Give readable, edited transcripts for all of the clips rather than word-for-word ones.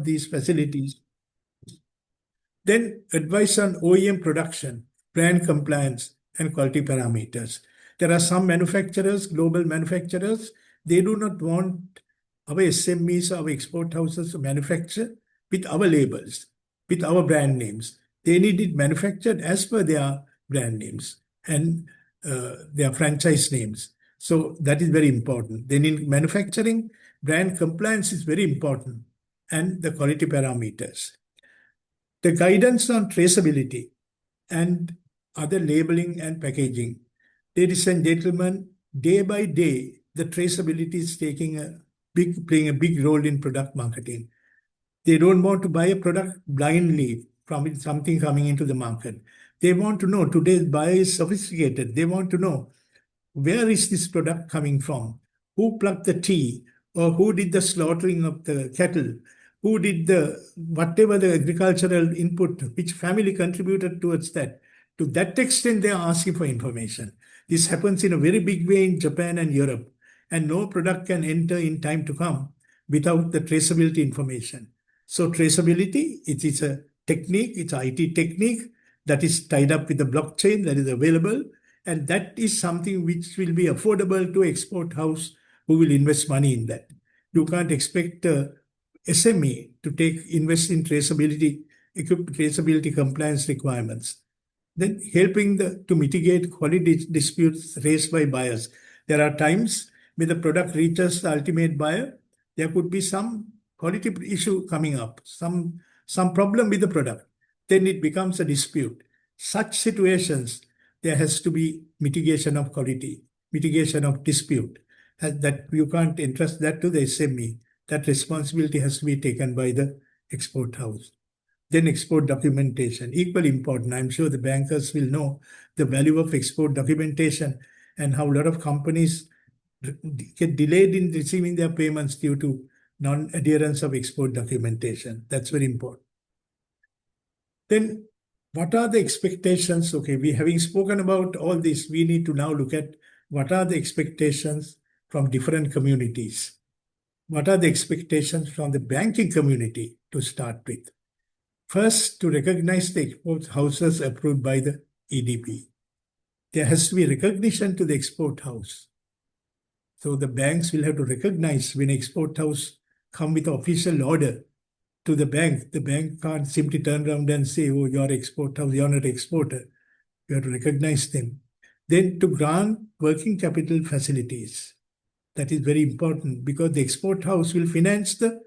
these facilities. Then advice on OEM production, brand compliance, and quality parameters. There are some manufacturers, global manufacturers, they do not want our SMEs, our export houses to manufacture with our labels, with our brand names. They need it manufactured as per their brand names and their franchise names. So that is very important. Then in manufacturing, brand compliance is very important, and the quality parameters. The guidance on traceability and other labeling and packaging. Ladies and gentlemen, day by day, the traceability is playing a big role in product marketing. They don't want to buy a product blindly from something coming into the market. They want to know, today's buyer is sophisticated. They want to know, where is this product coming from? Who plucked the tea? Or who did the slaughtering of the cattle? Who did whatever the agricultural input, which family contributed towards that? To that extent, they are asking for information. This happens in a very big way in Japan and Europe. And no product can enter in time to come without the traceability information. So traceability, it is a technique, it's an IT technique that is tied up with the blockchain that is available. And that is something which will be affordable to export house who will invest money in that. You can't expect SME to invest in traceability compliance requirements. Then helping to mitigate quality disputes raised by buyers. There are times when the product reaches the ultimate buyer, there could be some quality issue coming up, some problem with the product. Then it becomes a dispute. Such situations, there has to be mitigation of quality, mitigation of dispute. That you can't entrust that to the SME. That responsibility has to be taken by the export house. Then export documentation, equally important. I'm sure the bankers will know the value of export documentation and how a lot of companies get delayed in receiving their payments due to non-adherence of export documentation. That's very important. Then what are the expectations? Okay, having spoken about all this, we need to now look at what are the expectations from different communities. What are the expectations from the banking community to start with? First, to recognize the export houses approved by the EDB. There has to be recognition to the export house. So the banks will have to recognize when export house come with an official order to the bank. The bank can't simply turn around and say, oh, you're export house, you're not exporter. You have to recognize them. Then to grant working capital facilities. That is very important because the export house will finance the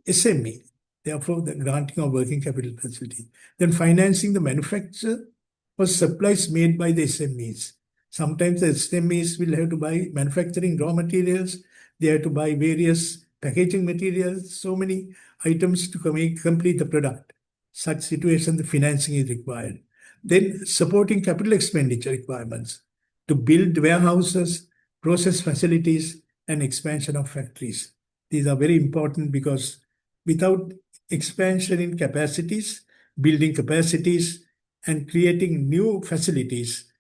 SME. Therefore, the granting of working capital facility. Then financing the manufacture for supplies made by the SMEs. Sometimes the SMEs will have to buy manufacturing raw materials. They have to buy various packaging materials, so many items to complete the product. Such situation, the financing is required. Then supporting capital expenditure requirements to build warehouses, process facilities, and expansion of factories. These are very important because without expansion in capacities, building capacities, and creating new facilities,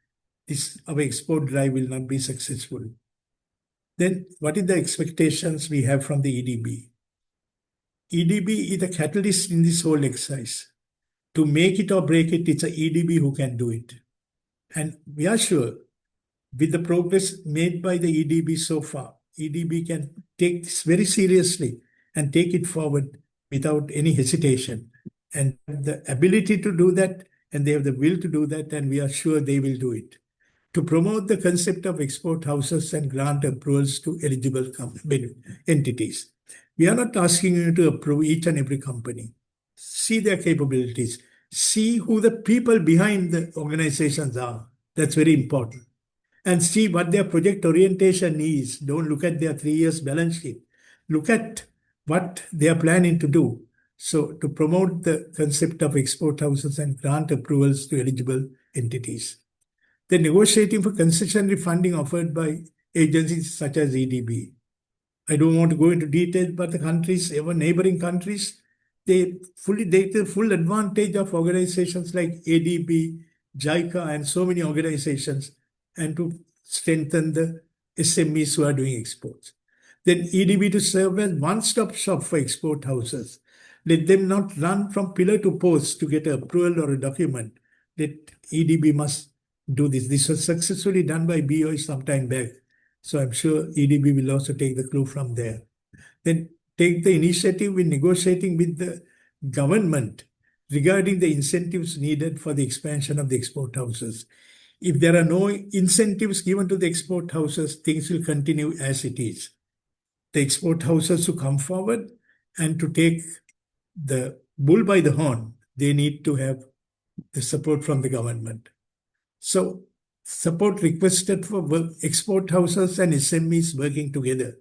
our export drive will not be successful. Then what is the expectations we have from the EDB? EDB is the catalyst in this whole exercise. To make it or break it, it's a EDB who can do it. And we are sure with the progress made by the EDB so far, EDB can take this very seriously and take it forward without any hesitation. And the ability to do that, and they have the will to do that, and we are sure they will do it. To promote the concept of export houses and grant approvals to eligible entities. We are not asking you to approve each and every company. See their capabilities. See who the people behind the organizations are. That's very important. And see what their project orientation is. Don't look at their 3 years balance sheet. Look at what they are planning to do. So to promote the concept of export houses and grant approvals to eligible entities. They're negotiating for concessionary funding offered by agencies such as EDB. I don't want to go into details, but the countries, our neighboring countries, they take the full advantage of organizations like ADB, JICA, and so many organizations, and to strengthen the SMEs who are doing exports. Then EDB to serve as one-stop shop for export houses. Let them not run from pillar to post to get approval or a document. Let EDB must do this. This was successfully done by BOI some time back. So I'm sure EDB will also take the clue from there. Then take the initiative in negotiating with the government regarding the incentives needed for the expansion of the export houses. If there are no incentives given to the export houses, things will continue as it is. The export houses to come forward and to take the bull by the horn, they need to have the support from the government. So support requested for export houses and SMEs working together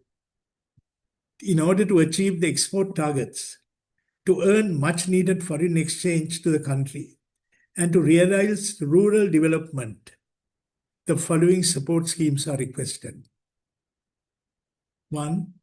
in order to achieve the export targets, to earn much needed foreign exchange to the country, and to realize rural development. The following support schemes are requested. 1.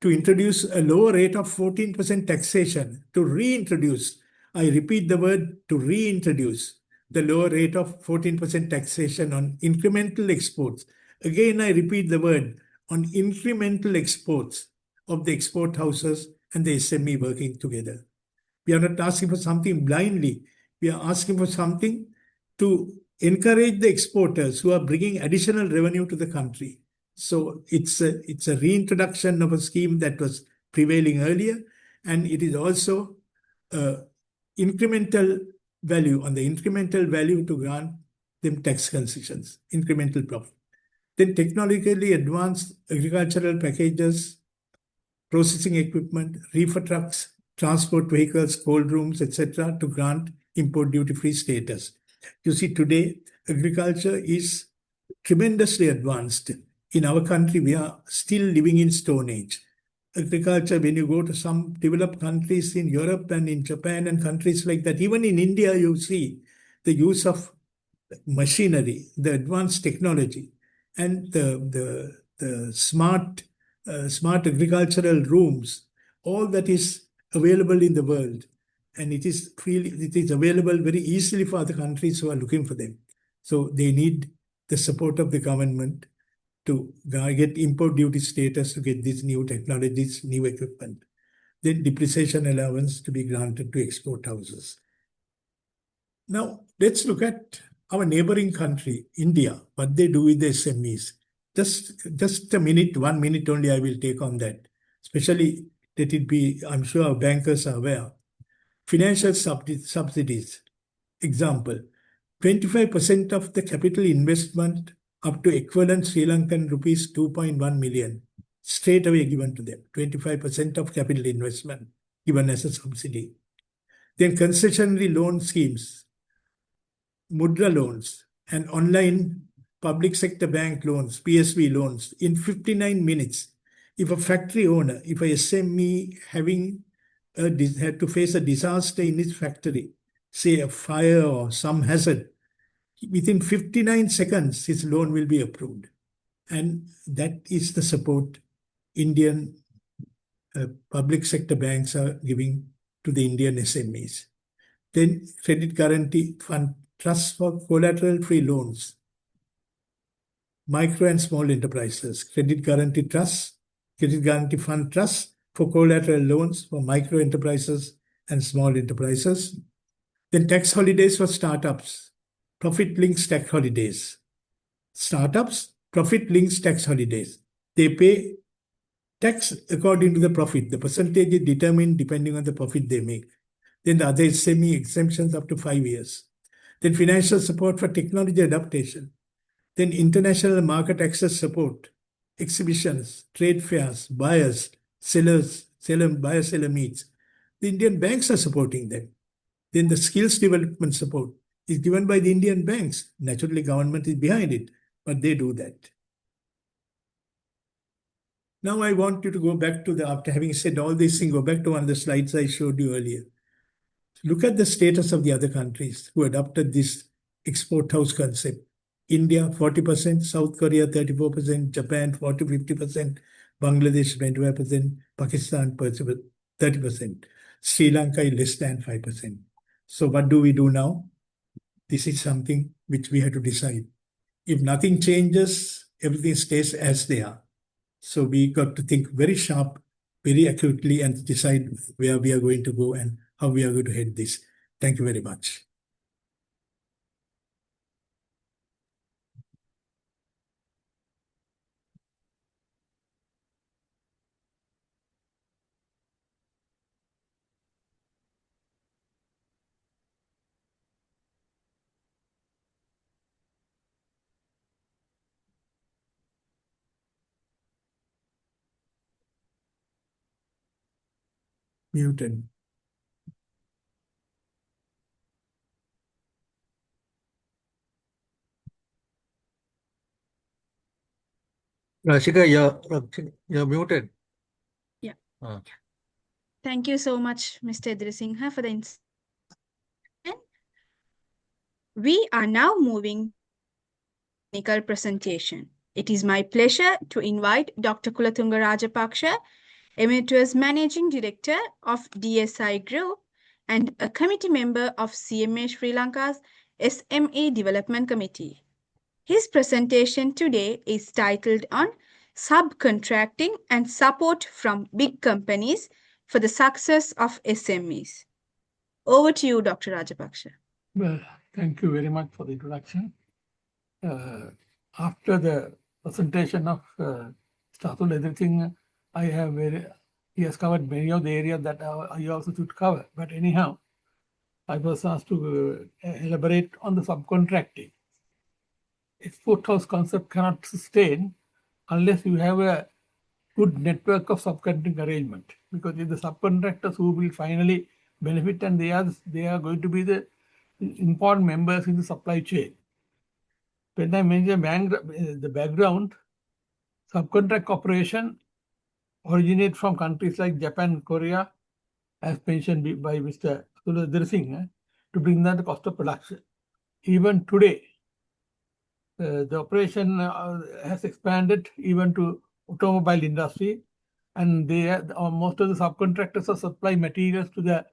To introduce a lower rate of 14% taxation, to reintroduce, I repeat the word, to reintroduce the lower rate of 14% taxation on incremental exports. Again, I repeat the word, on incremental exports of the export houses and the SME working together. We are not asking for something blindly. We are asking for something to encourage the exporters who are bringing additional revenue to the country. So it's a reintroduction of a scheme that was prevailing earlier, and it is also incremental value, on the incremental value to grant them tax concessions, incremental profit. Then technologically advanced agricultural packages, processing equipment, reefer trucks, transport vehicles, cold rooms, etc., to grant import duty-free status. You see, today, agriculture is tremendously advanced. In our country, we are still living in Stone Age. Agriculture, when you go to some developed countries in Europe and in Japan and countries like that, even in India, you see the use of machinery, the advanced technology, and the smart agricultural rooms, all that is available in the world. And it is available very easily for other countries who are looking for them. So they need the support of the government to get import duty status to get these new technologies, new equipment. Then depreciation allowance to be granted to export houses. Now, let's look at our neighboring country, India, what they do with the SMEs. Just a minute, 1 minute only I will take on that. Especially, let it be, I'm sure our bankers are aware. Financial subsidies. Example, 25% of the capital investment up to equivalent Sri Lankan rupees 2.1 million straight away given to them. 25% of capital investment given as a subsidy. Then concessionary loan schemes, mudra loans, and online public sector bank loans, PSB loans, in 59 minutes. If a factory owner, if a SME had to face a disaster in his factory, say a fire or some hazard, within 59 seconds, his loan will be approved. And that is the support Indian public sector banks are giving to the Indian SMEs. Then credit guarantee fund trusts for collateral-free loans. Micro and small enterprises, credit guarantee fund trusts for collateral loans for micro enterprises and small enterprises. Then tax holidays for startups, profit-linked tax holidays. Startups, profit-linked tax holidays. They pay tax according to the profit. The percentage is determined depending on the profit they make. Then the other SME exemptions up to 5 years. Then financial support for technology adaptation. Then international market access support, exhibitions, trade fairs, buyers, buyer-seller meets. The Indian banks are supporting them. Then the skills development support is given by the Indian banks. Naturally, government is behind it, but they do that. Now I want you to go back to after having said all these things, go back to one of the slides I showed you earlier. Look at the status of the other countries who adopted this export house concept. India, 40%, South Korea, 34%, Japan, 40-50%, Bangladesh, 25%, Pakistan, 30%. Sri Lanka is less than 5%. So what do we do now? This is something which we have to decide. If nothing changes, everything stays as they are. So we got to think very sharp very acutely and decide where we are going to go and how we are going to head this. Thank you very much. Muted. Rashika, you're muted. Yeah. Ah. Thank you so much, Mr. Idrisingha, for the insight. We are now moving to technical presentation. It is my pleasure to invite Dr. Kulatunga Rajapaksha, Emeritus Managing Director of DSI Group and a committee member of CMA Sri Lanka's SME Development Committee. His presentation today is titled on Subcontracting and Support from Big Companies for the Success of SMEs. Over to you, Dr. Rajapaksha. Well, thank you very much for the introduction. After the presentation of Stathul, everything he has covered many of the areas that I also should cover. But anyhow, I was asked to elaborate on the subcontracting. Export house concept cannot sustain unless you have a good network of subcontracting arrangement, because it's the subcontractors who will finally benefit, and they are going to be the important members in the supply chain. When I mention the background, subcontract operation originate from countries like Japan, Korea, as mentioned by Mr. Sudhir Singh, to bring down the cost of production. Even today, the operation has expanded even to automobile industry, and most of the subcontractors are supply materials to the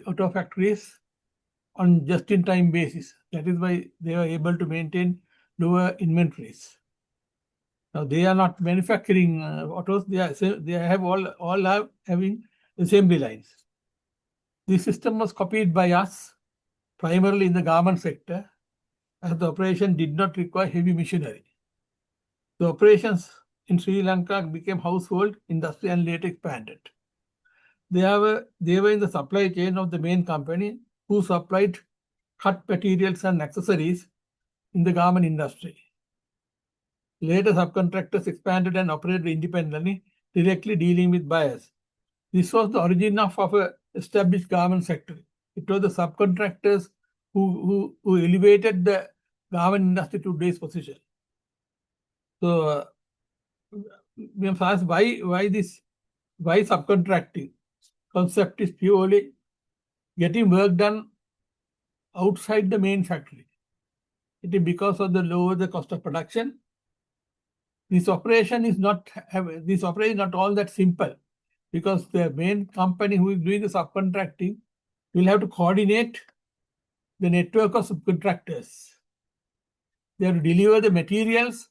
auto factories on just-in-time basis. That is why they are able to maintain lower inventories. Now they are not manufacturing autos; they have all having assembly lines. This system was copied by us primarily in the garment sector, as the operation did not require heavy machinery. The operations in Sri Lanka became household industry and later expanded. They were in the supply chain of the main company who supplied cut materials and accessories in the garment industry. Later, subcontractors expanded and operated independently, directly dealing with buyers. This was the origin of an established garment sector. It was the subcontractors who elevated the garment industry to today's position. So, we have asked why subcontracting concept is purely getting work done outside the main factory. It is because of the lower the cost of production. This operation is not all that simple, because the main company who is doing the subcontracting will have to coordinate the network of subcontractors. They have to deliver the materials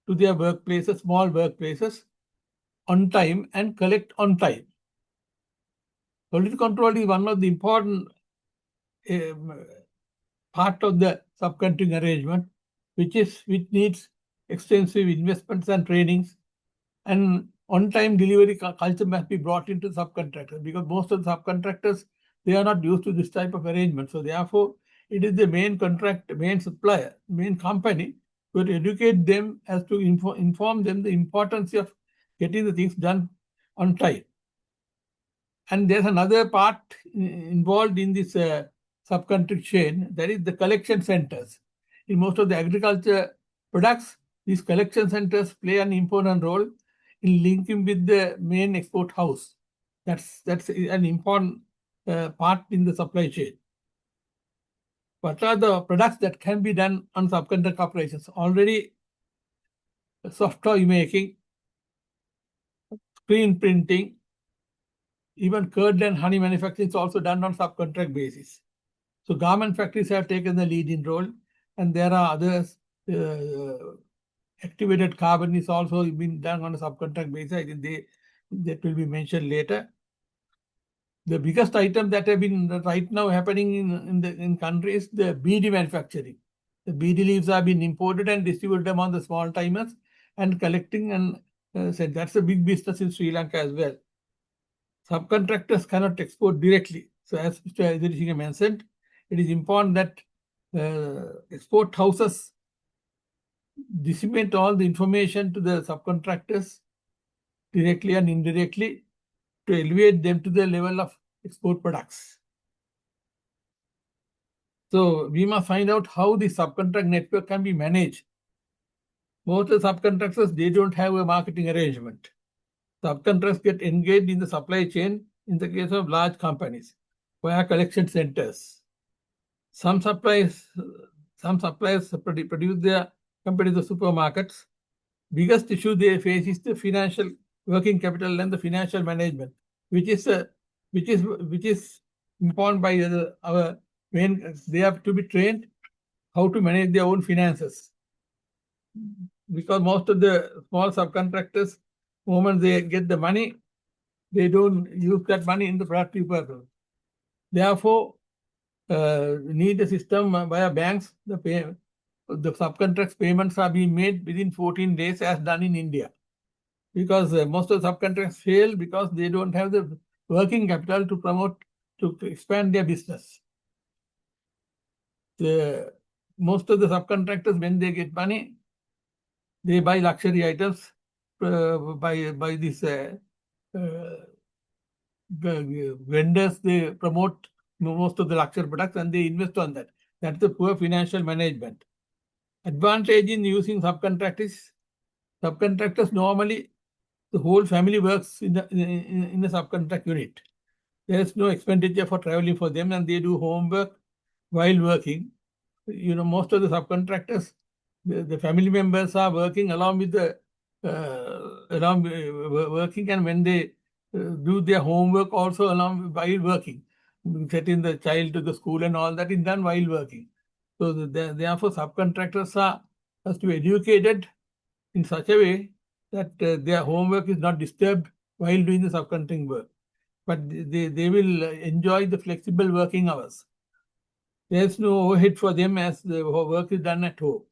to their workplaces, small workplaces, on time and collect on time. Quality control is one of the important part of the subcontracting arrangement, which needs extensive investments and trainings, and on-time delivery culture must be brought into subcontractors, because most of the subcontractors, they are not used to this type of arrangement. So therefore, it is the main supplier, main company, who will educate them as to inform them the importance of getting the things done on time. And there's another part involved in this subcontract chain, that is the collection centers. In most of the agriculture products, these collection centers play an important role in linking with the main export house. That's an important part in the supply chain. What are the products that can be done on subcontract operations? Already soft toy making, screen printing, even curd and honey manufacturing is also done on subcontract basis. So garment factories have taken the leading role, and there are others activated carbon is also being done on a subcontract basis. I think that will be mentioned later. The biggest item that have been right now happening in country is the beedi manufacturing. The beedi leaves are being imported and distributed among the small timers and collecting, and said that's a big business in Sri Lanka as well. Subcontractors cannot export directly. So as Mr. Adhirishika mentioned, it is important that export houses disseminate all the information to the subcontractors directly and indirectly to elevate them to the level of export products. So we must find out how the subcontract network can be managed. Most of the subcontractors, they don't have a marketing arrangement. Subcontractors get engaged in the supply chain in the case of large companies via collection centers. Some suppliers produce their companies the supermarkets. Biggest issue they face is the financial working capital and the financial management, which is important by our main. They have to be trained how to manage their own finances, because most of the small subcontractors, moment they get the money, they don't use that money in the productive purpose. Therefore, need a system via banks. The subcontract payments are being made within 14 days as done in India. Because most of the subcontractors fail because they don't have the working capital to expand their business. Most of the subcontractors, when they get money, they buy luxury items, by this vendors. They promote most of the luxury products and they invest on that. That's the poor financial management. Advantage in using subcontractors normally, the whole family works in the subcontract unit. There is no expenditure for traveling for them, and they do homework while working. Most of the subcontractors, the family members are working along with working, and when they do their homework also along while working, setting the child to the school and all that is done while working. So therefore, subcontractors has to be educated in such a way that their homework is not disturbed while doing the subcontracting work, but they will enjoy the flexible working hours. There's no overhead for them as the work is done at home.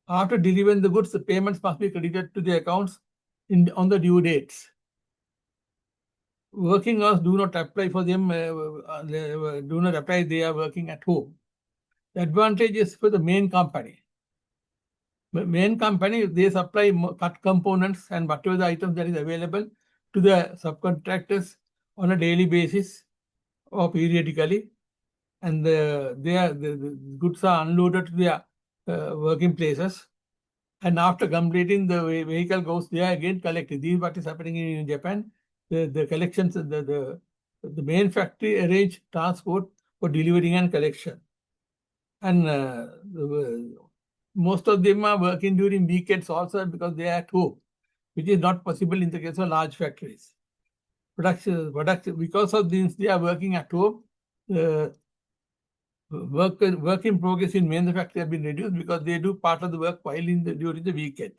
After delivering the goods, the payments must be credited to the accounts on the due dates. Working hours do not apply for them, do not apply, they are working at home. The advantage is for the main company. The main company, they supply cut components and whatever the items that is available to the subcontractors on a daily basis or periodically, and the goods are unloaded to their working places, and after completing, the vehicle goes there again collected. This is what is happening in Japan. The collections, the main factory arrange transport for delivering and collection, and most of them are working during weekends also because they are at home, which is not possible in the case of large factories. Production because of this, they are working at home. Work in progress in manufacturing have been reduced because they do part of the work while during the weekend.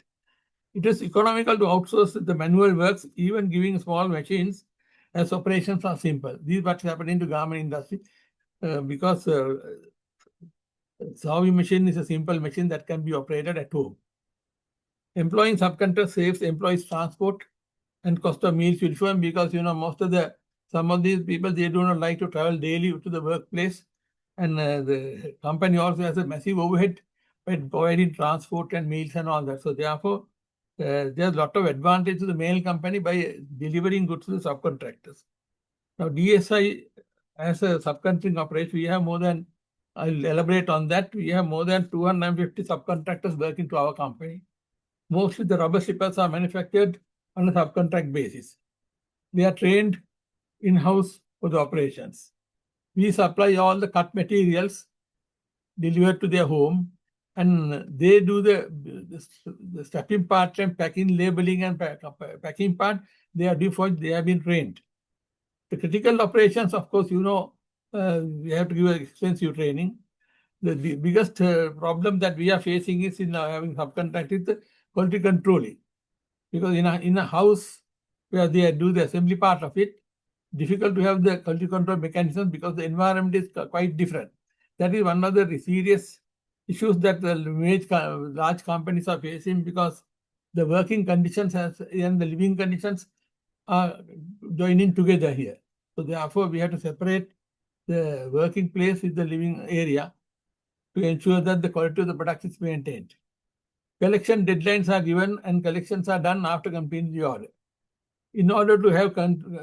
It is economical to outsource the manual works, even giving small machines, as operations are simple. This is what is happening to garment industry, because sewing machine is a simple machine that can be operated at home. Employing subcontractors saves employees transport and cost of meals uniform, because some of these people, they do not like to travel daily to the workplace, and the company also has a massive overhead by providing transport and meals and all that. So therefore, there's a lot of advantage to the mail company by delivering goods to the subcontractors. Now, DSI as a subcontracting operation, we have more than, I'll elaborate on that, we have more than 250 subcontractors working to our company. Mostly the rubber slippers are manufactured on a subcontract basis. They are trained in-house for the operations. We supply all the cut materials delivered to their home, and they do the stuffing part and packing, labeling and packing part. They have been trained. The critical operations, of course, we have to give extensive training. The biggest problem that we are facing is in having subcontractors, quality controlling. Because in a house where they do the assembly part of it, difficult to have the quality control mechanism because the environment is quite different. That is one of the serious issues that the large companies are facing, because the working conditions and the living conditions are joining together here. So therefore, we have to separate the working place with the living area to ensure that the quality of the product is maintained. Collection deadlines are given and collections are done after completing the order. In order to have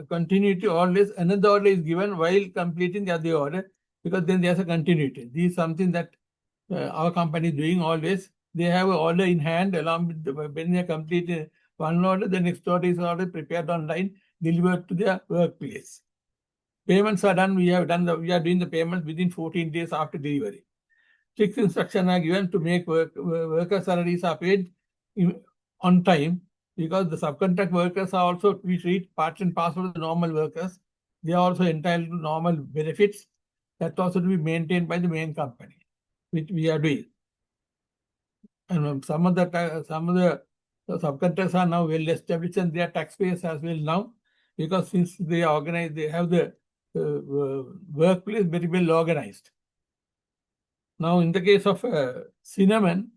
continuity, always another order is given while completing the other order, because then there's a continuity. This is something that our company is doing always. They have an order in hand along with when they complete one order, the next order is already prepared online, delivered to their workplace. Payments are done. We are doing the payments within 14 days after delivery. Strict instructions are given to make worker salaries are paid on time, because the subcontract workers are also, we treat part and parcel of the normal workers. They are also entitled to normal benefits that also to be maintained by the main company, which we are doing. And some of the subcontractors are now well established and they are taxpayers as well now, because since they are organized, they have the workplace very well organized. Now, in the case of cinnamon,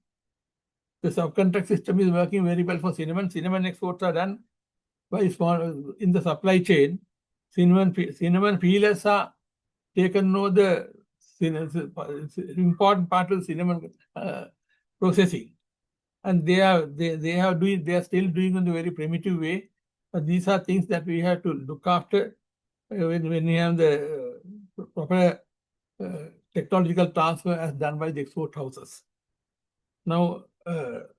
the subcontract system is working very well for cinnamon. Cinnamon exports are done by small in the supply chain. Cinnamon peelers are taken over the important part of the cinnamon processing, and they are still doing in a very primitive way. But these are things that we have to look after when we have the proper technological transfer as done by the export houses. Now, it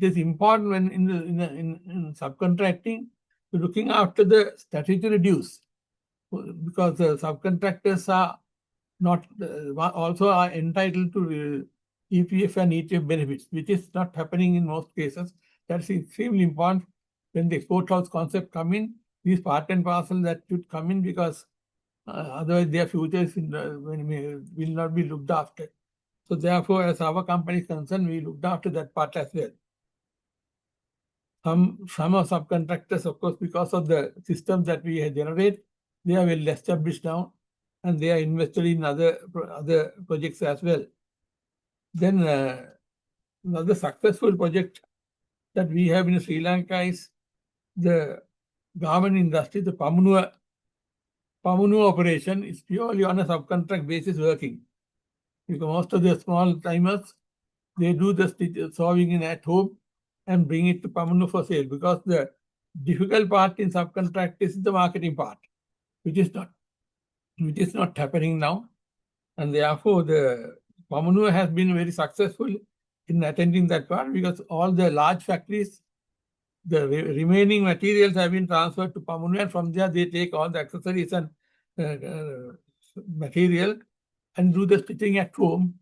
is important when in subcontracting, looking after the statutory dues, because the subcontractors are not also are entitled to EPF and ETF benefits, which is not happening in most cases. That's extremely important when the export house concept come in. These part and parcel that should come in, because otherwise their futures will not be looked after. So therefore, as our company is concerned, we looked after that part as well. Some of subcontractors, of course, because of the systems that we generate, they are well established now, and they are invested in other projects as well. Then another successful project that we have in Sri Lanka is the garment industry. The Pamunua operation is purely on a subcontract basis working, because most of the small timers, they do the sewing in at home and bring it to Pamunua for sale, because the difficult part in subcontract is the marketing part, which is not happening now. And therefore, the Pamunua has been very successful in attending that part, because all the large factories, the remaining materials have been transferred to Pamunua, and from there they take all the accessories and material and do the stitching at home.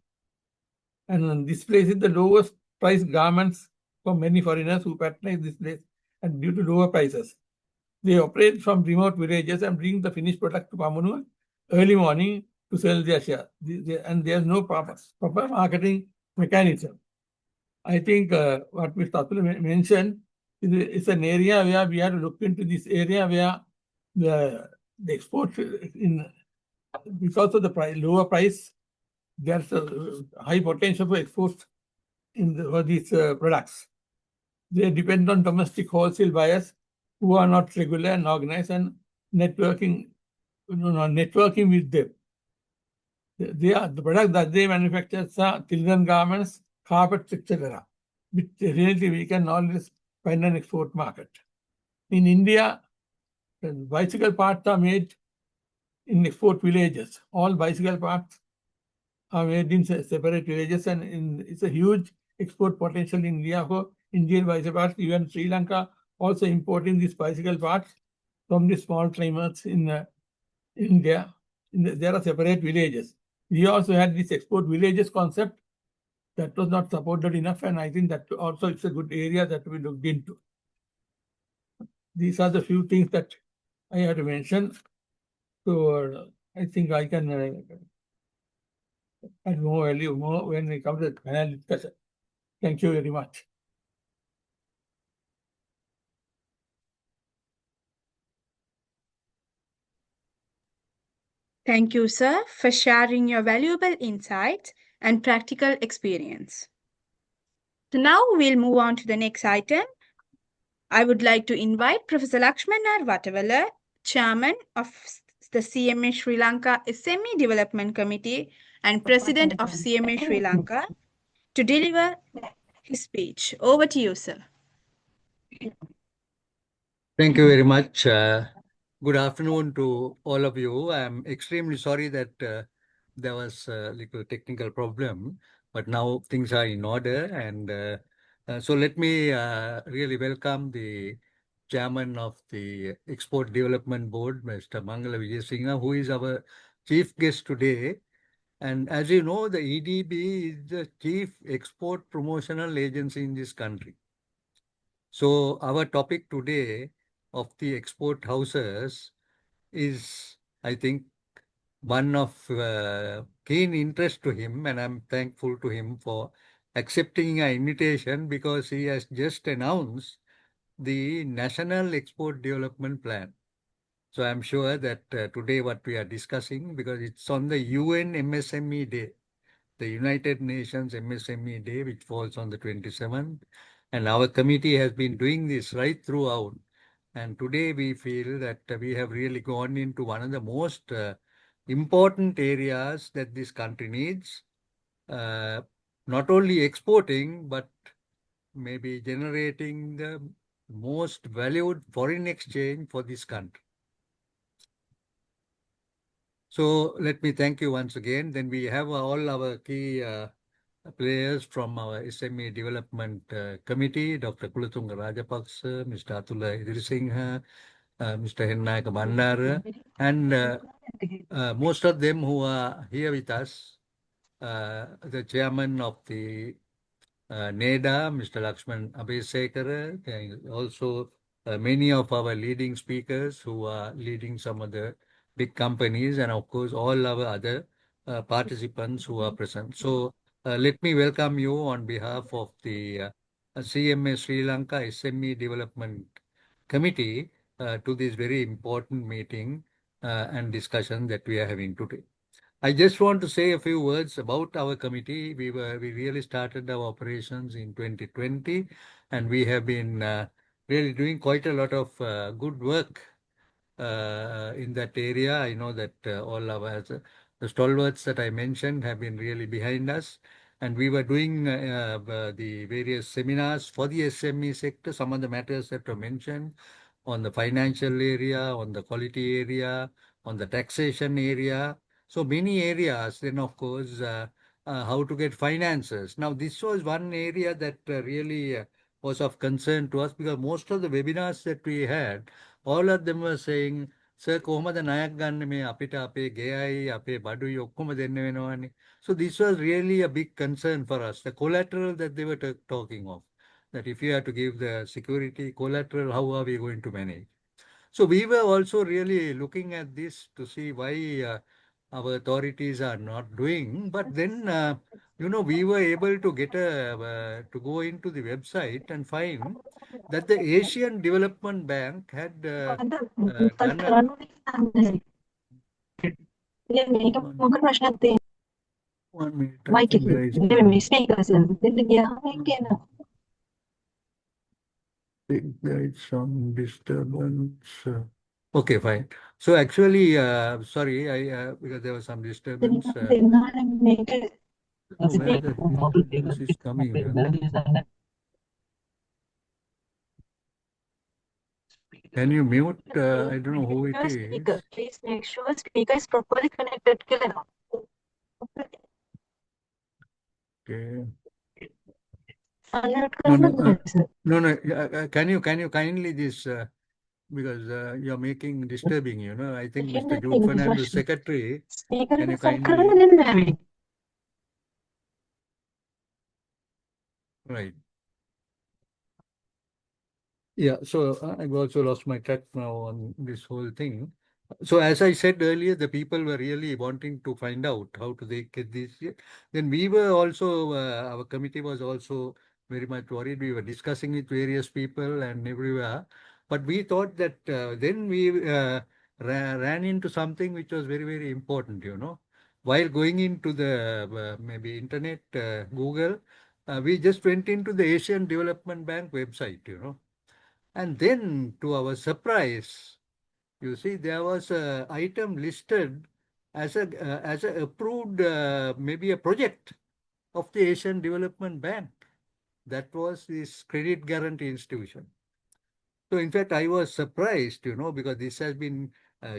And this place is the lowest price garments for many foreigners who patronize this place, and due to lower prices. They operate from remote villages and bring the finished product to Pamunua early morning to sell their share. And there's no proper marketing mechanism. I think what Mr. Atul mentioned is an area where we have to look into this area where the export because of the lower price, there's a high potential for exports for these products. They depend on domestic wholesale buyers who are not regular and organized and networking with them. The products that they manufacture are children garments, carpets, etc., which really we can always find an export market. In India, bicycle parts are made in export villages. All bicycle parts are made in separate villages, and it's a huge export potential in India for Indian bicycle parts. Even Sri Lanka also importing these bicycle parts from the small climates in India. There are separate villages. We also had this export villages concept that was not supported enough, and I think that also it's a good area that we looked into. These are the few things that I had to mention. So I think I can and more value more when we come to the panel discussion. Thank you very much. Thank you, sir, for sharing your valuable insights and practical experience. So now we'll move on to the next item. I would like to invite Professor Lakshmanar Vatavalla, Chairman of the CMA Sri Lanka SME Development Committee and President of CMA Sri Lanka, to deliver his speech. Over to you, sir. Thank you very much. Good afternoon to all of you. I'm extremely sorry that there was a little technical problem, but now things are in order. And so let me really welcome the chairman of the Export Development Board, Mr. Mangala Vijayasinghe, who is our chief guest today. And as you know, the EDB is the chief export promotional agency in this country. So our topic today of the export houses is, I think, one of keen interest to him, and I'm thankful to him for accepting our invitation because he has just announced the National Export Development Plan. So I'm sure that today what we are discussing, because it's on the UN MSME Day, the United Nations MSME Day, which falls on the 27th. And our committee has been doing this right throughout. And today we feel that we have really gone into one of the most important areas that this country needs, not only exporting, but maybe generating the most valued foreign exchange for this country. So let me thank you once again. Then we have all our key players from our SME Development Committee, Dr. Kulathunga Rajapaksa, Mr. Atula Idrisinghe, Mr. Hennaka Bandara, and most of them who are here with us, the chairman of the NEDA, Mr. Lakshman Abhesekara, and also many of our leading speakers who are leading some of the big companies, and of course all our other participants who are present. So let me welcome you on behalf of the CMA Sri Lanka SME Development Committee to this very important meeting and discussion that we are having today. I just want to say a few words about our committee. We really started our operations in 2020, and we have been really doing quite a lot of good work in that area. I know that all our the stalwarts that I mentioned have been really behind us, and we were doing the various seminars for the SME sector. Some of the matters that were mentioned on the financial area, on the quality area, on the taxation area. So many areas. Then of course, how to get finances. Now this was one area that really was of concern to us because most of the webinars that we had, all of them were saying, "Sir, කොහොමද ණයක් ගන්න මේ අපිට අපේ ගෙයයි අපේ බඩුයි ඔක්කොම දෙන්න වෙනවනේ." So this was really a big concern for us, the collateral that they were talking of, that if you have to give the security collateral, how are we going to manage? So we were also really looking at this to see why our authorities are not doing. But then, we were able to get to go into the website and find that the Asian Development Bank had done a. One minute, I think there is some disturbance. Okay, fine. So actually, sorry, I because there was some disturbance. Where this is coming here. Can you mute? I don't know who it is. Please make sure speaker is properly connected. Okay. Unmute No. Can you kindly this because you're making disturbing. I think Mr. Jude Fernandez, secretary. Speaker Can you is kindly? Right. Yeah, so I've also lost my track now on this whole thing. So as I said earlier, the people were really wanting to find out how do they get this. Then we were also, our committee was also very much worried. We were discussing with various people and everywhere. But we thought that then we ran into something which was very, very important, you know. While going into the maybe internet, Google, we just went into the Asian Development Bank website, you know. And then to our surprise, you see, there was a item listed as a approved maybe a project of the Asian Development Bank. That was this credit guarantee institution. So in fact, I was surprised, you know, because this has been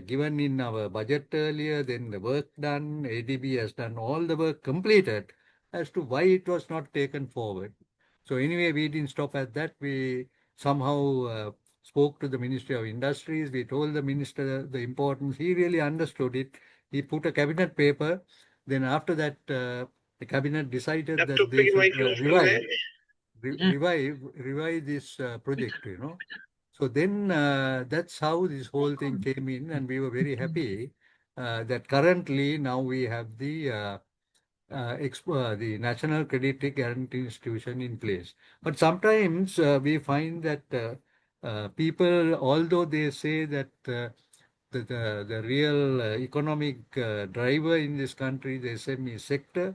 given in our budget earlier, then the work done, ADB has done all the work completed as to why it was not taken forward. So anyway, we didn't stop at that. We somehow spoke to the Ministry of Industries. We told the minister the importance. He really understood it. He put a cabinet paper. Then after that, the cabinet decided that they should revive this project, you know. So then that's how this whole thing came in, and we were very happy that currently now we have the National Credit Guarantee Institution in place. But sometimes we find that people, although they say that the real economic driver in this country, the SME sector,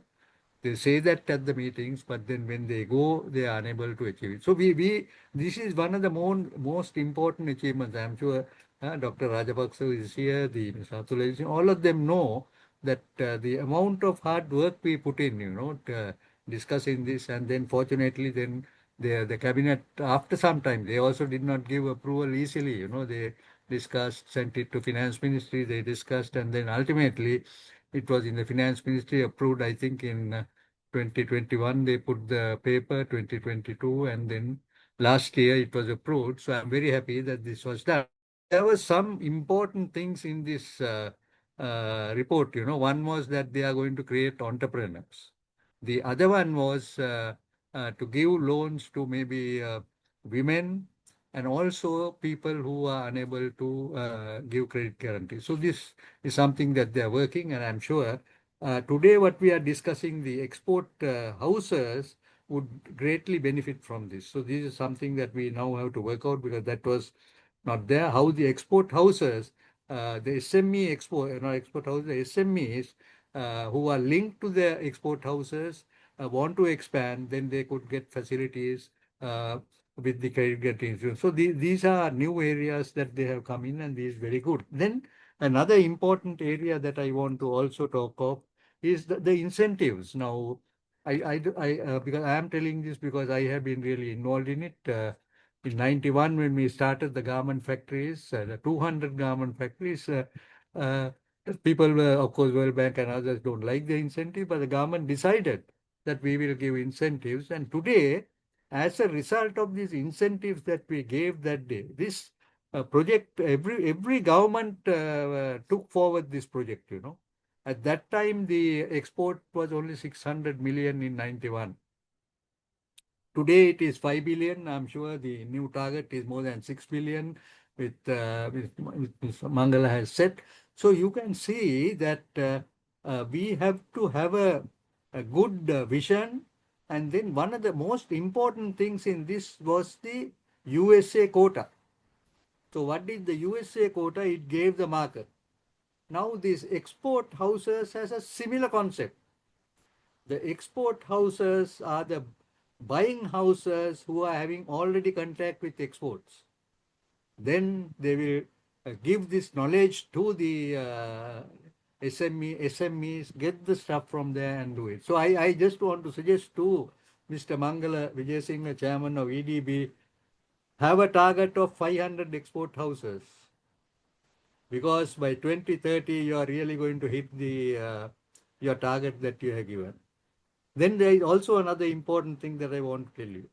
they say that at the meetings, but then when they go, they are unable to achieve it. So this is one of the most important achievements. I'm sure Dr. Rajapaksa is here, the Ms. Atula is here. All of them know that the amount of hard work we put in, you know, discussing this, and then fortunately, then the cabinet, after some time, they also did not give approval easily. You know, they discussed, sent it to finance ministry, they discussed, and then ultimately, it was in the finance ministry approved. I think in 2021 they put the paper, 2022, and then last year it was approved. So I'm very happy that this was done. There were some important things in this report. You know, one was that they are going to create entrepreneurs. The other one was to give loans to maybe women and also people who are unable to give credit guarantee. So this is something that they are working, and I'm sure today what we are discussing, the export houses would greatly benefit from this. So this is something that we now have to work out, because that was not there. How the export houses, the SME export, not export houses, the SMEs who are linked to the export houses want to expand, then they could get facilities with the credit guarantee insurance. So these are new areas that they have come in, and this is very good. Then another important area that I want to also talk of is the incentives. Now, because I am telling this because I have been really involved in it. In 91, when we started the garment factories, the 200 garment factories, uh, people were, of course, World Bank and others don't like the incentive, but the government decided that we will give incentives. And today, as a result of these incentives that we gave that day, this project, every government took forward this project, you know. At that time, the export was only 600 million in 91. Today it is 5 billion. I'm sure the new target is more than 6 billion, with Mr. Mangala has set. So you can see that we have to have a good vision. And then one of the most important things in this was the USA quota. So what did the USA quota? It gave the market. Now these export houses has a similar concept. The export houses are the buying houses who are having already contact with exports. Then they will give this knowledge to the SMEs, get the stuff from there and do it. So I just want to suggest to Mr. Mangala Vijay Singh, chairman of EDB, have a target of 500 export houses, because by 2030 you are really going to hit the your target that you have given. Then there is also another important thing that I want to tell you.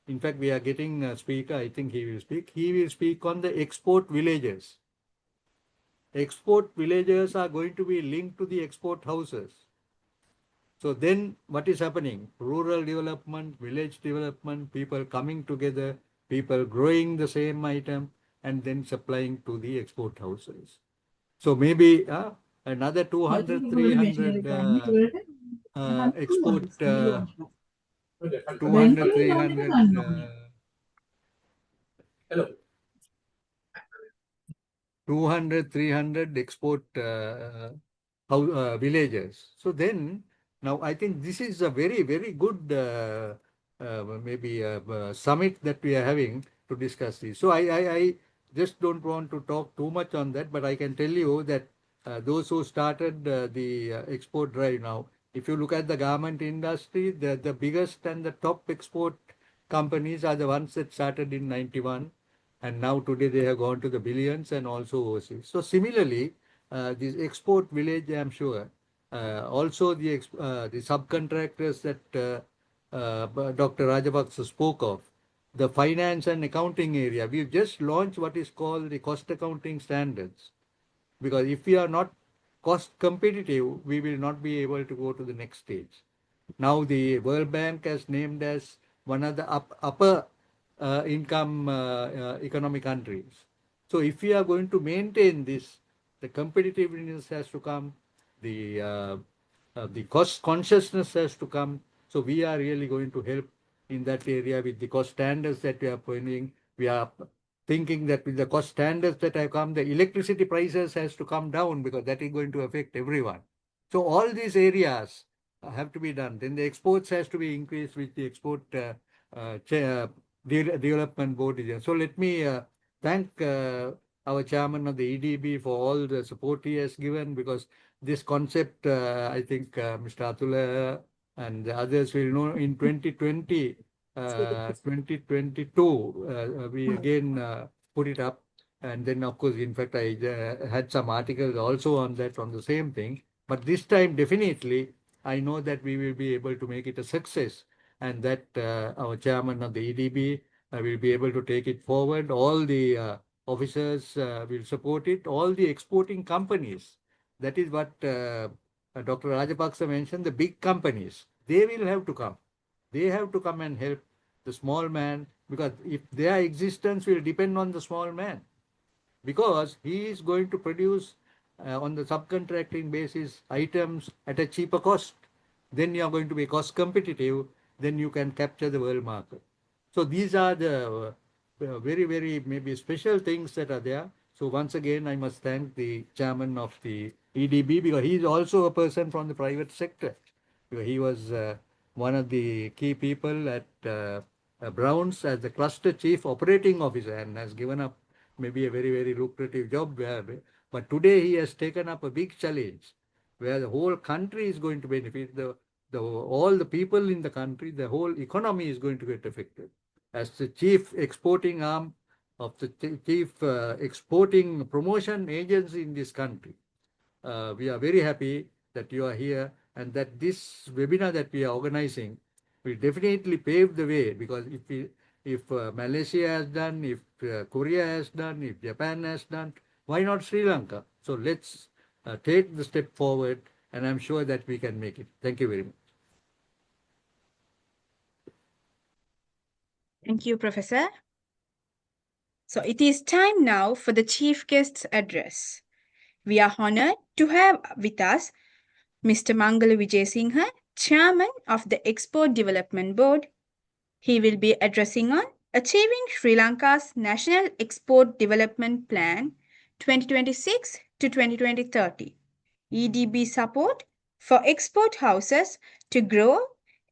In fact, we are getting a speaker. I think he will speak. He will speak on the export villages. Export villages are going to be linked to the export houses. So then what is happening? Rural development, village development, people coming together, people growing the same item and then supplying to the export houses. So maybe another 200, 300 export 200, 300 200, 300 export villages. So then, now I think this is a very, very good maybe summit that we are having to discuss this. So I just don't want to talk too much on that, but I can tell you that those who started the export drive now, if you look at the garment industry, the biggest and the top export companies are the ones that started in 91, and now today they have gone to the billions and also overseas. So similarly, this export village, I'm sure, also the subcontractors that Dr. Rajapaksa spoke of, the finance and accounting area, we've just launched what is called the cost accounting standards. Because if we are not cost competitive, we will not be able to go to the next stage. Now the World Bank has named as one of the upper income economic countries. So if we are going to maintain this, the competitiveness has to come, the cost consciousness has to come. So we are really going to help in that area with the cost standards that we are putting. We are thinking that with the cost standards that have come, the electricity prices has to come down because that is going to affect everyone. So all these areas have to be done. Then the exports has to be increased with the export development board. So let me thank our chairman of the EDB for all the support he has given, because this concept, I think Mr. Atula and the others will know in 2020, 2022, we again put it up. And then, of course, in fact, I had some articles also on that, on the same thing. But this time, definitely, I know that we will be able to make it a success, and that our chairman of the EDB will be able to take it forward. All the officers will support it. All the exporting companies, that is what Dr. Rajapaksa mentioned, the big companies, they will have to come. They have to come and help the small man, because if their existence will depend on the small man, because he is going to produce on the subcontracting basis items at a cheaper cost. Then you are going to be cost competitive, then you can capture the world market. So these are the very, very maybe special things that are there. So once again, I must thank the chairman of the EDB, because he is also a person from the private sector. Because he was one of the key people at Browns as the cluster chief operating officer, and has given up maybe a very, very lucrative job. But today he has taken up a big challenge where the whole country is going to benefit. All the people in the country, the whole economy is going to get affected. As the chief exporting arm of the chief exporting promotion agency in this country, we are very happy that you are here, and that this webinar that we are organizing will definitely pave the way. Because if Malaysia has done, if Korea has done, if Japan has done, why not Sri Lanka? So let's take the step forward, and I'm sure that we can make it. Thank you very much. Thank you, Professor. So it is time now for the Chief Guest's address. We are honored to have with us Mr. Mangala Vijayasinghe, Chairman of the Export Development Board. He will be addressing on Achieving Sri Lanka's National Export Development Plan 2026 to 2030, EDB support for export houses to grow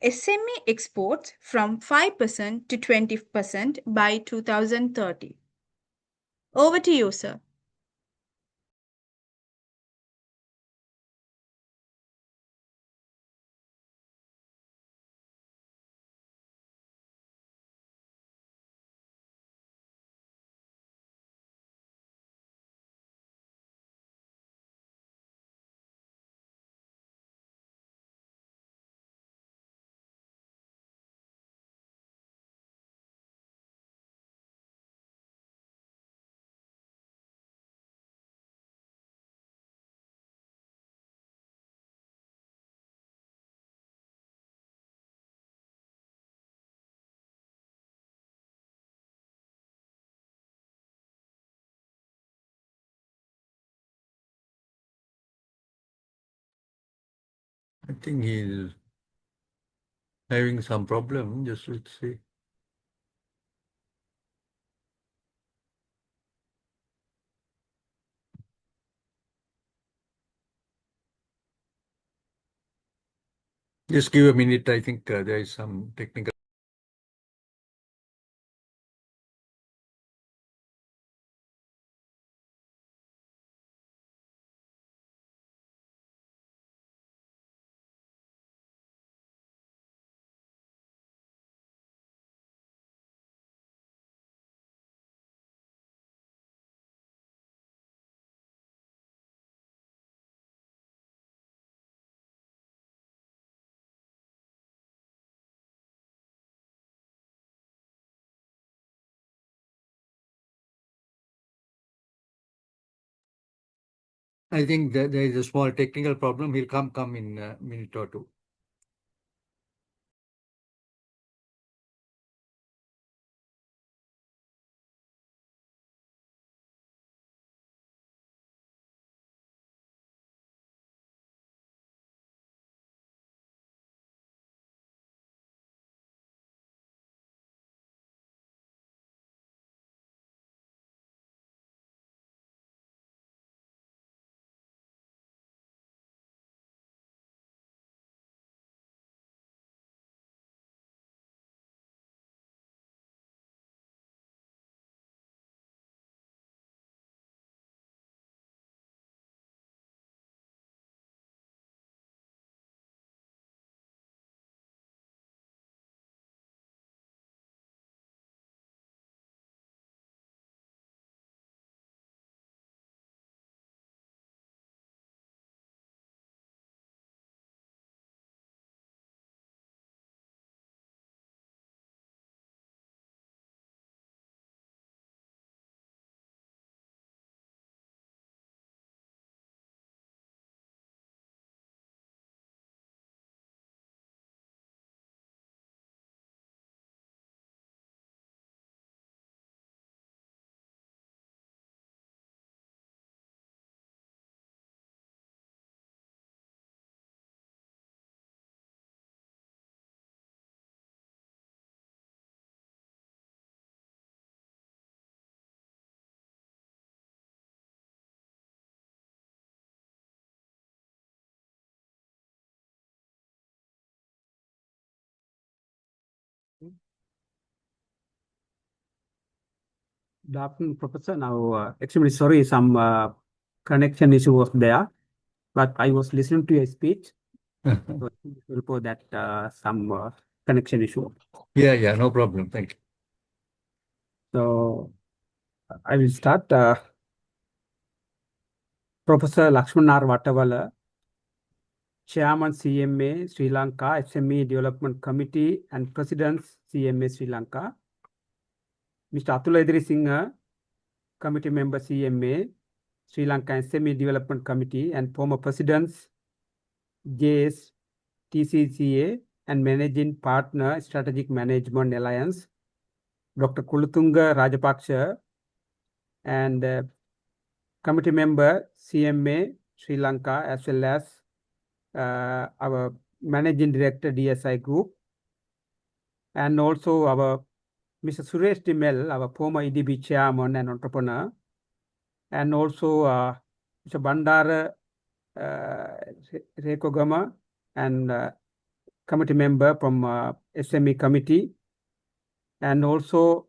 SME exports from 5% to 20% by 2030. Over to you, sir. I think he's having some problem. Just let's see. Just give a minute. I think there is some technical. I think that there is a small technical problem. He'll come in a minute or two. Good afternoon, Professor. Now, extremely sorry, some connection issue was there, but I was listening to your speech. So report that some connection issue. Yeah, no problem. Thank you. So I will start. Professor Lakshman R. Vatawala, Chairman CMA Sri Lanka SME Development Committee and President CMA Sri Lanka. Mr. Atula Idri Singh, Committee Member CMA Sri Lanka SME Development Committee and former Presidents JS TCCA and Managing Partner Strategic Management Alliance, Dr. Kuluthunga Rajapaksha, and Committee Member CMA Sri Lanka, as well as our Managing Director DSI Group, and also our Mr. Suresh Timel, our former EDB Chairman and Entrepreneur, and also Mr. Bandara Rekogama and Committee Member from SME Committee, and also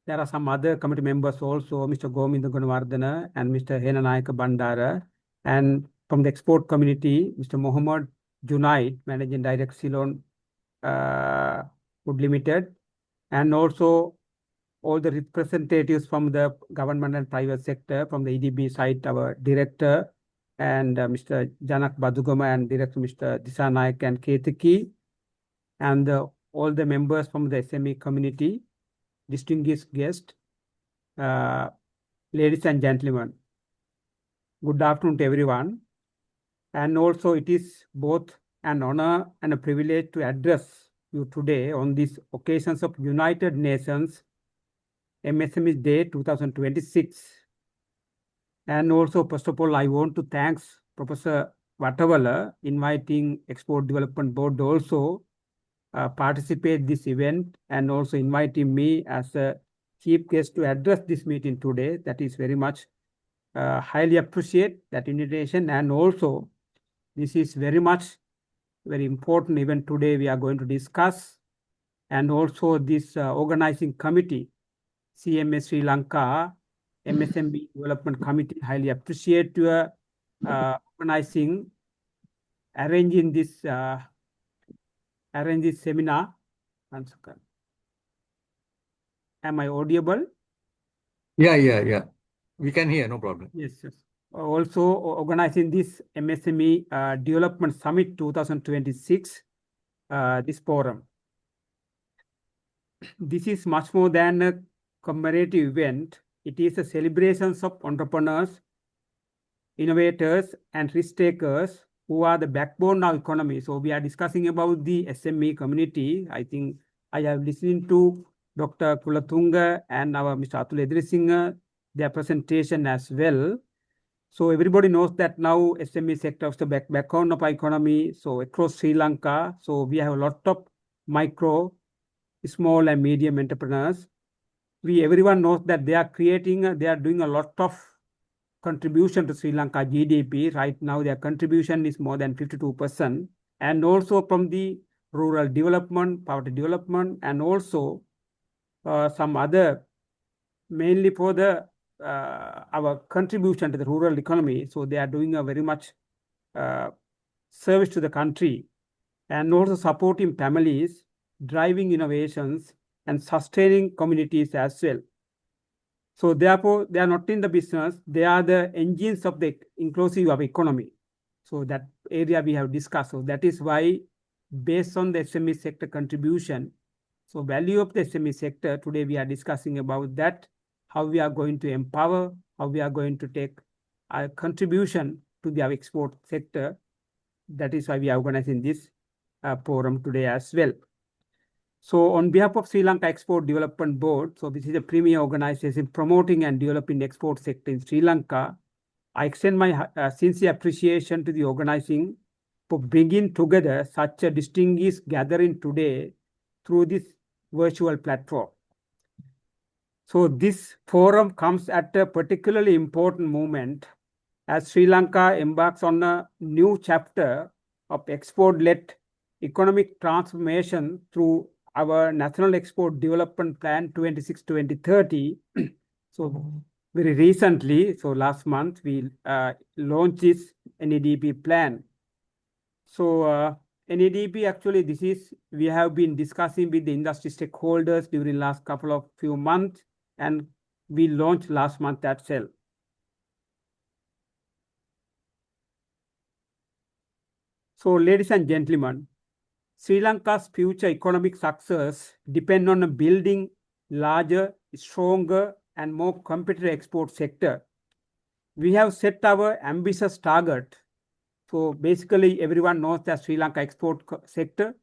there are some other committee members also, Mr. Gominda Gunawardana and Mr. Henanayaka Bandara, and from the export community, Mr. Mohammed Junaid, Managing Director Ceylon Food Limited, and also all the representatives from the government and private sector, from the EDB side, our director and Mr. Janak Badugama and Director Mr. Disanayak and Ketiki, and all the members from the SME community, distinguished guests, ladies and gentlemen. Good afternoon to everyone. And also it is both an honor and a privilege to address you today on these occasions of United Nations MSME Day 2026. And also, first of all, I want to thank Professor Wattavala, inviting Export Development Board also participate this event and also inviting me as a chief guest to address this meeting today. That is very much highly appreciate that invitation, and also this is very important event today we are going to discuss, and also this organizing committee, CMA Sri Lanka MSME Development Committee, highly appreciate your organizing, arranging this seminar. One second. Am I audible? Yeah. We can hear, no problem. Yes. Also organizing this MSME Development Summit 2026, this forum. This is much more than a commemorative event. It is a celebration of entrepreneurs, innovators, and risk takers who are the backbone of economy. So we are discussing about the SME community. I think I have listened to Dr. Kulatunga and our Mr. Atul Edrisinghe, their presentation as well. So everybody knows that now SME sector is the backbone of our economy. So across Sri Lanka, so we have a lot of micro, small and medium entrepreneurs. Everyone knows that they are doing a lot of contribution to Sri Lanka GDP. Right now, their contribution is more than 52%. And also from the rural development, poverty development, and also some other, mainly for the our contribution to the rural economy. So they are doing a very much service to the country, and also supporting families, driving innovations, and sustaining communities as well. So therefore, they are not in the business, they are the engines of the inclusive of economy. So that area we have discussed. So that is why, based on the SME sector contribution, so value of the SME sector, today we are discussing about that, how we are going to empower, how we are going to take a contribution to the export sector. That is why we are organizing this forum today as well. So on behalf of Sri Lanka Export Development Board, so this is a premier organization promoting and developing the export sector in Sri Lanka. I extend my sincere appreciation to the organizing for bringing together such a distinguished gathering today through this virtual platform. So this forum comes at a particularly important moment as Sri Lanka embarks on a new chapter of export-led economic transformation through our National Export Development Plan 26-2030. So very recently, so last month, we launched this NEDP plan. So NEDP, actually, we have been discussing with the industry stakeholders during last few months, and we launched last month itself. So ladies and gentlemen, Sri Lanka's future economic success depends on building larger, stronger, and more competitive export sector. We have set our ambitious target. So basically, everyone knows that Sri Lanka export sector.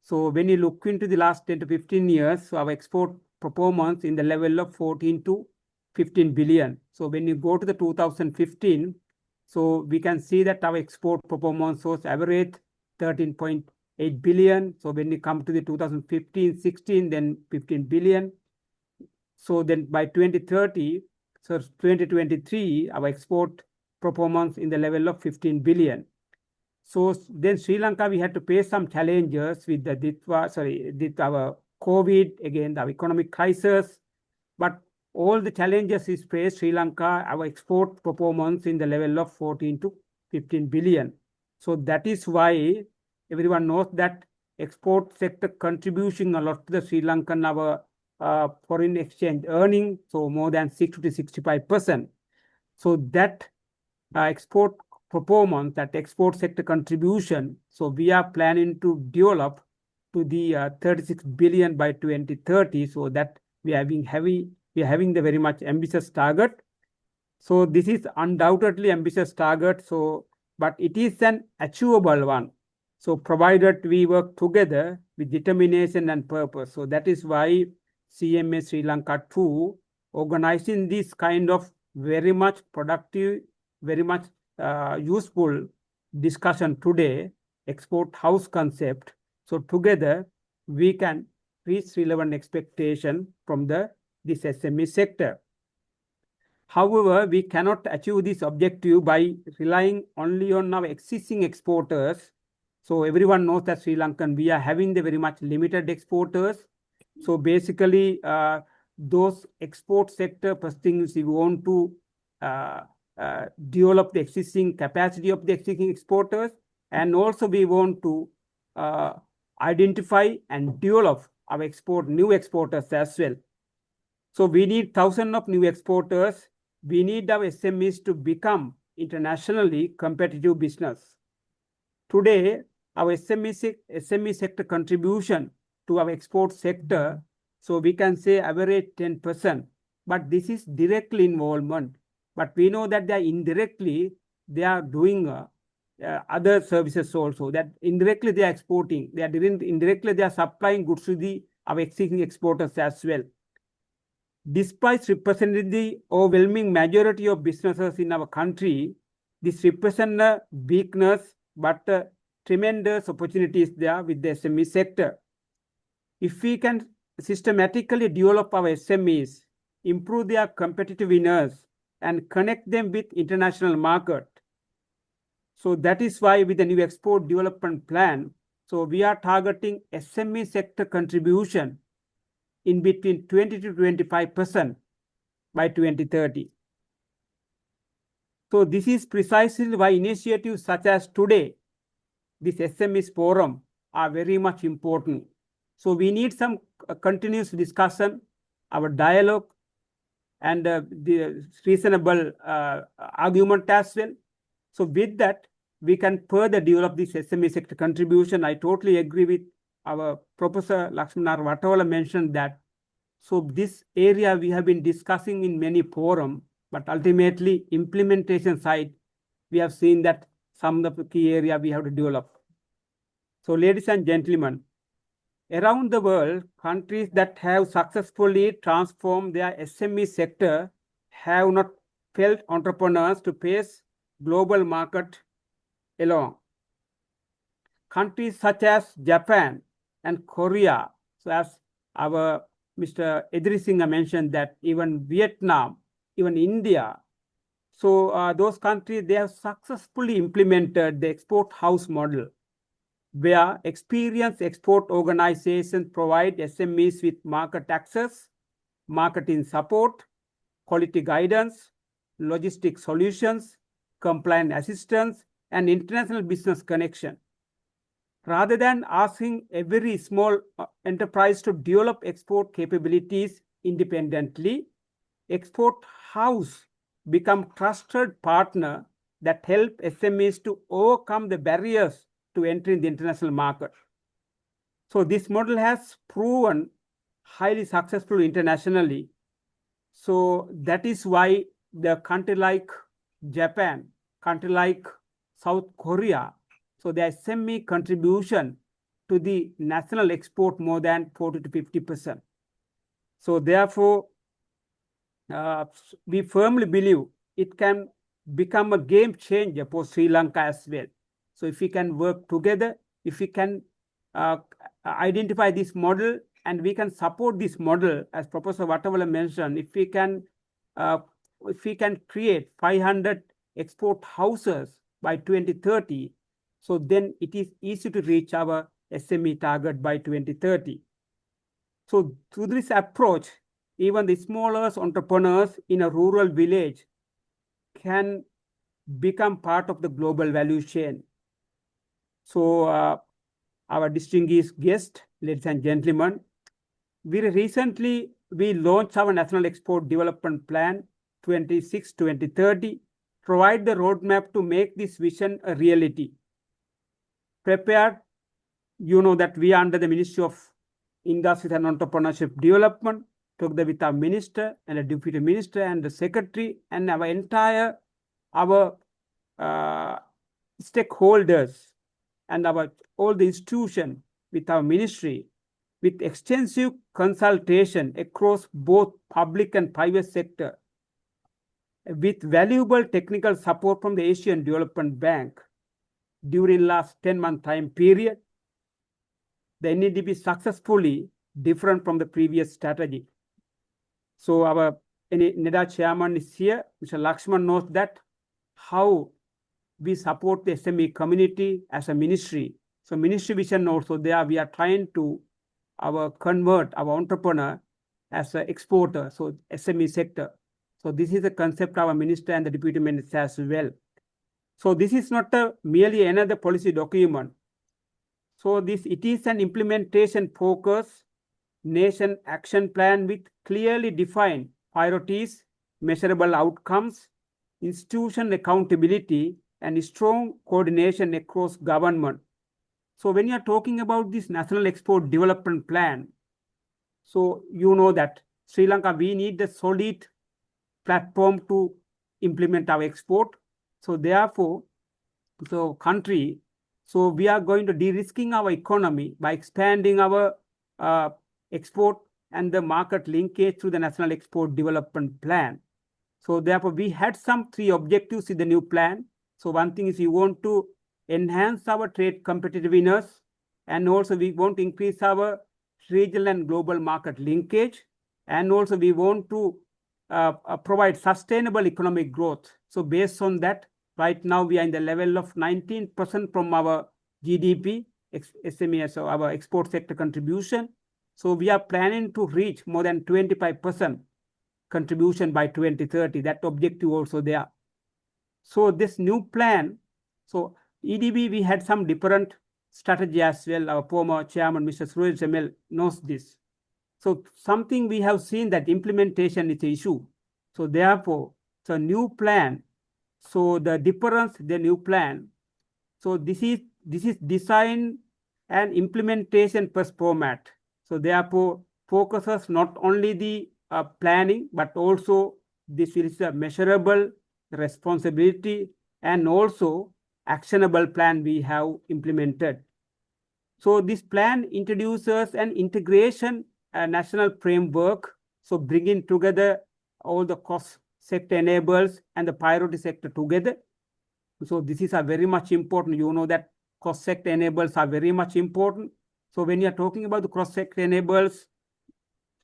So when you look into the last 10 to 15 years, so our export performance in the level of 14 to 15 billion. So when you go to the 2015, so we can see that our export performance was average 13.8 billion. So when we come to the 2015-16, then 15 billion. So then by 2030, so 2023, our export performance in the level of 15 billion. So then Sri Lanka, we had to face some challenges with our COVID, again, the economic crisis. But all the challenges is faced Sri Lanka, our export performance in the level of 14 to 15 billion. So that is why everyone knows that export sector contribution a lot to the Sri Lankan our foreign exchange earning, so more than 60 to 65%. So that export performance, that export sector contribution, so we are planning to develop to the 36 billion by 2030. So that we are having the very much ambitious target. So this is undoubtedly ambitious target. So, but it is an achievable one. So provided we work together with determination and purpose. So that is why CMA Sri Lanka 2 organizing this kind of very much productive, very much useful discussion today, export house concept. So together we can reach relevant expectation from this SME sector. However, we cannot achieve this objective by relying only on our existing exporters. So everyone knows that Sri Lankan, we are having the very much limited exporters. So basically, those export sector, first thing is we want to develop the existing capacity of the existing exporters, and also we want to identify and develop our new exporters as well. So we need thousands of new exporters. We need our SMEs to become internationally competitive business. Today, our SME sector contribution to our export sector, so we can say average 10%, but this is directly involvement. But we know that they are doing other services also, that indirectly they are exporting, indirectly they are supplying goods to our existing exporters as well. Despite representing the overwhelming majority of businesses in our country, this represents a weakness, but tremendous opportunities there with the SME sector. If we can systematically develop our SMEs, improve their competitiveness, and connect them with international market. So that is why with the new export development plan, so we are targeting SME sector contribution in between 20 to 25% by 2030. So this is precisely why initiatives such as today, this SMEs forum, are very much important. So we need some continuous discussion, our dialogue, and the reasonable argument as well. So with that, we can further develop this SME sector contribution. I totally agree with our Professor Lakshmanar Vatavala mentioned that. So this area we have been discussing in many forums, but ultimately implementation side, we have seen that some of the key area we have to develop. So ladies and gentlemen, around the world, countries that have successfully transformed their SME sector have not felt entrepreneurs to face global market alone. Countries such as Japan and Korea, so as our Mr. Edri Singh mentioned that even Vietnam, even India, so those countries, they have successfully implemented the export house model, where experienced export organizations provide SMEs with market access, marketing support, quality guidance, logistic solutions, compliance assistance, and international business connection. Rather than asking every small enterprise to develop export capabilities independently, export house become trusted partner that help SMEs to overcome the barriers to enter in the international market. So this model has proven highly successful internationally. So that is why the country like Japan, country like South Korea, so their SME contribution to the national export more than 40 to 50%. So therefore, we firmly believe it can become a game changer for Sri Lanka as well. So if we can work together, if we can identify this model and we can support this model, as Professor Vatavala mentioned, if we can create 500 export houses by 2030, so then it is easy to reach our SME target by 2030. So through this approach, even the smallest entrepreneurs in a rural village can become part of the global value chain. So our distinguished guest, ladies and gentlemen, we launched our National Export Development Plan 26-2030, provide the roadmap to make this vision a reality. Prepared, you know that we are under the Ministry of Industry and Entrepreneurship Development, together with our minister and a deputy minister and the secretary and our entire stakeholders and all the institution with our ministry, with extensive consultation across both public and private sector, with valuable technical support from the Asian Development Bank. during last 10-month time period. The NEDB successfully different from the previous strategy. So our NEDA chairman is here. Mr. Lakshman knows that how we support the SME community as a ministry. So ministry vision also there, we are trying to convert our entrepreneur as an exporter, so SME sector. So this is a concept our minister and the deputy minister as well. So this is not merely another policy document. So it is an implementation focus nation action plan with clearly defined priorities, measurable outcomes, institution accountability, and strong coordination across government. So when you are talking about this National Export Development Plan, so you know that Sri Lanka, we need the solid platform to implement our export. So therefore, country, so we are going to de-risking our economy by expanding our export and the market linkage through the National Export Development Plan. So therefore, we had some 3 objectives in the new plan. So one thing is we want to enhance our trade competitiveness, and also we want to increase our regional and global market linkage, and also we want to provide sustainable economic growth. So based on that, right now we are in the level of 19% from our GDP, SME, so our export sector contribution. So we are planning to reach more than 25% contribution by 2030. That objective also there. So this new plan, so EDB, we had some different strategy as well. Our former chairman, Mr. Suraj Jamel, knows this. So something we have seen that implementation is an issue. So therefore, it's a new plan. So the difference, the new plan. So this is design and implementation first format. So therefore, focuses not only the planning, but also this is a measurable responsibility and also actionable plan we have implemented. So this plan introduces an integration national framework, so bringing together all the cross sector enablers and the priority sector together. So this is a very much important. You know that cross sector enablers are very much important. So when you are talking about the cross sector enablers,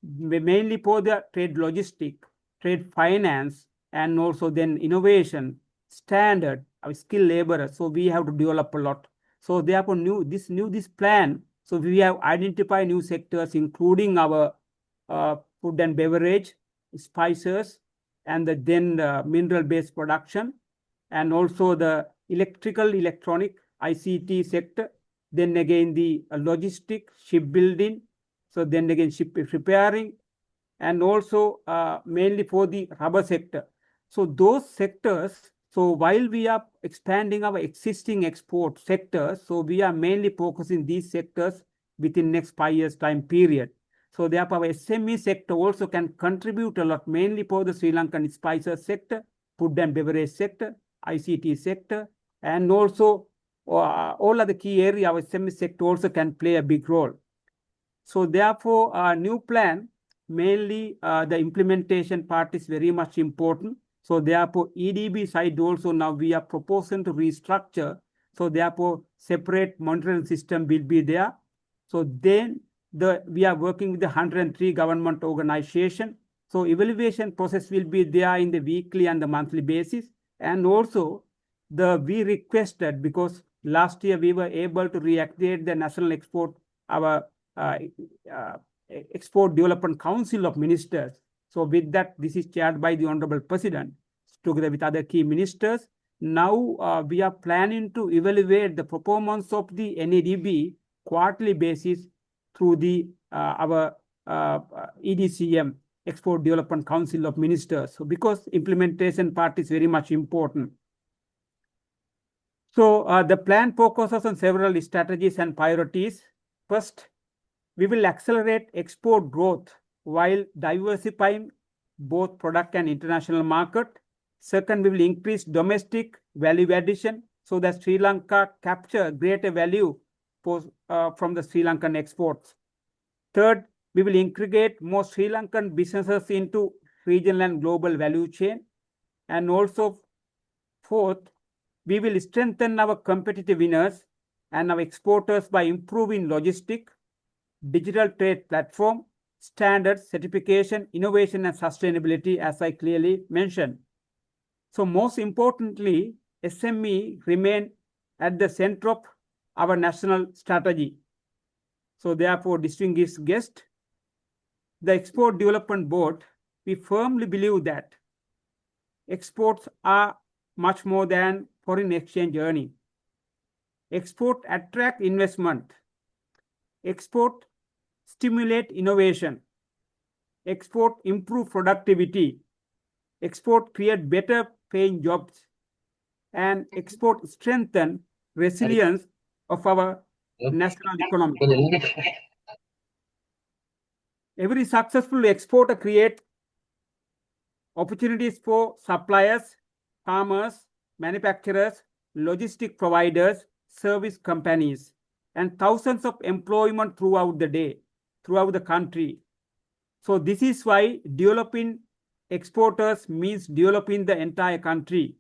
mainly for the trade logistic, trade finance, and also then innovation, standard, skill labor. So we have to develop a lot. So therefore, this plan. So we have identified new sectors, including our food and beverage, spices, and then mineral-based production, and also the electronic, ICT sector. Then again the logistic, shipbuilding. So then again ship repairing, and also mainly for the rubber sector. So those sectors. So while we are expanding our existing export sectors, so we are mainly focusing these sectors within next 5 years time period. So therefore, our SME sector also can contribute a lot, mainly for the Sri Lankan spices sector, food and beverage sector, ICT sector, and also all other key areas, our SME sector also can play a big role. So therefore, our new plan, mainly the implementation part is very much important. So therefore, EDB side also now we are proposing to restructure. So therefore, separate monitoring system will be there. So then we are working with the 103 government organization. So evaluation process will be there in the weekly and the monthly basis. And also we requested, because last year we were able to reactivate the National Export Development Council of Ministers. So with that, this is chaired by the Honorable President, together with other key ministers. Now we are planning to evaluate the performance of the NEDB quarterly basis through the our EDCM, Export Development Council of Ministers. So because implementation part is very much important. So the plan focuses on several strategies and priorities. First, we will accelerate export growth while diversifying both product and international market. Second, we will increase domestic value addition so that Sri Lanka capture greater value from the Sri Lankan exports. Third, we will integrate more Sri Lankan businesses into regional and global value chain. And also fourth, We will strengthen our competitiveness and our exporters by improving logistic, digital trade platform, standards, certification, innovation, and sustainability, as I clearly mentioned. So most importantly, SME remain at the center of our national strategy. So therefore, distinguished guest, the Export Development Board, we firmly believe that exports are much more than foreign exchange earning. Export attract investment. Export stimulate innovation. Export improve productivity. Export create better paying jobs. And export strengthen resilience of our national economy. Every successful exporter creates opportunities for suppliers, farmers, manufacturers, logistic providers, service companies, and thousands of employment throughout the day, throughout the country. So this is why developing exporters means developing the entire country.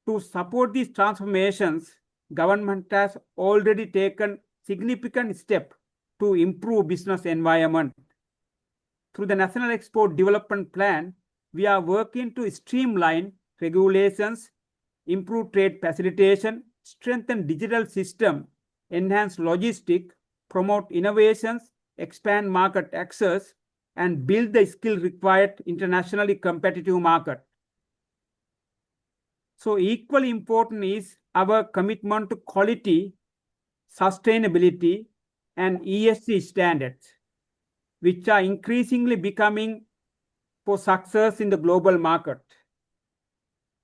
To support these transformations, government has already taken significant steps to improve business environment. Through the National Export Development Plan, we are working to streamline regulations, improve trade facilitation, strengthen digital system, enhance logistics, promote innovations, expand market access, and build the skill required internationally competitive market. So equally important is our commitment to quality, sustainability, and ESG standards, which are increasingly becoming for success in the global market.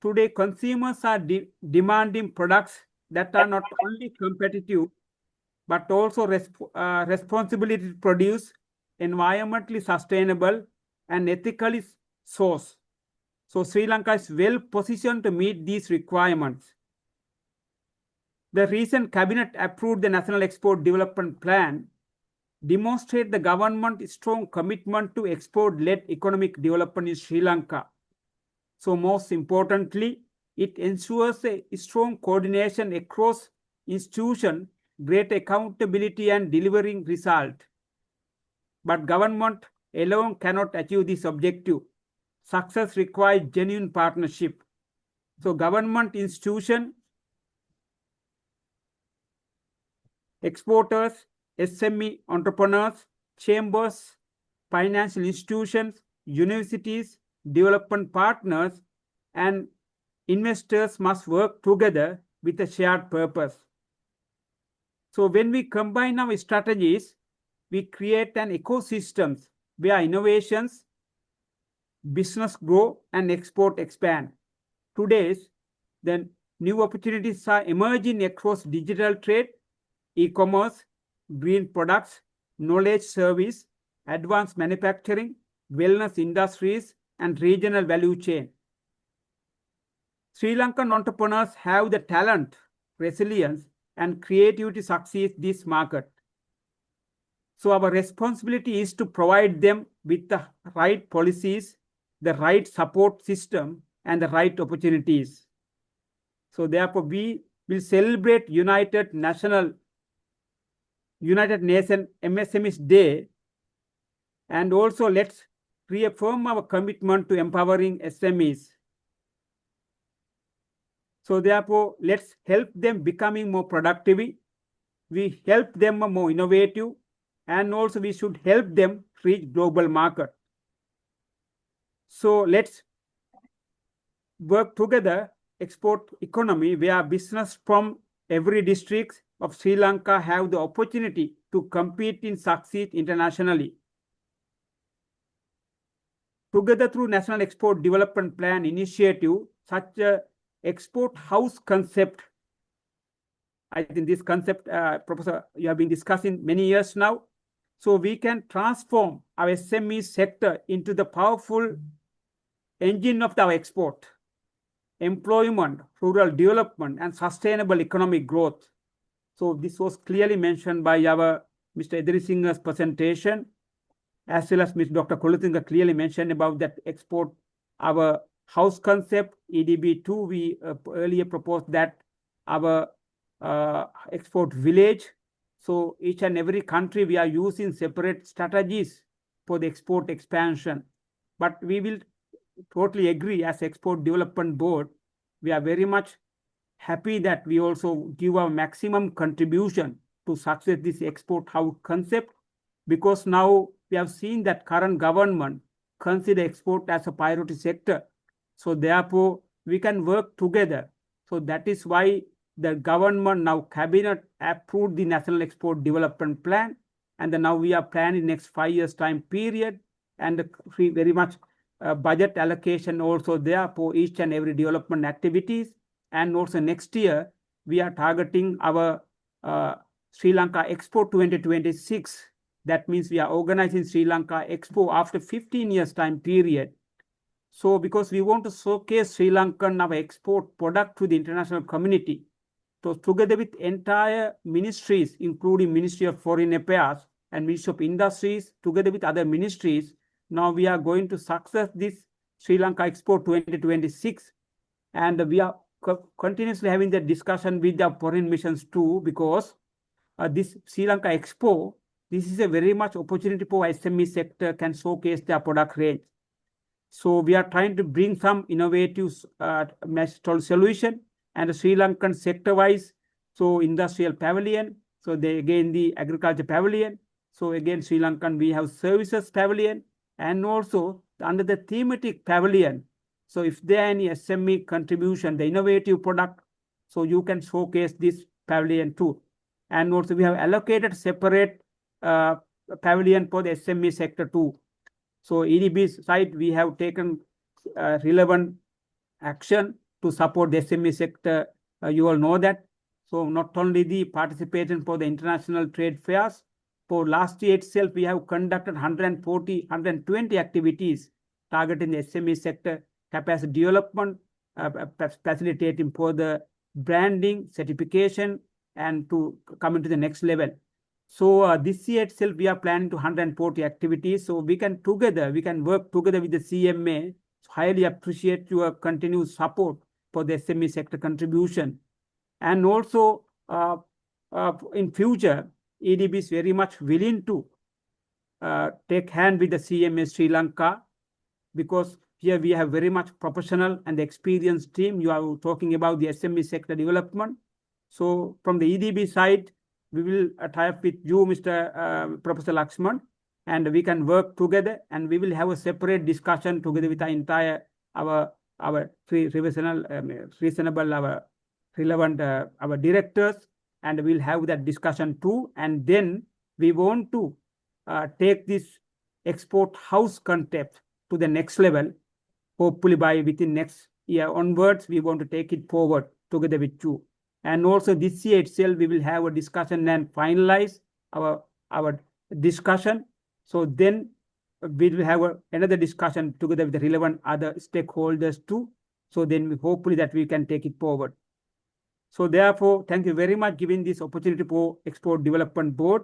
Today, consumers are demanding products that are not only competitive, but also responsibly produced, environmentally sustainable, and ethically sourced. So Sri Lanka is well positioned to meet these requirements. The recent cabinet approved the National Export Development Plan demonstrate the government's strong commitment to export-led economic development in Sri Lanka. So most importantly, it ensures a strong coordination across institutions, great accountability, and delivering result. But government alone cannot achieve this objective. Success requires genuine partnership. So government institution, exporters, SME entrepreneurs, chambers, financial institutions, universities, development partners, and investors must work together with a shared purpose. So when we combine our strategies, we create an ecosystem where innovations, business grow, and export expand. Today, the new opportunities are emerging across digital trade, e-commerce, green products, knowledge service, advanced manufacturing, wellness industries, and regional value chain. Sri Lankan entrepreneurs have the talent, resilience, and creativity to succeed this market. So our responsibility is to provide them with the right policies, the right support system, and the right opportunities. So therefore, we will celebrate United Nations MSME Day, and also let's reaffirm our commitment to empowering SMEs. So therefore, let's help them becoming more productive. We help them more innovative, and also we should help them reach global market. So let's work together, export economy, where business from every district of Sri Lanka have the opportunity to compete and succeed internationally. Together through National Export Development Plan initiative, such a export house concept, I think this concept, Professor, you have been discussing many years now. So we can transform our SME sector into the powerful engine of our export, employment, rural development, and sustainable economic growth. So this was clearly mentioned by our Mr. Edrisinga's presentation, as well as Dr. Kulathunga clearly mentioned about that export, our house concept, EDB2, we earlier proposed that our export village. So each and every country, we are using separate strategies for the export expansion. But we will totally agree as Export Development Board, we are very much happy that we also give our maximum contribution to success this export house concept, because now we have seen that current government consider export as a priority sector. So therefore, we can work together. So that is why the government now cabinet approved the National Export Development Plan, and now we are planning next 5 years time period, and very much budget allocation also there for each and every development activities. And also next year, we are targeting our Sri Lanka Expo 2026. That means we are organizing Sri Lanka Expo after 15 years time period. So because we want to showcase Sri Lankan our export product to the international community. So together with entire ministries, including Ministry of Foreign Affairs and Ministry of Industries, together with other ministries, now we are going to success this Sri Lanka Expo 2026. And we are continuously having the discussion with the foreign missions too, because this Sri Lanka Expo, this is a very much opportunity for SME sector can showcase their product range. So we are trying to bring some innovative solution, and the Sri Lankan sector-wise, so industrial pavilion, so they again the agriculture pavilion, so again Sri Lankan we have services pavilion, and also under the thematic pavilion. So if there are any SME contribution, the innovative product, so you can showcase this pavilion too. And also we have allocated separate pavilion for the SME sector too. So EDB side, we have taken relevant action to support the SME sector. You all know that. So not only the participation for the international trade fairs, for last year itself, we have conducted 120 activities targeting the SME sector capacity development, facilitating for the branding, certification, and to come into the next level. So this year itself, we are planning to 140 activities. So we can work together with the CMA. Highly appreciate your continued support for the SME sector contribution. And also in future, EDB is very much willing to take hand with the CMA Sri Lanka, because here we have very much professional and experienced team. You are talking about the SME sector development. So from the EDB side, we will tie up with you, Mr. Professor Lakshman, and we can work together, and we will have a separate discussion together with the entire our relevant our directors, and we'll have that discussion too. And then we want to take this export house concept to the next level. Hopefully by within next year onwards, we want to take it forward together with you. And also this year itself, we will have a discussion and finalize our discussion. So then we will have another discussion together with the relevant other stakeholders too. So then hopefully that we can take it forward. So therefore, thank you very much giving this opportunity for Export Development Board.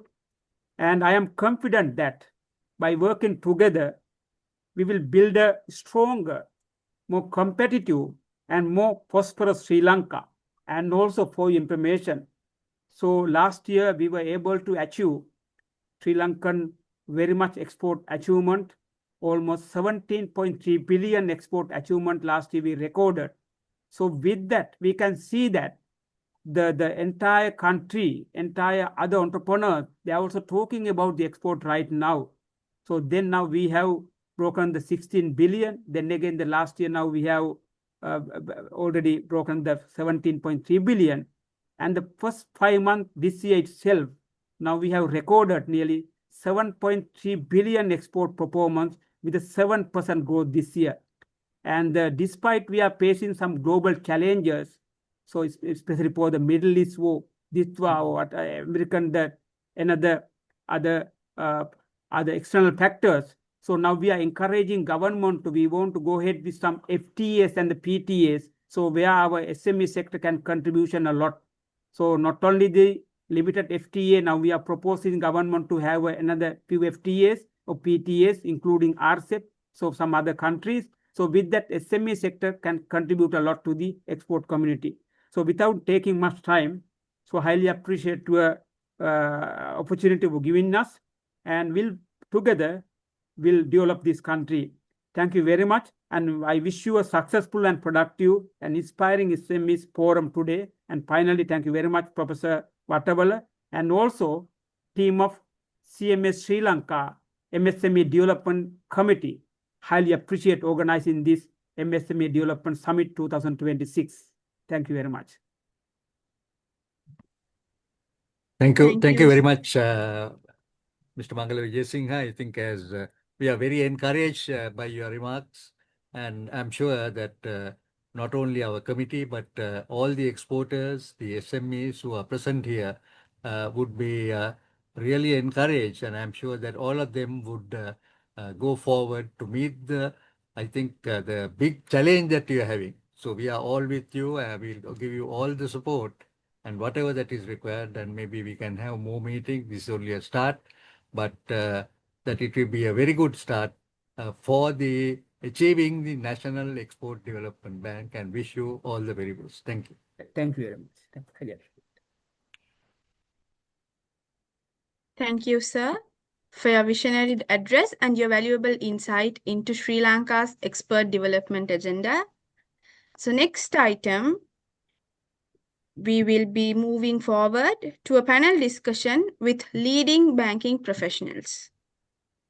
And I am confident that by working together, we will build a stronger, more competitive, and more prosperous Sri Lanka. And also for information, so last year we were able to achieve Sri Lankan very much export achievement, almost 17.3 billion export achievement last year we recorded. So with that, we can see that the entire country, entire other entrepreneurs, they are also talking about the export right now. So then now we have broken the 16 billion. Then again, the last year now we have already broken the 17.3 billion. And the first 5 months this year itself, now we have recorded nearly 7.3 billion export performance with a 7% growth this year. And despite we are facing some global challenges, so especially for the Middle East war, this war, American, that another other external factors. So now we are encouraging government we want to go ahead with some FTAs and the PTAs. So where our SME sector can contribution a lot. So not only the limited FTA, now we are proposing government to have another few FTAs or PTAs, including RCEP, so some other countries. So with that, SME sector can contribute a lot to the export community. So without taking much time, so highly appreciate your opportunity for giving us, and together we'll develop this country. Thank you very much, and I wish you a successful and productive and inspiring SMEs forum today. And finally, thank you very much, Professor Vattavala, and also team of CMS Sri Lanka MSME Development Committee. Highly appreciate organizing this MSME Development Summit 2026. Thank you very much. Thank you. Thank Thank you. you very much, Mr. Mangala Vijayasinghe. I think as we are very encouraged by your remarks, and I'm sure that not only our committee, but all the exporters, the SMEs who are present here would be really encouraged, and I'm sure that all of them would go forward to meet the big challenge that you're having. So we are all with you. We'll give you all the support and whatever that is required, and maybe we can have more meetings. This is only a start, but that it will be a very good start for the achieving the National Export Development Bank, and wish you all the very best. Thank you. Thank you very much. Thank you. Thank you, sir, for your visionary address and your valuable insight into Sri Lanka's expert development agenda. So next item, we will be moving forward to a panel discussion with leading banking professionals.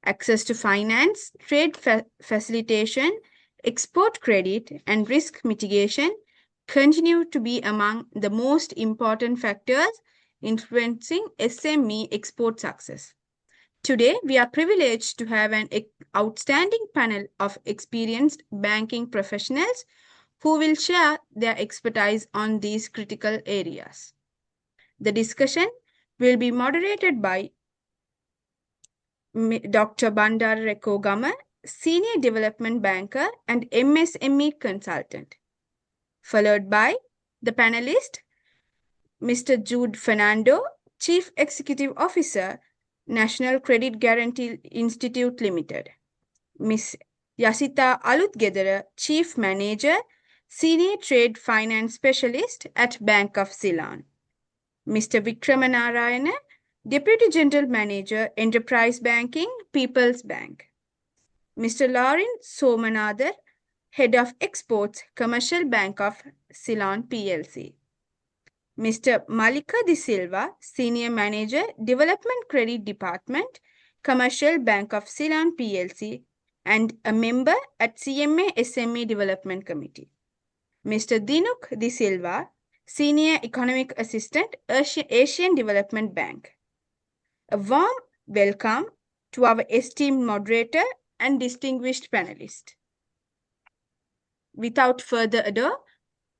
Access to finance, trade facilitation, export credit, and risk mitigation continue to be among the most important factors influencing SME export success. Today, we are privileged to have an outstanding panel of experienced banking professionals who will share their expertise on these critical areas. The discussion will be moderated by Dr. Bandar Reko Gama, Senior Development Banker and MSME Consultant, followed by the panelist, Mr. Jude Fernando, Chief Executive Officer, National Credit Guarantee Institute Limited, Ms. Yasita Alutgedera, Chief Manager, Senior Trade Finance Specialist at Bank of Ceylon, Mr. Vikramanarayana, Deputy General Manager, Enterprise Banking, People's Bank, Mr. Lauren Somanathan, Head of Exports, Commercial Bank of Ceylon PLC, Mr. Malika De Silva, Senior Manager, Development Credit Department, Commercial Bank of Ceylon PLC, and a member at CMA SME Development Committee, Mr. Dinuk De Silva, Senior Economic Assistant, Asian Development Bank. A warm welcome to our esteemed moderator and distinguished panelist. Without further ado,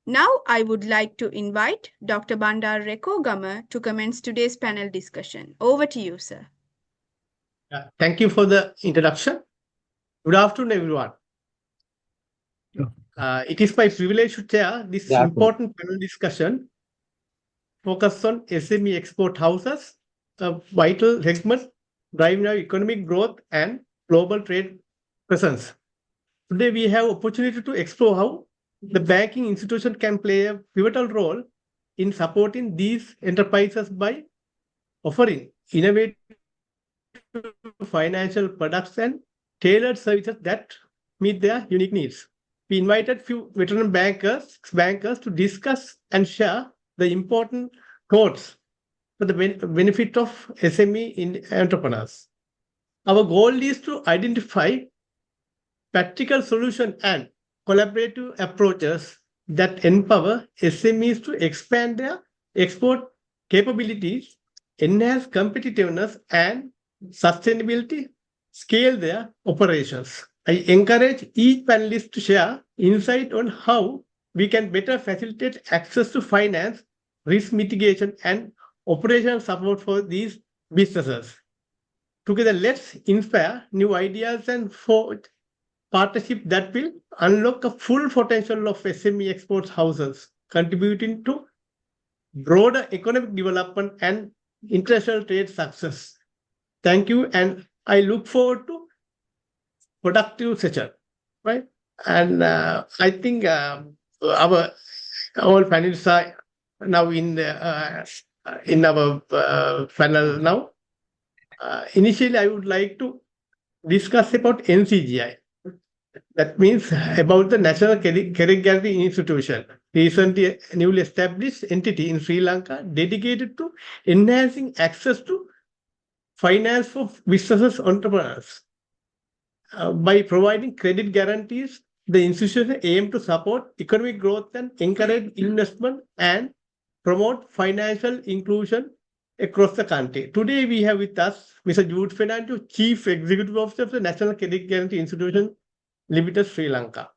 now I would like to invite Dr. Bandar Reko Gama to commence today's panel discussion. Over to you, sir. Thank you for the introduction. Good afternoon, everyone. It is my privilege to chair this important panel discussion focused on SME export houses, a vital segment driving our economic growth and global trade presence. Today, we have opportunity to explore how the banking institution can play a pivotal role in supporting these enterprises by offering innovative financial products and tailored services that meet their unique needs. We invited few veteran bankers to discuss and share the important thoughts for the benefit of SME entrepreneurs. Our goal is to identify practical solutions and collaborative approaches that empower SMEs to expand their export capabilities, enhance competitiveness and sustainability, scale their operations. I encourage each panelist to share insight on how we can better facilitate access to finance, risk mitigation, and operational support for these businesses. Together, let's inspire new ideas and forge partnership that will unlock the full potential of SME exports houses, contributing to broader economic development and international trade success. Thank you, and I look forward to productive session. Right? And I think our all panelists are now in our panel now. Initially, I would like to discuss about NCGI. That means about the National Career Guarantee Institution, recently newly established entity in Sri Lanka dedicated to enhancing access to finance for businesses entrepreneurs. By providing credit guarantees, the institution aims to support economic growth and encourage investment and promote financial inclusion across the country. Today, we have with us Mr. Jude Fernando, Chief Executive Officer of the National Credit Guarantee Institution Limited, Sri Lanka.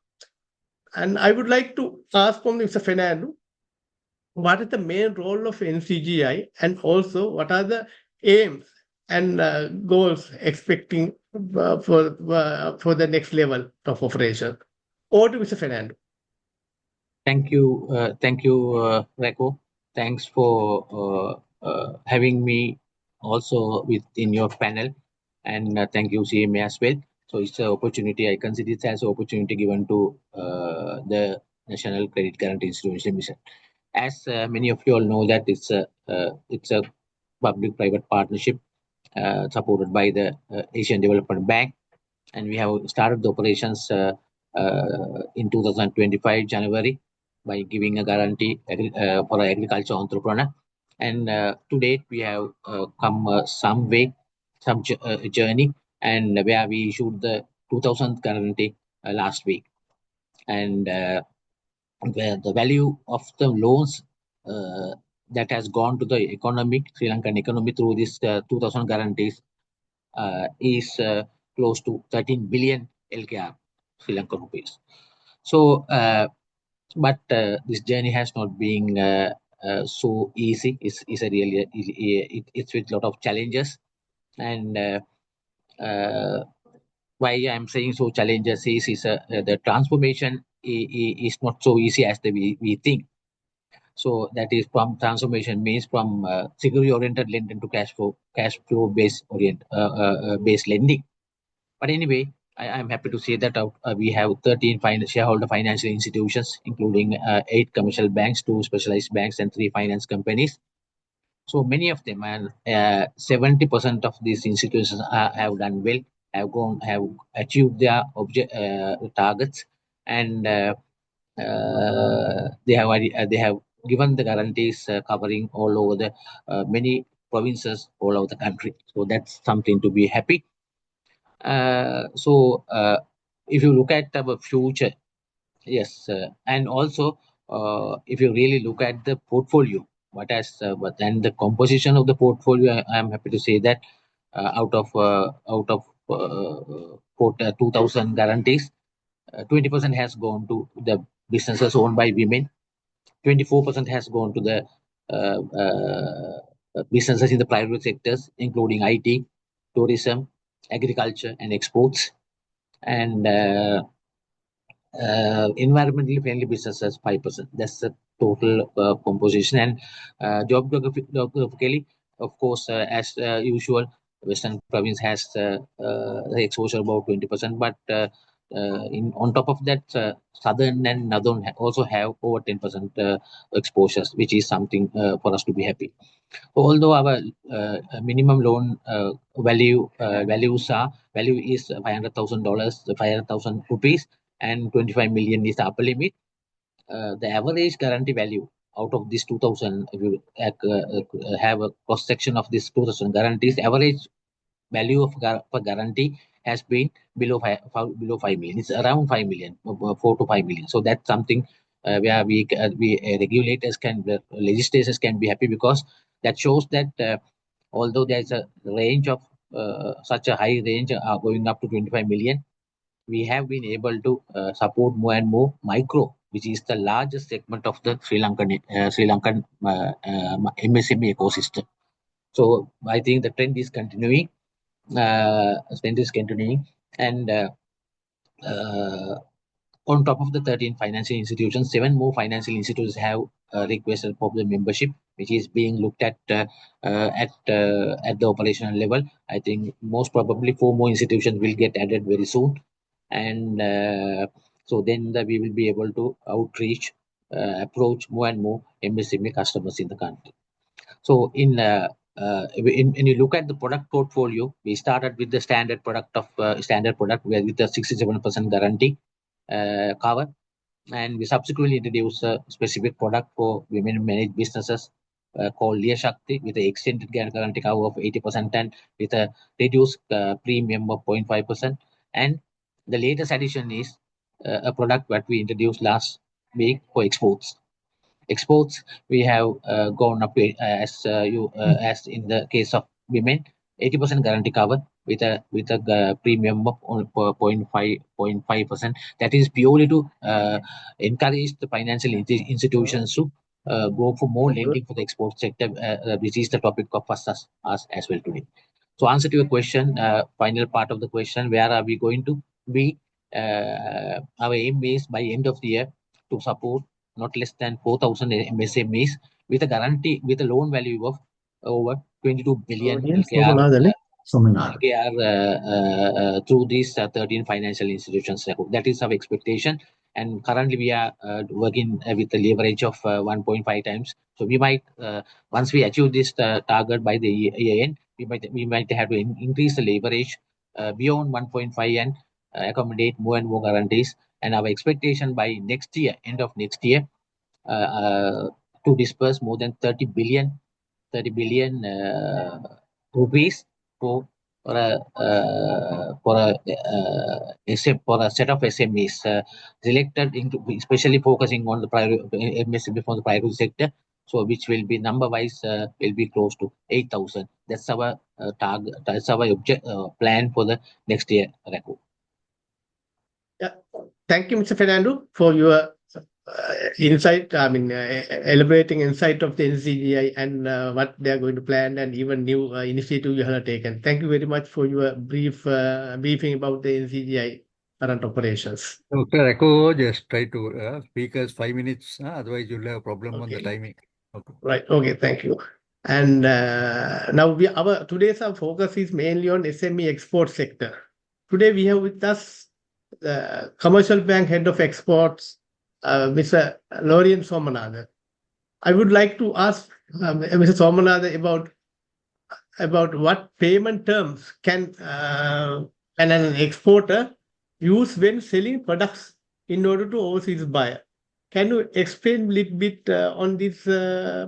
And I would like to ask from Mr. Fernando, what is the main role of NCGI, and also what are the aims and goals expecting for the next level of operation? Over to Mr. Fernando. Thank you, Reko. Thanks for having me also within your panel, and thank you, CMA, as well. So it's an opportunity. I consider it as an opportunity given to the National Credit Guarantee Institution Mission. As many of you all know, that it's a public-private partnership supported by the Asian Development Bank, and we have started the operations in 2025 January by giving a guarantee for an agriculture entrepreneur. And to date, we have come some way, some journey, and where we issued the 2000 guarantee last week. And where the value of the loans that has gone to the Sri Lankan economy through this 2000 guarantees is close to 13 billion LKR, Sri Lankan rupees. So, but this journey has not been so easy. It's with a lot of challenges, and why I'm saying so challenges is the transformation is not so easy as we think. So that is from transformation means from security oriented lending to cash flow based lending. But anyway, I'm happy to say that we have 13 shareholder financial institutions, including 8 commercial banks, 2 specialized banks, and 3 finance companies. So many of them, and 70% of these institutions have done well, have achieved their targets, and they have given the guarantees covering all over the many provinces all over the country. So that's something to be happy. So if you look at our future, yes, and also if you really look at the portfolio, but then the composition of the portfolio, I'm happy to say that out of 2,000 guarantees, 20% has gone to the businesses owned by women, 24% has gone to the businesses in the private sectors, including IT, tourism, agriculture, and exports, and environmentally friendly businesses 5%. That's the total composition. And geographically, of course, as usual, Western province has the exposure about 20%, but on top of that, southern and northern also have over 10% exposures, which is something for us to be happy. Although our minimum loan value is $500,000, 500,000 rupees, and 25 million is the upper limit. The average guarantee value out of this 2,000, if you have a cross section of this 2,000 guarantees, average value of per guarantee has been below 5 million. It's around 5 million, 4 to 5 million. So that's something where we regulators legislators can be happy, because that shows that although there's a range of such a high range going up to 25 million, we have been able to support more and more micro, which is the largest segment of the Sri Lankan MSME ecosystem. So I think the trend is continuing. And on top of the 13 financial institutions, 7 more financial institutions have requested for the membership, which is being looked at the operational level. I think most probably 4 more institutions will get added very soon. And So then we will be able to outreach, approach more and more MSME customers in the country. So when you look at the product portfolio, we started with the standard product where with the 67% guarantee cover, and we subsequently introduced a specific product for women managed businesses called Liya Shakti with the extended guarantee cover of 80% and with a reduced premium of 0.5%. And the latest addition is a product that we introduced last week for exports. Exports, we have gone up as in the case of women, 80% guarantee cover with a premium of 0.5%. That is purely to encourage the financial institutions to go for more lending for the export sector, which is the topic of us as well today. So answer to your question, final part of the question, where are we going to be? Our aim is by end of the year to support not less than 4,000 MSMEs with a guarantee, with a loan value of over 22 billion LKR through these 13 financial institutions. That is our expectation. And currently we are working with a leverage of 1.5 times. So we might, once we achieve this target by the year end, we might have to increase the leverage beyond 1.5 and accommodate more and more guarantees. And our expectation by next year, end of next year, to disperse more than 30 billion rupees for a set of SMEs selected into, especially focusing on the private MSME from the private sector. So which will be number wise will be close to 8,000. That's our target. That's our plan for the next year, Rako. Yeah. Thank you, Mr. Fernando, for your insight. I mean, elaborating insight of the NCGI and what they are going to plan, and even new initiative you have taken. Thank you very much for your brief briefing about the NCGI current operations. Dr. Echo, just try to speak us 5 minutes, otherwise you'll have a problem on the timing. Okay. Right. Okay. Thank you. And now today's our focus is mainly on SME export sector. Today we have with us the Commercial Bank Head of Exports, Mr. Lorian Somanatha. I would like to ask Mr. Somanatha about what payment terms can an exporter use when selling products in order to overseas buyer. Can you explain a little bit on this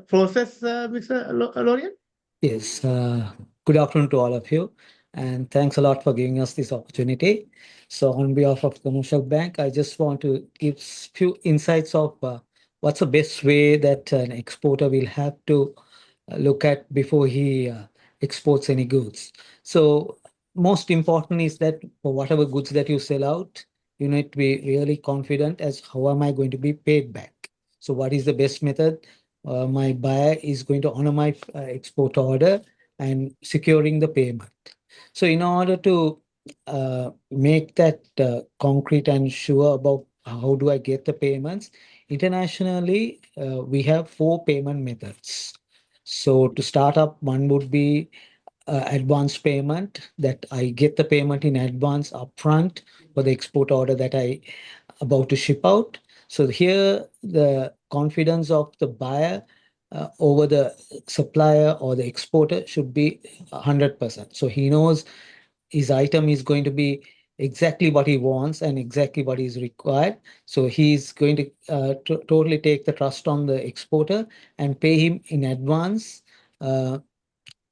process, Mr. Lorian? Yes. Good afternoon to all of you, and thanks a lot for giving us this opportunity. So on behalf of Commercial Bank, I just want to give few insights of what's the best way that an exporter will have to look at before he exports any goods. So most important is that for whatever goods that you sell out, you need to be really confident as how am I going to be paid back. So what is the best method? My buyer is going to honor my export order and securing the payment. So in order to make that concrete and sure about how do I get the payments, internationally, we have 4 payment methods. So to start up, one would be advance payment, that I get the payment in advance upfront for the export order that I about to ship out. So here the confidence of the buyer over the supplier or the exporter should be 100%. So he knows his item is going to be exactly what he wants and exactly what is required. So he's going to totally take the trust on the exporter and pay him in advance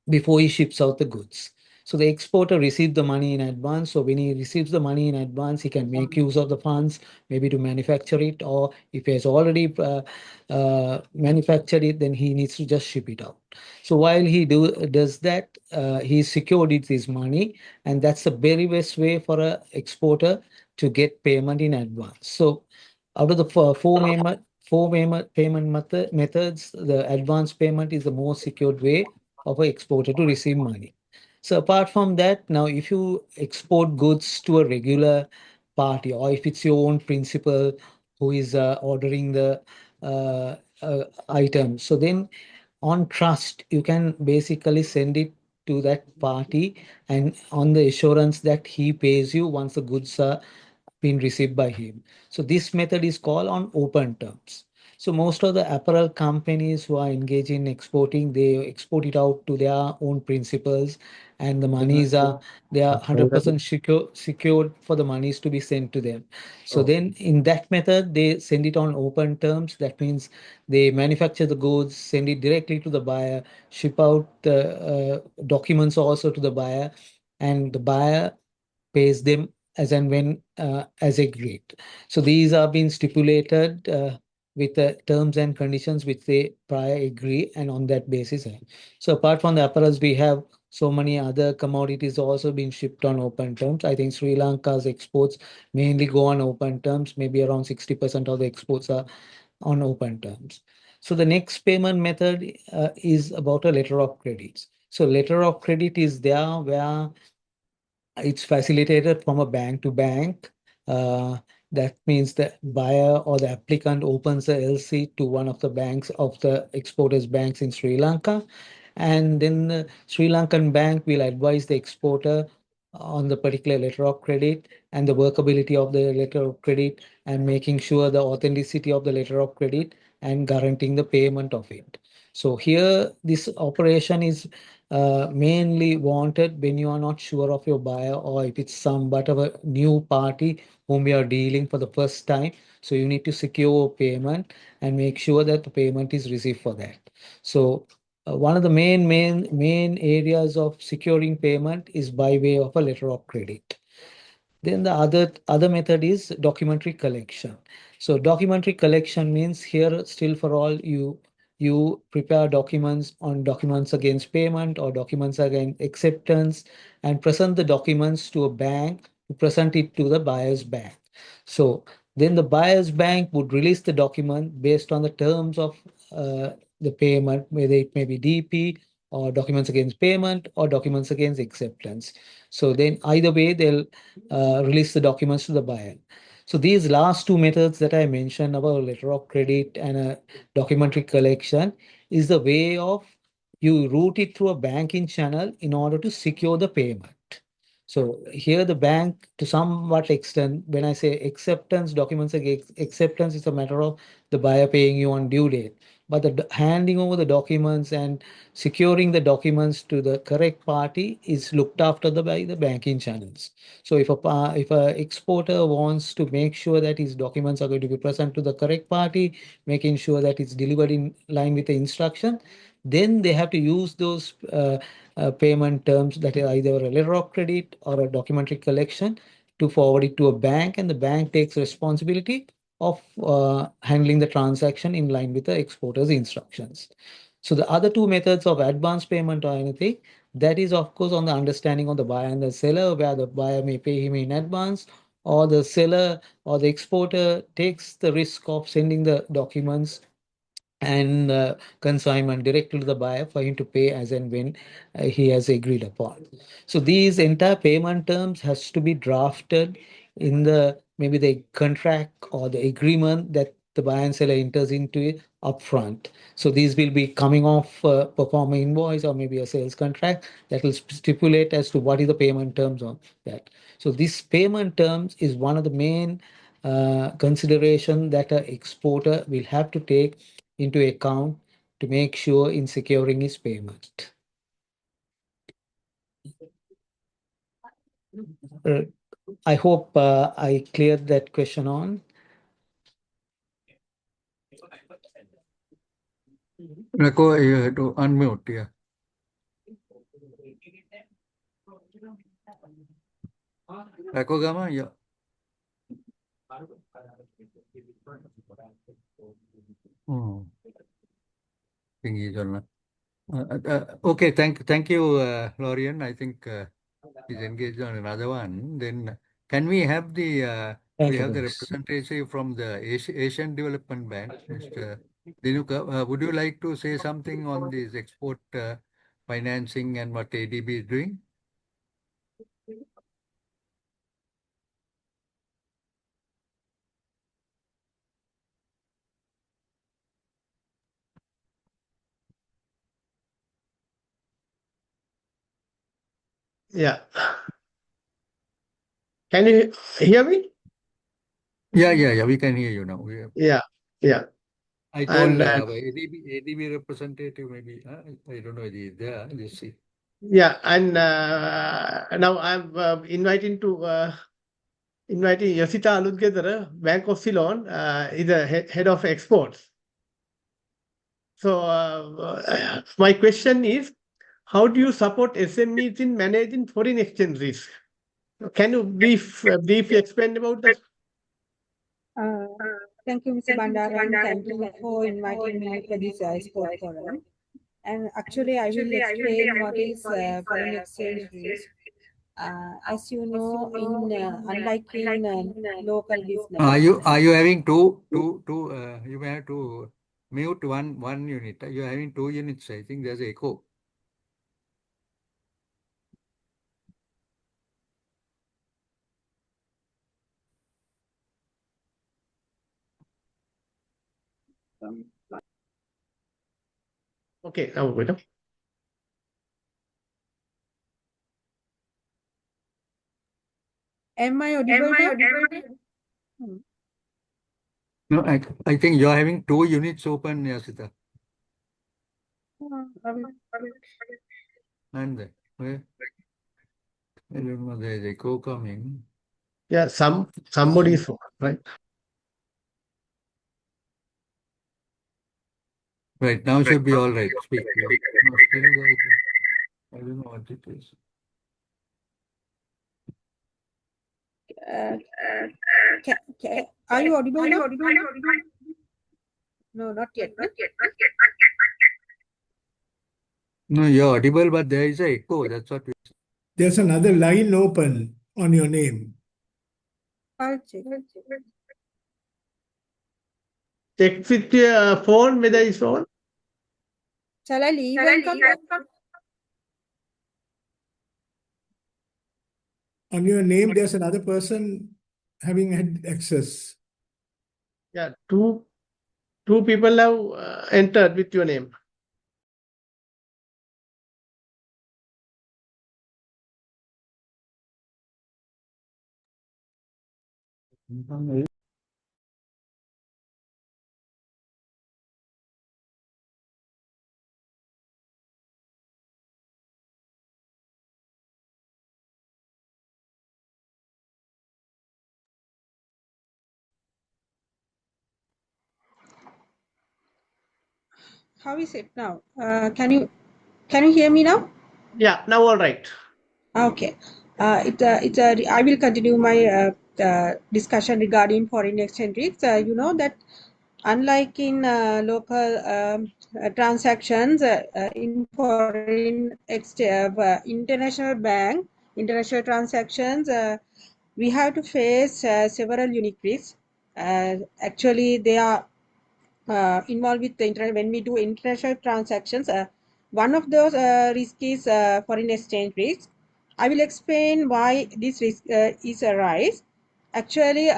before he ships out the goods. So the exporter receives the money in advance. So when he receives the money in advance, he can make use of the funds, maybe to manufacture it, or if he has already manufactured it, then he needs to just ship it out. So while he does that, he's secured his money, and that's the very best way for an exporter to get payment in advance. So out of the four payment methods, the advance payment is the most secured way of an exporter to receive money. So apart from that, now if you export goods to a regular party, or if it's your own principal who is ordering the item, so then on trust, you can basically send it to that party and on the assurance that he pays you once the goods are been received by him. So this method is called on open terms. So most of the apparel companies who are engaged in exporting, they export it out to their own principals, and the monies are, they are 100% secured for the monies to be sent to them. So then in that method, they send it on open terms. That means they manufacture the goods, send it directly to the buyer, ship out the documents also to the buyer, and the buyer pays them as and when as agreed. So these are being stipulated with the terms and conditions which they prior agree, and on that basis. So apart from the apparels, we have so many other commodities also being shipped on open terms. I think Sri Lanka's exports mainly go on open terms. Maybe around 60% of the exports are on open terms. So the next payment method is about a letter of credit. So letter of credit is there where it's facilitated from a bank to bank. That means the buyer or the applicant opens a LC to one of the banks of the exporter's banks in Sri Lanka. And then the Sri Lankan bank will advise the exporter on the particular letter of credit and the workability of the letter of credit, and making sure the authenticity of the letter of credit and guaranteeing the payment of it. So here, this operation is mainly wanted when you are not sure of your buyer, or if it's somewhat of a new party whom you are dealing for the first time. So you need to secure payment and make sure that the payment is received for that. So one of the main areas of securing payment is by way of a letter of credit. Then the other method is documentary collection. So documentary collection means here, still for all, you prepare documents against payment or documents against acceptance, and present the documents to a bank to present it to the buyer's bank. So then the buyer's bank would release the document based on the terms of the payment, whether it may be DP or documents against payment or documents against acceptance. So then either way, they'll release the documents to the buyer. So these last two methods that I mentioned about letter of credit and a documentary collection is the way of you route it through a banking channel in order to secure the payment. So here the bank, to somewhat extent, when I say acceptance, documents acceptance is a matter of the buyer paying you on due date. But the handing over the documents and securing the documents to the correct party is looked after by the banking channels. So if a exporter wants to make sure that his documents are going to be present to the correct party, making sure that it's delivered in line with the instruction, then they have to use those payment terms, that is either a letter of credit or a documentary collection, to forward it to a bank, and the bank takes responsibility of handling the transaction in line with the exporter's instructions. So the other two methods of advance payment or anything, that is of course on the understanding of the buyer and the seller, where the buyer may pay him in advance, or the seller or the exporter takes the risk of sending the documents and consignment directly to the buyer for him to pay as and when he has agreed upon. So these entire payment terms has to be drafted in the maybe the contract or the agreement that the buyer and seller enters into it upfront. So these will be coming off perform invoice or maybe a sales contract that will stipulate as to what is the payment terms of that. So this payment terms is one of the main consideration that an exporter will have to take into account to make sure in securing his payment. I hope I cleared that question on. Rako, you have to unmute, yeah. Rako Gama, yeah. Tinggi jalan. Okay, thank you, Lorian. I think he's engaged on another one. Then can we have the Thank we you, have the boss. representative from the Asian Development Bank, Mr. Dinuka. Would you like to say something on this export financing and what ADB is doing? Yeah. Can you hear me? Yeah. We can hear you now. Yeah, yeah. I told And our ADB representative maybe. I don't know if he's there. Let's see. yeah, and now I'm inviting Yasita Aludgedara, Bank of Ceylon, is the head of exports. So my question is, how do you support SMEs in managing foreign exchange risk? Can you briefly explain about that? Thank you, Mr. Bandaran. Thank you for inviting me for this sport forum. And actually, I will explain what is foreign exchange risk. As you know, unlike in local business, Are you having two? You may have to mute one unit. You're having 2 units. I think there's echo. Okay, now wait. am I audible now? No, I think you're having 2 units open, Yasita. And where? I don't know. There's echo coming. Yeah, somebody is right. Right now should be all right. Speak. No, still I don't know what it is. Are you audible now? No, not yet. No, you're audible, but there is a echo. That's what we. There's another line open on your name. I'll check. Check with your phone whether it's on. Shall I leave and come back? On your name, there's another person having had access. Yeah, two people have entered with your name. How is it now? Can you hear me now? Yeah, now all right. Okay. I will continue my discussion regarding foreign exchange risks. You know that unlike in local transactions in international transactions, we have to face several unique risks. Actually, they are involved with when we do international transactions. One of those risks is foreign exchange risk. I will explain why this risk is arise. Actually,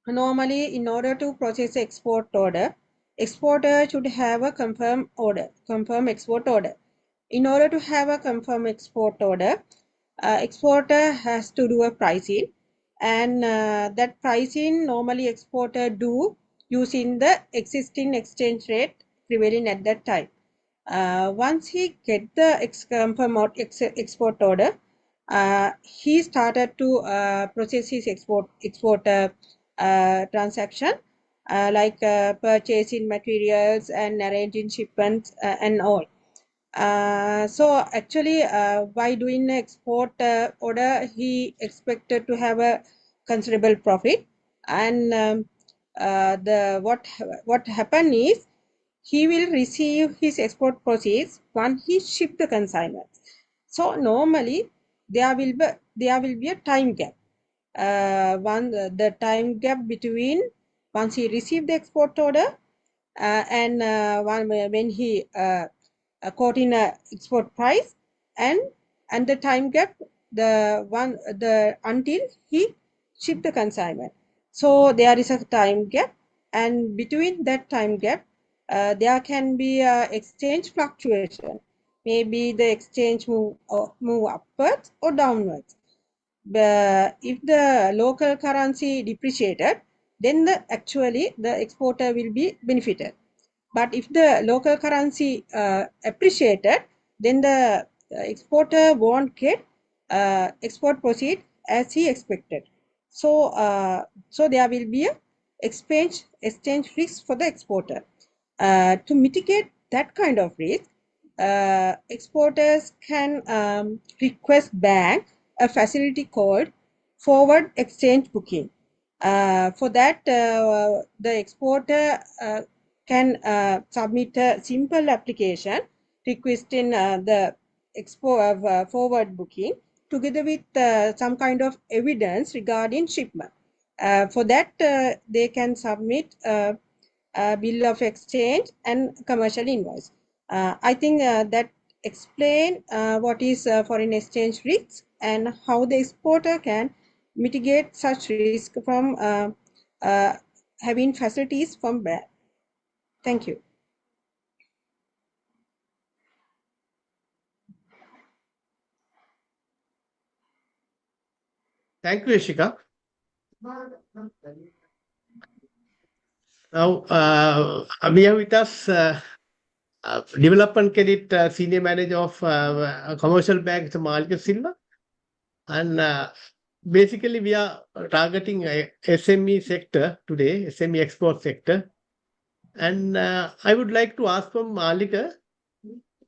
normally, in order to process export order, exporter should have a confirm export order. In order to have a confirm export order, exporter has to do a pricing, and that pricing normally exporter do using the existing exchange rate prevailing at that time. Once he get the export order, he started to process his export transaction, like purchasing materials and arranging shipments and all. So actually, by doing export order, he expected to have a considerable profit. And what happened is he will receive his export proceeds once he ship the consignment. So normally there will be a time gap. The time gap between once he received the export order and when he quote in a export price, and the time gap until he ship the consignment. So there is a time gap, and between that time gap there can be a exchange fluctuation. Maybe the exchange move upwards or downwards. If the local currency depreciated, then actually the exporter will be benefited. But if the local currency appreciated, then the exporter won't get export proceed as he expected. So, so there will be a exchange risk for the exporter. To mitigate that kind of risk, exporters can request bank a facility called forward exchange booking. For that, the exporter can submit a simple application requesting the forward booking together with some kind of evidence regarding shipment. For that, they can submit a bill of exchange and commercial invoice. I think that explain what is foreign exchange risk and how the exporter can mitigate such risk from having facilities from bank. Thank you. Thank you, Ishika. Now, we have with us Development Credit Senior Manager of Commercial Bank, Malika Silva. And basically, we are targeting SME sector today, SME export sector. And I would like to ask from Malika,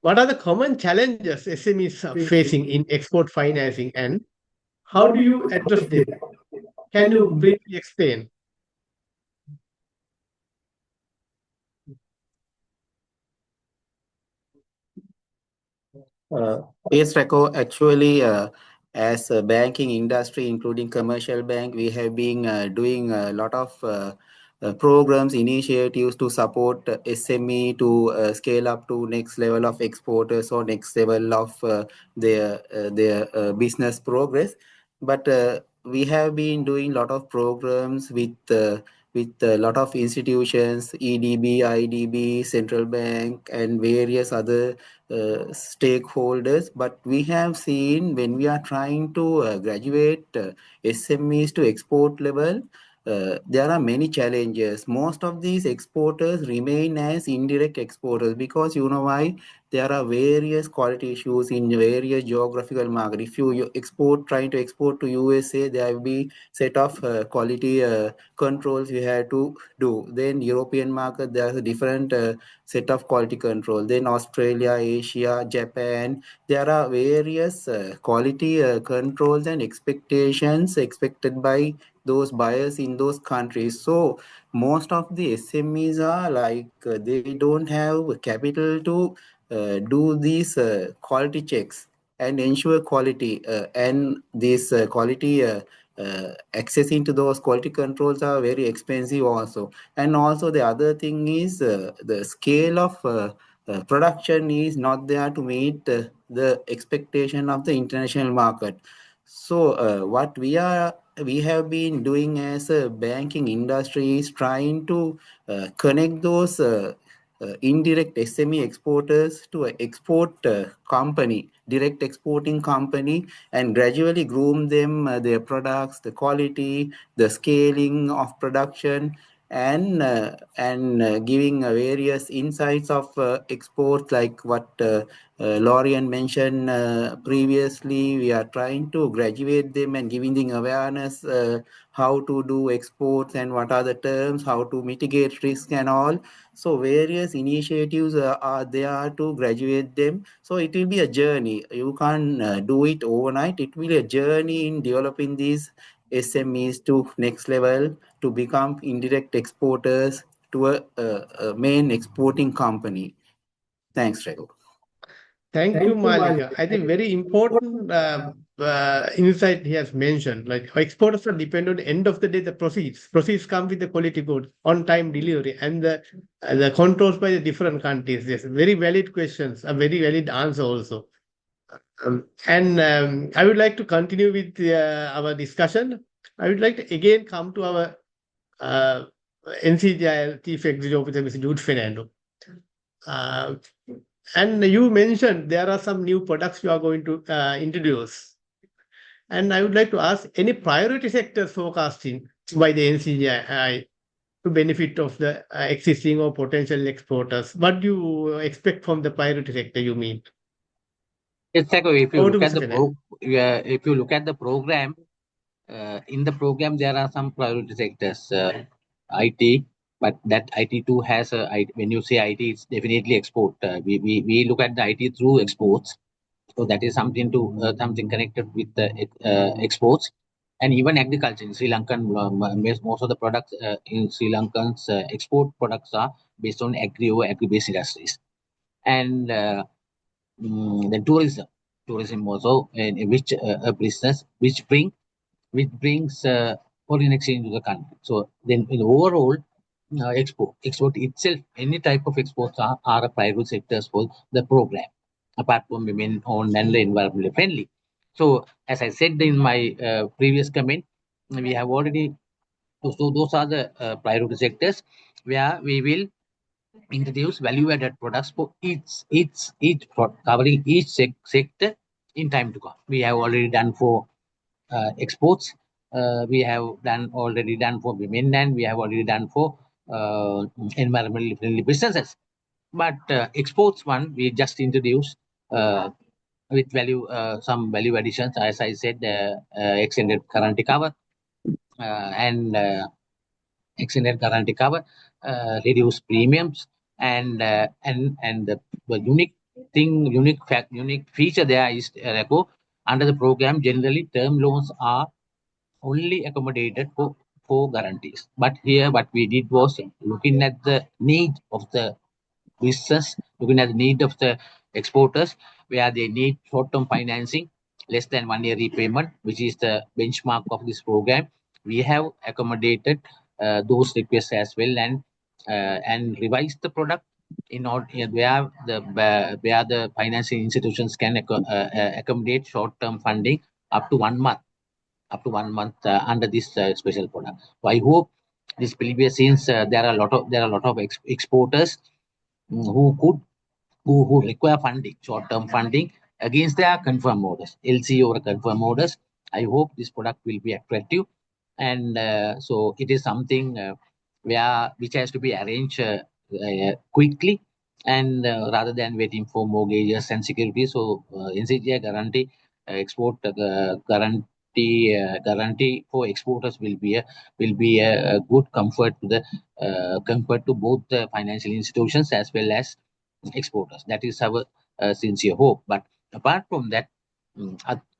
what are the common challenges SMEs are facing in export financing and how do you address them? Can you briefly explain? Yes, Rako. Actually, as a banking industry, including commercial bank, we have been doing a lot of programs, initiatives to support SME to scale up to next level of exporters or next level of their business progress. But we have been doing a lot of programs with a lot of institutions, EDB, IDB, central bank, and various other stakeholders. But we have seen when we are trying to graduate SMEs to export level, there are many challenges. Most of these exporters remain as indirect exporters because you know why? There are various quality issues in various geographical market. If you trying to export to USA, there will be set of quality controls you have to do. Then European market, there's a different set of quality control. Then Australia, Asia, Japan, there are various quality controls and expectations expected by those buyers in those countries. So most of the SMEs are like they don't have capital to do these quality checks and ensure quality and this quality accessing to those quality controls are very expensive also. And also the other thing is the scale of production is not there to meet the expectation of the international market. So what we have been doing as a banking industry is trying to connect those indirect SME exporters to an export company, direct exporting company, and gradually groom them, their products, the quality, the scaling of production, and giving various insights of exports like what Lorian mentioned previously. We are trying to graduate them and giving them awareness how to do exports and what are the terms, how to mitigate risk and all. So various initiatives are there to graduate them. So it will be a journey. You can't do it overnight. It will be a journey in developing these SMEs to next level to become indirect exporters to a main exporting company. Thanks, Raghu. Thank you, Malika. I think very important insight he has mentioned. Like exporters are dependent. End of the day, the proceeds. Proceeds come with the quality good, on time delivery, and the controls by the different countries. Yes, very valid questions. A very valid answer also. And I would like to continue with our discussion. I would like to again come to our NCGIL Chief Executive Officer, Mr. Jude Fernando. And you mentioned there are some new products you are going to introduce. And I would like to ask any priority sectors forecasting by the NCGI to benefit of the existing or potential exporters? What do you expect from the priority sector, you mean? Exactly. If you Over to look at Mr. Fernand. if you look at the program, in the program there are some priority sectors, IT, but that IT too has when you say IT, it's definitely export. We look at the IT through exports, so that is something to something connected with the exports, and even agriculture in Sri Lankan. Most of the products in Sri Lankan's export products are based on agri-based industries, and then tourism also, in which a business which brings foreign exchange to the country. So then in overall, export itself, any type of exports are a private sectors for the program, apart from women owned and environmentally friendly. So as I said in my previous comment, we have already, so those are the priority sectors where we will introduce value-added products for covering each sector in time to come. We have already done for exports. We have already done for women, and we have already done for environmentally friendly businesses. But exports one we just introduced with some value additions. As I said, extended guarantee cover and extended guarantee cover, reduced premiums, and the unique feature there is Reco. Under the program, generally term loans are only accommodated for guarantees. But here, what we did was looking at the need of the business, looking at the need of the exporters, where they need short-term financing, less than 1 year repayment, which is the benchmark of this program. We have accommodated those requests as well, and revised the product in order where the financing institutions can accommodate short-term funding up to 1 month, under this special product. So I hope this will be, since there are a lot of exporters who require funding, short-term funding against their confirmed orders, LC or confirmed orders. I hope this product will be attractive, and so it is something which has to be arranged quickly, and rather than waiting for mortgages and security. So NCGI guarantee export guarantee for exporters will be a good comfort to the comfort to both the financial institutions as well as exporters. That is our sincere hope. But apart from that,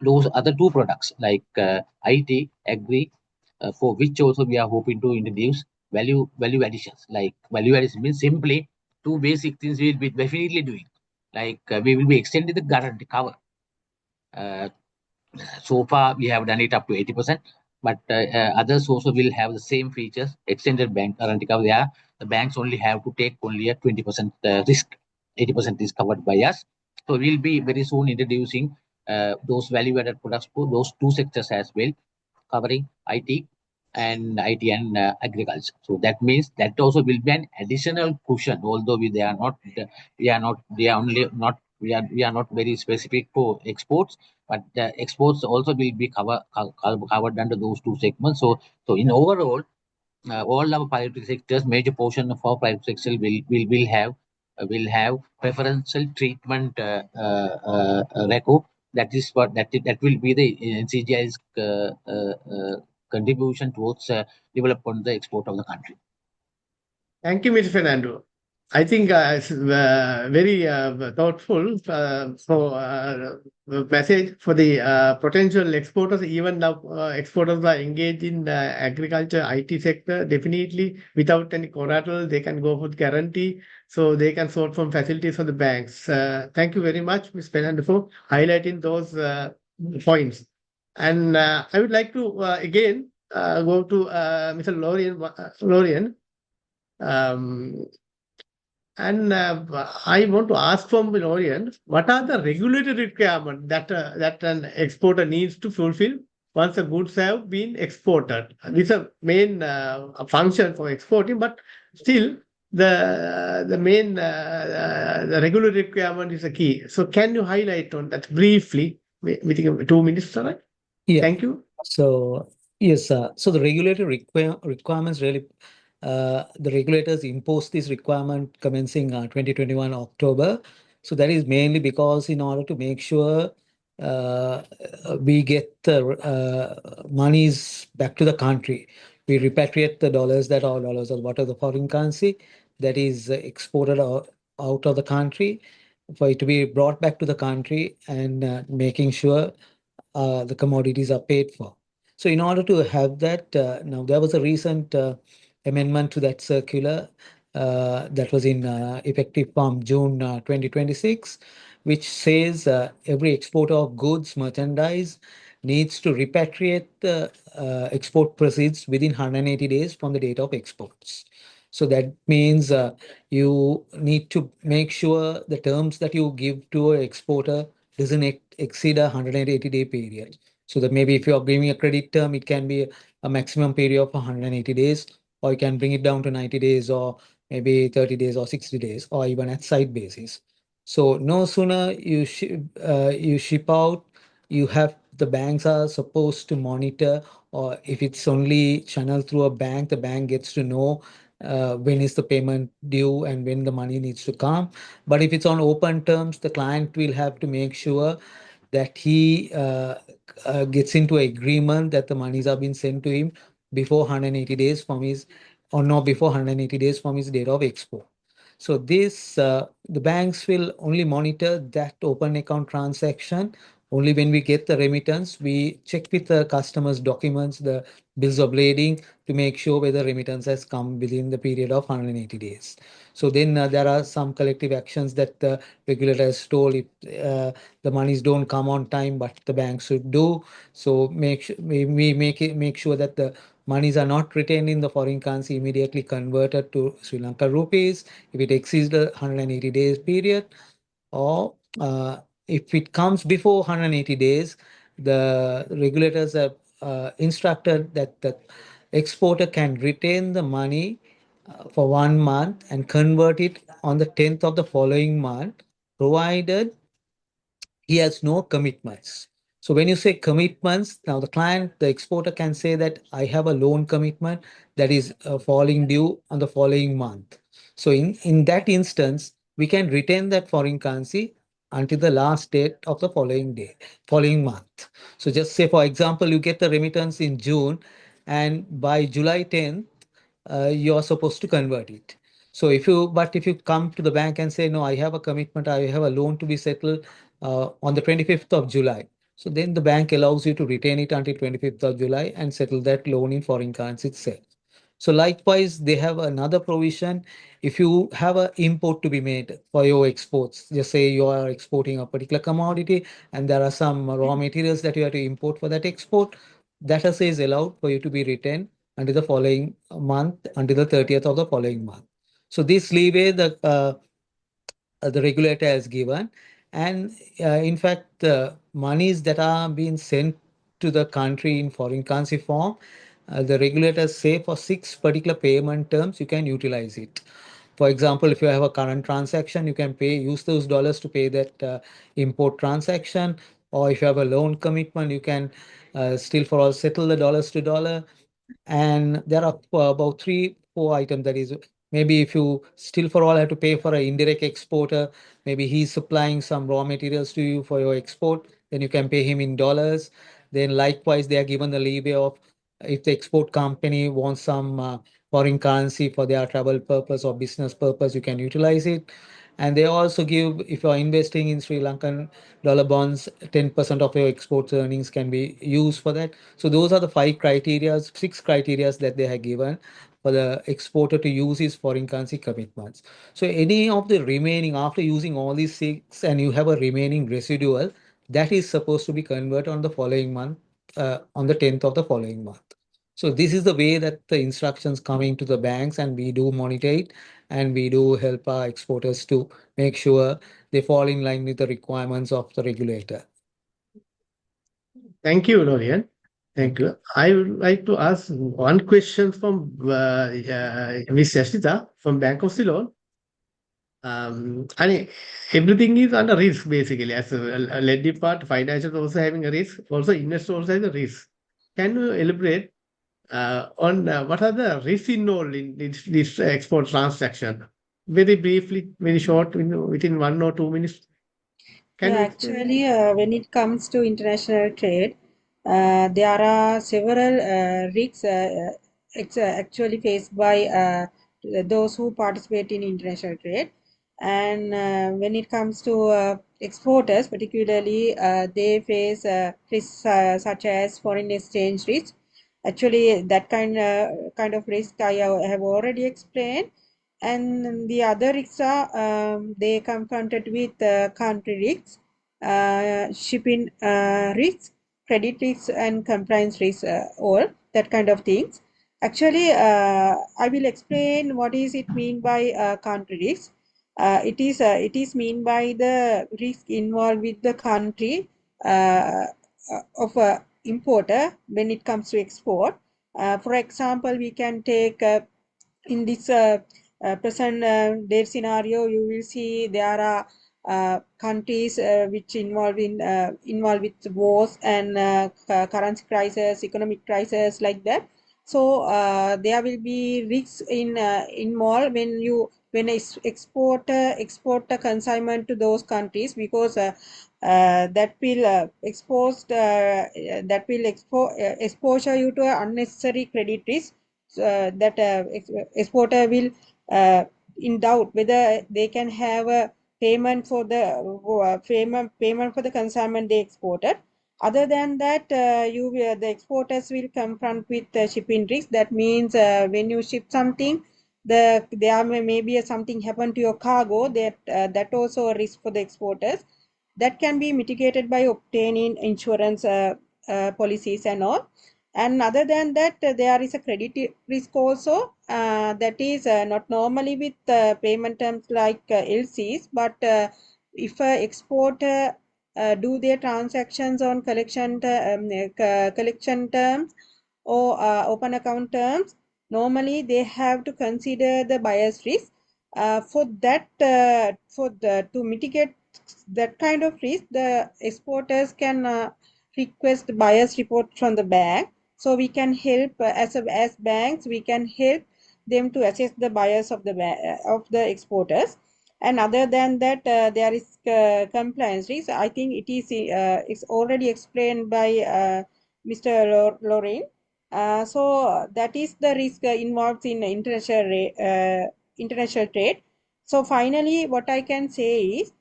those other two products like IT, agri, for which also we are hoping to introduce value additions. Like value addition means simply two basic things we will be definitely doing. Like we will be extending the guarantee cover. So far, we have done it up to 80%, but others also will have the same features. Extended bank guarantee cover. Yeah, the banks only have to take only a 20% risk. 80% is covered by us. So we'll be very soon introducing those value-added products for those two sectors as well, covering IT and agriculture. So that means that also will be an additional cushion, although we are not very specific for exports, but the exports also will be covered under those two segments. So in overall, all our private sectors, major portion of our private sector will have preferential treatment record. That is what that will be the NCGI's contribution towards development the export of the country. Thank you, Mr. Fernando. I think it's very thoughtful message for the potential exporters. Even now, exporters are engaged in the agriculture, IT sector. Definitely, without any collateral, they can go for guarantee, so they can sort from facilities from the banks. Thank you very much, Ms. Fernando, for highlighting those points. And I would like to again go to Mr. Lorian. And I want to ask from Lorian, what are the regulatory requirements that an exporter needs to fulfill once the goods have been exported? This is a main function for exporting, but still the main the regulatory requirement is a key. So can you highlight on that briefly within 2 minutes, right? Yeah. Thank you. So Yes, so the regulatory requirements really, the regulators imposed this requirement commencing 2021 October. So that is mainly because in order to make sure we get the monies back to the country, we repatriate the dollars that are dollars or what are the foreign currency that is exported out of the country for it to be brought back to the country and making sure the commodities are paid for. So in order to have that, now there was a recent amendment to that circular that was in effective from June 2026, which says every exporter of goods, merchandise needs to repatriate the export proceeds within 180 days from the date of exports. So that means you need to make sure the terms that you give to an exporter doesn't exceed a 180-day period. So that maybe if you're giving a credit term, it can be a maximum period of 180 days, or you can bring it down to 90 days, or maybe 30 days, or 60 days, or even at site basis. So no sooner you ship out, you have the banks are supposed to monitor, or if it's only channeled through a bank, the bank gets to know when is the payment due and when the money needs to come. But if it's on open terms, the client will have to make sure that he gets into agreement that the monies are being sent to him before 180 days from his, or no, before 180 days from his date of export. So this, the banks will only monitor that open account transaction. Only when we get the remittance, we check with the customer's documents, the bills of lading, to make sure whether remittance has come within the period of 180 days. So then there are some collective actions that the regulator has told if the monies don't come on time, but the bank should do. So we make sure that the monies are not retained in the foreign currency, immediately converted to Sri Lanka rupees if it exceeds the 180 days period, or if it comes before 180 days, the regulators have instructed that the exporter can retain the money for 1 month and convert it on the 10th of the following month, provided he has no commitments. So when you say commitments, now the client, the exporter can say that I have a loan commitment that is falling due on the following month. So in that instance, we can retain that foreign currency until the last date of the following month. So just say, for example, you get the remittance in June, and by July 10th, you are supposed to convert it. So if you come to the bank and say, no, I have a commitment, I have a loan to be settled on the 25th of July. So then the bank allows you to retain it until 25th of July and settle that loan in foreign currency itself. So likewise, they have another provision. If you have an import to be made for your exports, just say you are exporting a particular commodity and there are some raw materials that you have to import for that export, that also is allowed for you to be retained until the following month, until the 30th of the following month. So this leeway the regulator has given. And in fact, the monies that are being sent to the country in foreign currency form, the regulators say for 6 particular payment terms, you can utilize it. For example, if you have a current transaction, you can use those dollars to pay that import transaction. Or if you have a loan commitment, you can still for all settle the dollars to dollar. And there are about 3, 4 items. That is, maybe if you still for all have to pay for an indirect exporter, maybe he's supplying some raw materials to you for your export, then you can pay him in dollars. Then likewise, they are given the leeway of if the export company wants some foreign currency for their travel purpose or business purpose, you can utilize it. And they also give, if you're investing in Sri Lankan dollar bonds, 10% of your export earnings can be used for that. So those are the 5 criteria, 6 criteria that they have given for the exporter to use his foreign currency commitments. So any of the remaining, after using all these 6 and you have a remaining residual, that is supposed to be converted on the following month, on the 10th of the following month. So this is the way that the instructions coming to the banks, and we do monitor it, and we do help our exporters to make sure they fall in line with the requirements of the regulator. Thank you, Norian. Thank you. I would like to ask one question from Ms. Yashita from Bank of Ceylon. Everything is under risk basically. As a lending part, financial also having a risk. Also, investor also has a risk. can you elaborate on what are the risks involved in this export transaction? Very briefly, very short, within 1 or 2 minutes. Can you explain? Actually, when it comes to international trade, there are several risks actually faced by those who participate in international trade. And when it comes to exporters, particularly, they face risks such as foreign exchange risk. Actually, that kind of risk I have already explained. And the other risks are they confronted with country risks, shipping risks, credit risks, and compliance risks, all that kind of things. Actually, I will explain what is it mean by country risks. It is mean by the risk involved with the country of a importer when it comes to export. For example, we can take in this present day scenario, you will see there are countries which involved with wars and currency crisis, economic crisis, like that. So there will be risks involved when export a consignment to those countries, because that will exposure you to unnecessary credit risk. That exporter will in doubt whether they can have a payment for the consignment they exported. Other than that, the exporters will confront with shipping risk. That means when you ship something, there may be something happen to your cargo. That also a risk for the exporters. That can be mitigated by obtaining insurance policies and all. And other than that, there is a credit risk also. That is not normally with payment terms like LCs, but if an exporter do their transactions on collection terms or open account terms, normally they have to consider the buyer's risk. To mitigate that kind of risk, the exporters can request buyer's report from the bank. So we can help as banks, we can help them to assess the buyers of the exporters. And other than that, there is compliance risk. I think it's already explained by Mr. Lorraine. So that is the risk involved in international trade. So finally, what I can say is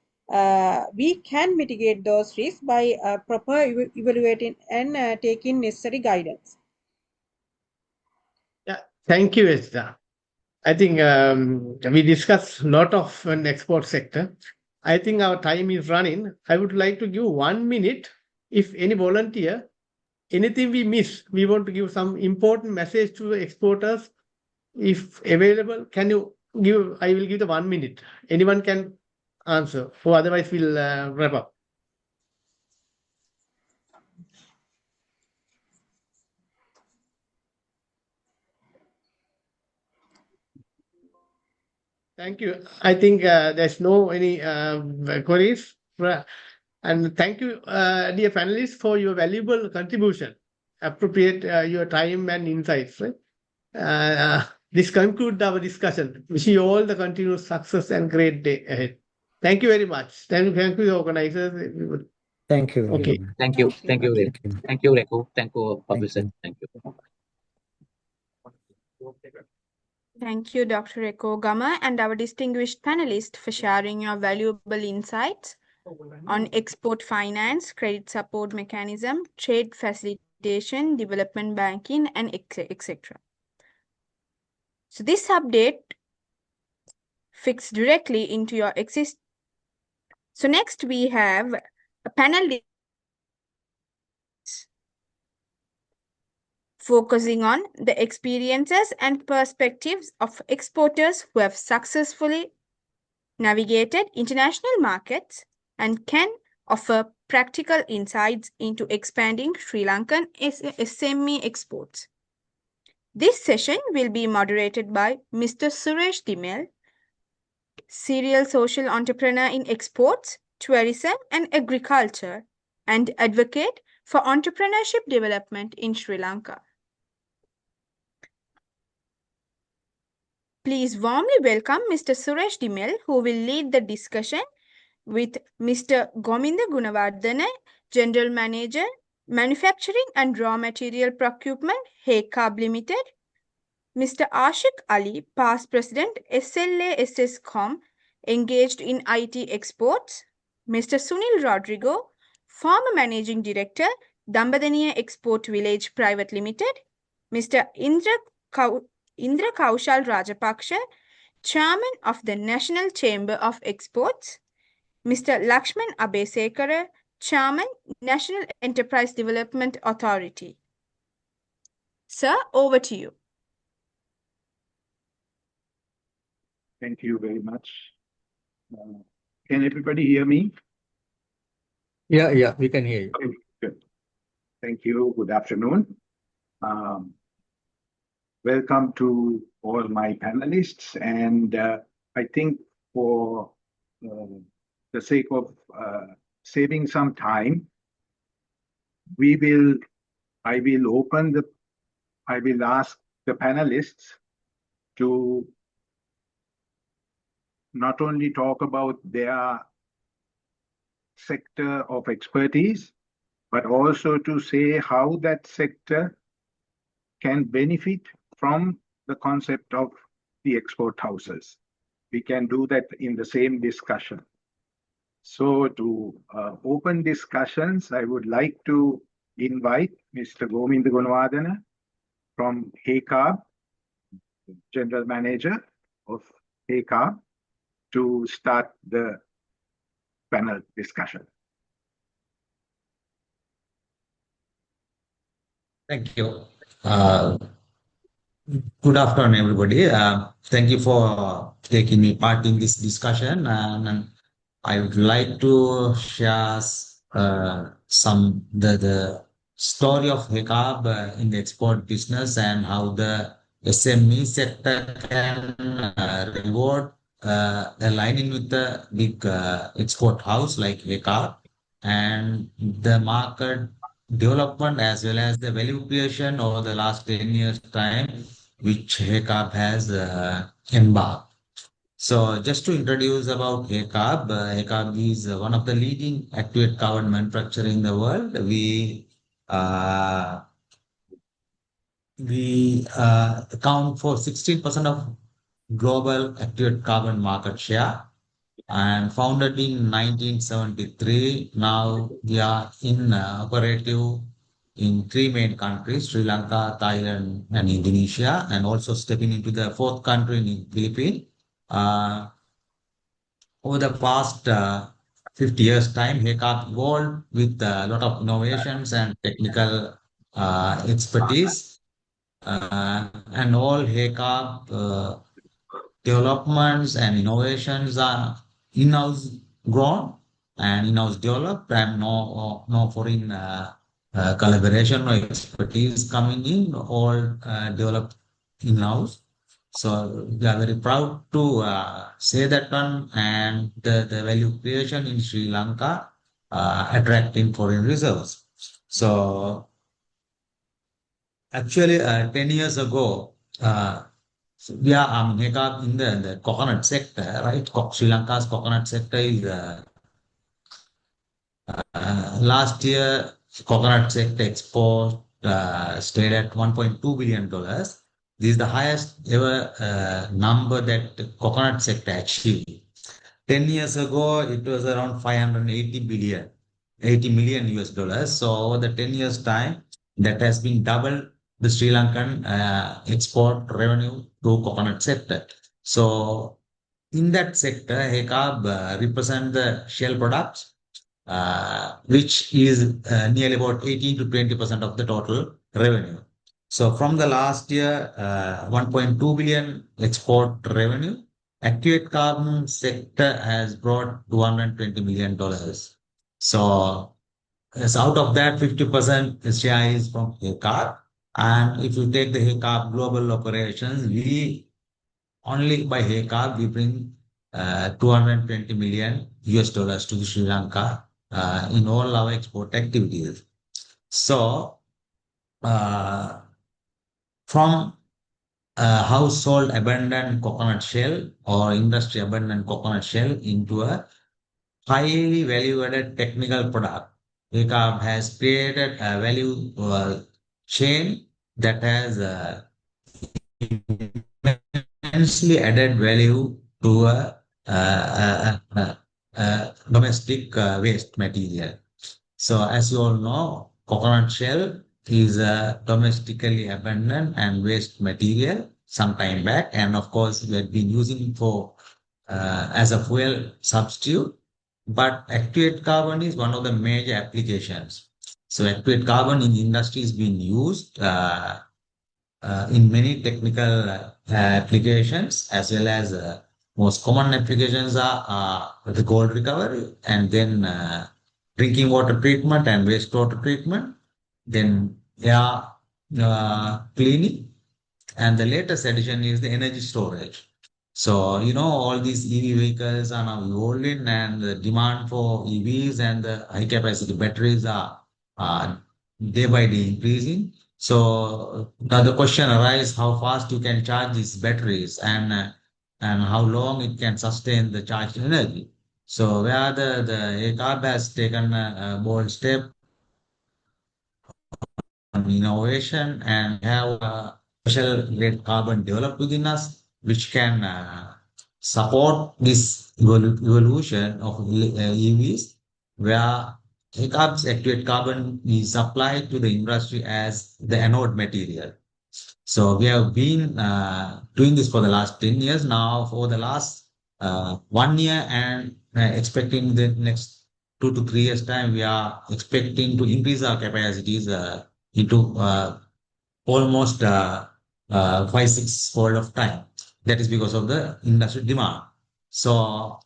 we can mitigate those risks by proper evaluating and taking necessary guidance. Yeah, thank you, Esther. I think we discussed a lot of an export sector. I think our time is running. I would like to give 1 minute. If any volunteer, anything we miss, we want to give some important message to the exporters. If available, can you give? I will give the 1 minute. Anyone can answer, or otherwise we'll wrap up. Thank you. I think there's no any queries. And thank you, dear panelists, for your valuable contribution. Appropriate your time and insights. Right? This concludes our discussion. Wish you all the continued success and great day ahead. Thank you very much. Thank you, the organizers. Thank you. Okay. Thank you. Thank you, Thank you. Thank you, Reku. Thank you, Professor. you. Thank you. Thank you, Dr. Eko Gama, and our distinguished panelists for sharing your valuable insights on export finance, credit support mechanism, trade facilitation, development banking, and etc. So this update fits directly into your existing. So next we have a panel focusing on the experiences and perspectives of exporters who have successfully navigated international markets and can offer practical insights into expanding Sri Lankan SME exports. This session will be moderated by Mr. Suresh Dimel, serial social entrepreneur in exports, tourism, and agriculture, and advocate for entrepreneurship development in Sri Lanka. Please warmly welcome Mr. Suresh Dimel, who will lead the discussion with Mr. Gominda Gunawardena, General Manager, Manufacturing and Raw Material Procurement, HECAB Limited, Mr. Ashik Ali, Past President, SLA-SS-Com, engaged in IT exports, Mr. Sunil Rodrigo, former Managing Director, Dambadaniya Export Village Private Limited, Mr. Indra Kaushal Rajapaksha, Chairman of the National Chamber of Exports, Mr. Lakshman Abesekara, Chairman, National Enterprise Development Authority. Sir, over to you. Thank you very much. Can everybody hear me? Yeah, we can hear you. Okay, good. Thank you. Good afternoon. Welcome to all my panelists. And I think for the sake of saving some time, I will ask the panelists to not only talk about their sector of expertise, but also to say how that sector can benefit from the concept of the export houses. We can do that in the same discussion. So to open discussions, I would like to invite Mr. Gominda Gunawardena from HECAB, General Manager of HECAB, to start the panel discussion. Thank you. Good afternoon, everybody. Thank you for taking me part in this discussion. And I would like to share the story of HECAB in the export business and how the SME sector can reward aligning with the big export house like HECAB, and the market development as well as the value creation over the last 10 years time, which HECAB has embarked. So just to introduce about HECAB, HECAB is one of the leading activate carbon manufacturer in the world. We account for 16% of global activate carbon market share, and founded in 1973. Now we are in operative in 3 main countries, Sri Lanka, Thailand, and Indonesia, and also stepping into the 4th country in Philippines. Over the past 50 years time, HECAB evolved with a lot of innovations and technical expertise, and all HECAB developments and innovations are in-house grown and in-house developed, and no foreign collaboration or expertise coming in, all developed in-house. So we are very proud to say that one, and the value creation in Sri Lanka attracting foreign reserves. So actually 10 years ago, we are HECAB in the coconut sector, right? Sri Lanka's coconut sector is last year coconut sector export stayed at $1.2 billion. This is the highest ever number that the coconut sector achieved. 10 years ago, it was around 80 million US dollars. So over the 10 years time, that has been double the Sri Lankan export revenue to coconut sector. So in that sector, HECAB represent the shell products, which is nearly about 18 to 20% of the total revenue. So from the last year, 1.2 billion export revenue, activate carbon sector has brought $220 million. So out of that, 50% share is from HECAB. And if you take the HECAB global operations, only by HECAB, we bring 220 million US dollars to Sri Lanka in all our export activities. So, from household abundant coconut shell or industry abundant coconut shell into a highly value-added technical product, ECAB has created a value chain that has immensely added value to a domestic waste material. So as you all know, coconut shell is a domestically abundant and waste material some time back. And of course, we have been using for as a fuel substitute. But activated carbon is one of the major applications. So activated carbon in industry is being used in many technical applications, as well as most common applications are the gold recovery, and then drinking water treatment and wastewater treatment, then air cleaning, and the latest addition is the energy storage. So, all these EV vehicles are now evolving, and the demand for EVs and the high capacity batteries are day by day increasing. So now the question arises how fast you can charge these batteries, and how long it can sustain the charged energy. So where the ECAB has taken a bold step on innovation and have a special grade carbon developed within us, which can support this evolution of EVs, where ECAB's activated carbon is supplied to the industry as the anode material. So we have been doing this for the last 10 years now. For the last 1 year, and expecting the next 2 to 3 years time, we are expecting to increase our capacities into almost 5, 6 fold of time. That is because of the industry demand. So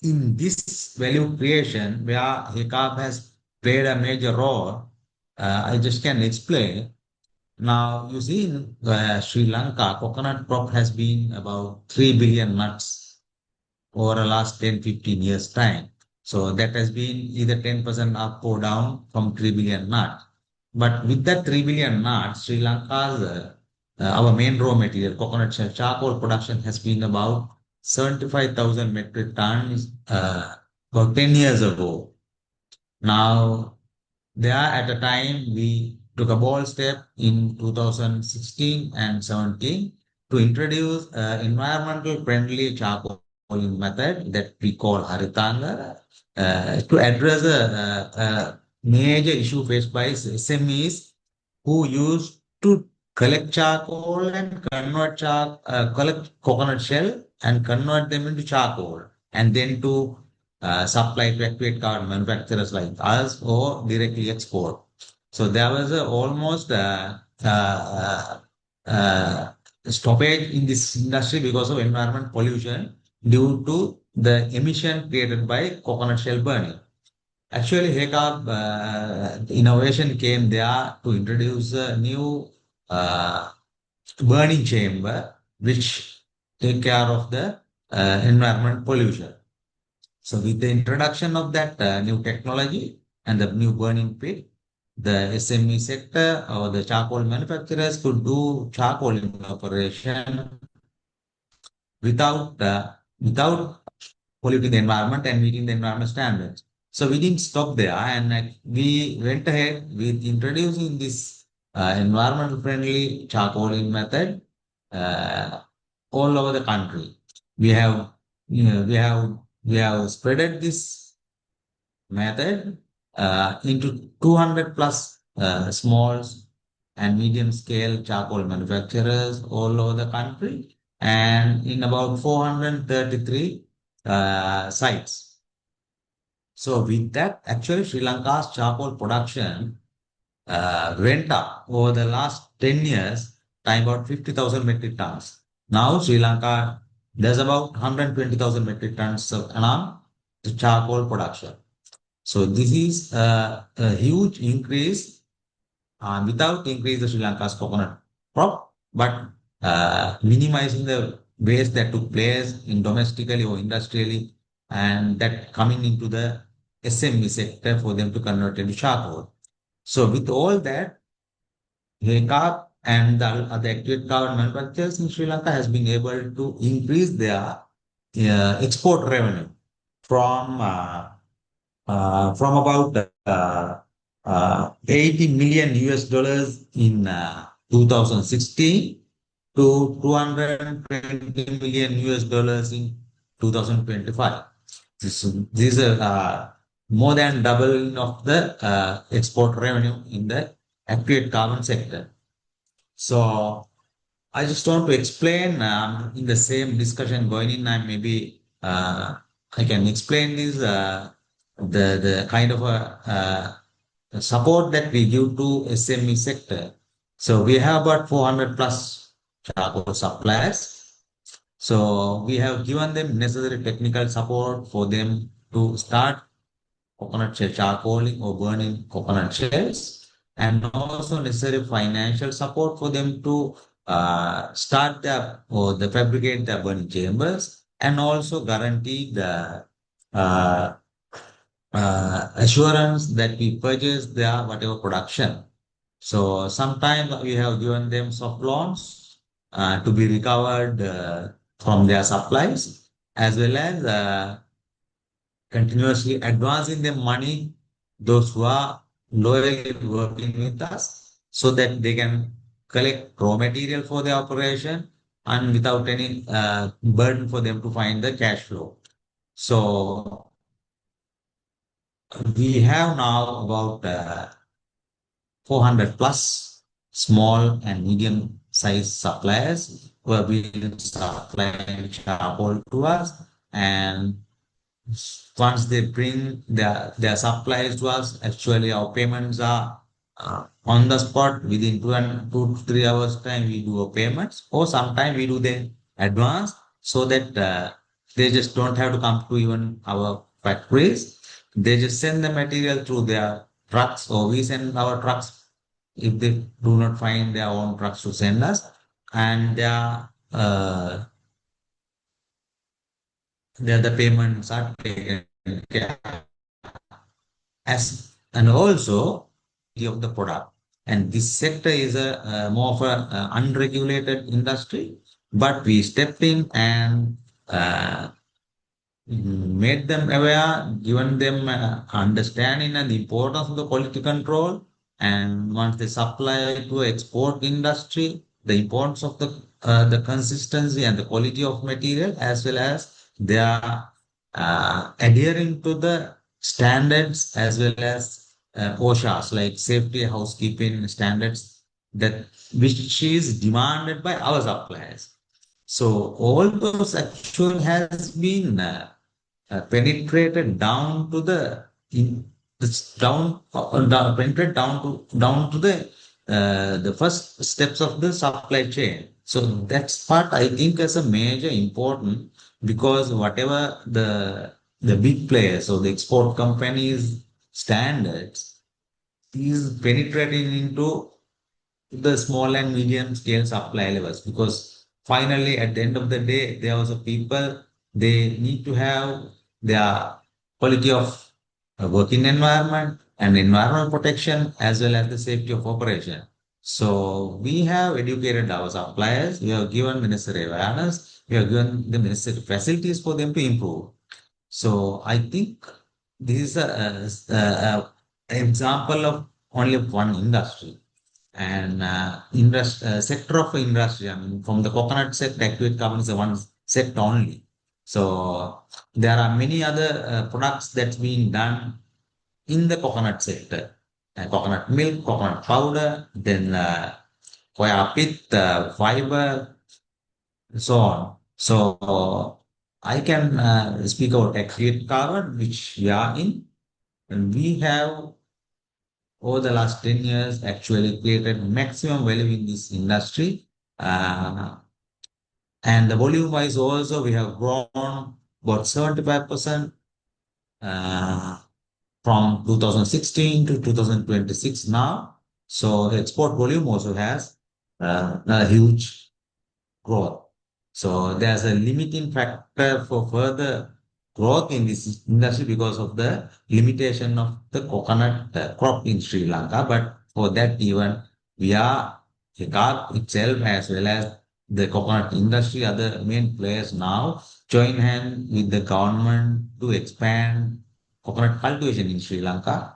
in this value creation, where ECAB has played a major role, I just can explain. Now, you see, in Sri Lanka, coconut crop has been about 3 billion nuts over the last 10, 15 years time. So that has been either 10% up or down from 3 billion nuts. But with that 3 billion nuts, Sri Lanka's, our main raw material, coconut shell charcoal production has been about 75,000 metric tons about 10 years ago. Now, there at a time we took a bold step in 2016 and 17 to introduce environmental friendly charcoaling method that we call Haritanga to address a major issue faced by SMEs who used to collect charcoal and collect coconut shell and convert them into charcoal, and then to supply to activate carbon manufacturers like us or directly export. So there was almost stoppage in this industry because of environment pollution due to the emission created by coconut shell burning. Actually, ECAB innovation came there to introduce a new burning chamber which take care of the environment pollution. So with the introduction of that new technology and the new burning pit, the SME sector or the charcoal manufacturers could do charcoal evaporation without polluting the environment and meeting the environment standards. So we didn't stop there, and we went ahead with introducing this environmental friendly charcoaling method all over the country. We have, we have spreaded this method into 200 plus small and medium scale charcoal manufacturers all over the country, and in about 433 sites. So with that, actually Sri Lanka's charcoal production went up over the last 10 years by about 50,000 metric tons. Now Sri Lanka does about 120,000 metric tons of annum to charcoal production. So this is a huge increase without increase the Sri Lanka's coconut crop, but minimizing the waste that took place in domestically or industrially, and that coming into the SME sector for them to convert into charcoal. So with all that, HECAP and the other activate carbon manufacturers in Sri Lanka has been able to increase their export revenue from about 80 million US dollars in 2016 to 220 million US dollars in 2025. These are more than doubling of the export revenue in the activate carbon sector. So I just want to explain in the same discussion going in, and maybe I can explain this the kind of support that we give to SME sector. So we have about 400 plus charcoal suppliers. So we have given them necessary technical support for them to start coconut shell charcoaling or burning coconut shells, and also necessary financial support for them to start their or the fabricate their burning chambers, and also guarantee the uh, assurance that we purchase their whatever production. So sometimes we have given them soft loans to be recovered from their supplies, as well as continuously advancing them money, those who are loyally working with us, so that they can collect raw material for their operation and without any burden for them to find the cash flow. So we have now about 400 plus small and medium sized suppliers who have been supplying charcoal to us, and once they bring their supplies to us, actually our payments are on the spot within 2 to 3 hours time. We do a payments, or sometimes we do the advance, so that they just don't have to come to even our factories. They just send the material through their trucks, or we send our trucks if they do not find their own trucks to send us, and the payments are taken care as, and also of the product. And this sector is a more of a unregulated industry, but we stepped in and made them aware, given them understanding and the importance of the quality control. And once they supply to export industry, the importance of the consistency and the quality of material, as well as they are adhering to the standards, as well as OSHAs, like safety housekeeping standards, that which is demanded by our suppliers. So all those actually has been penetrated down to the penetrate down to the first steps of the supply chain. So that's part I think as a major important, because whatever the big players or the export companies standards is penetrating into the small and medium scale supply levels, because finally at the end of the day there was a people, they need to have their quality of working environment and environmental protection, as well as the safety of operation. So we have educated our suppliers, we have given the necessary awareness, we have given them necessary facilities for them to improve. So I think this is a example of only one industry, and sector of industry. I mean, from the coconut sector, activate carbon is the one sector only. So there are many other products that's being done in the coconut sector. Coconut milk, coconut powder, then coir pit, fiber, and so on. So I can speak about activate carbon, which we are in, and we have over the last 10 years actually created maximum value in this industry. And the volume wise also, we have grown about 75% from 2016 to 2026 now. So the export volume also has a huge growth. So there's a limiting factor for further growth in this industry because of the limitation of the coconut crop in Sri Lanka. But for that, even we are HECAP itself as well as the coconut industry, other main players now join hand with the government to expand coconut cultivation in Sri Lanka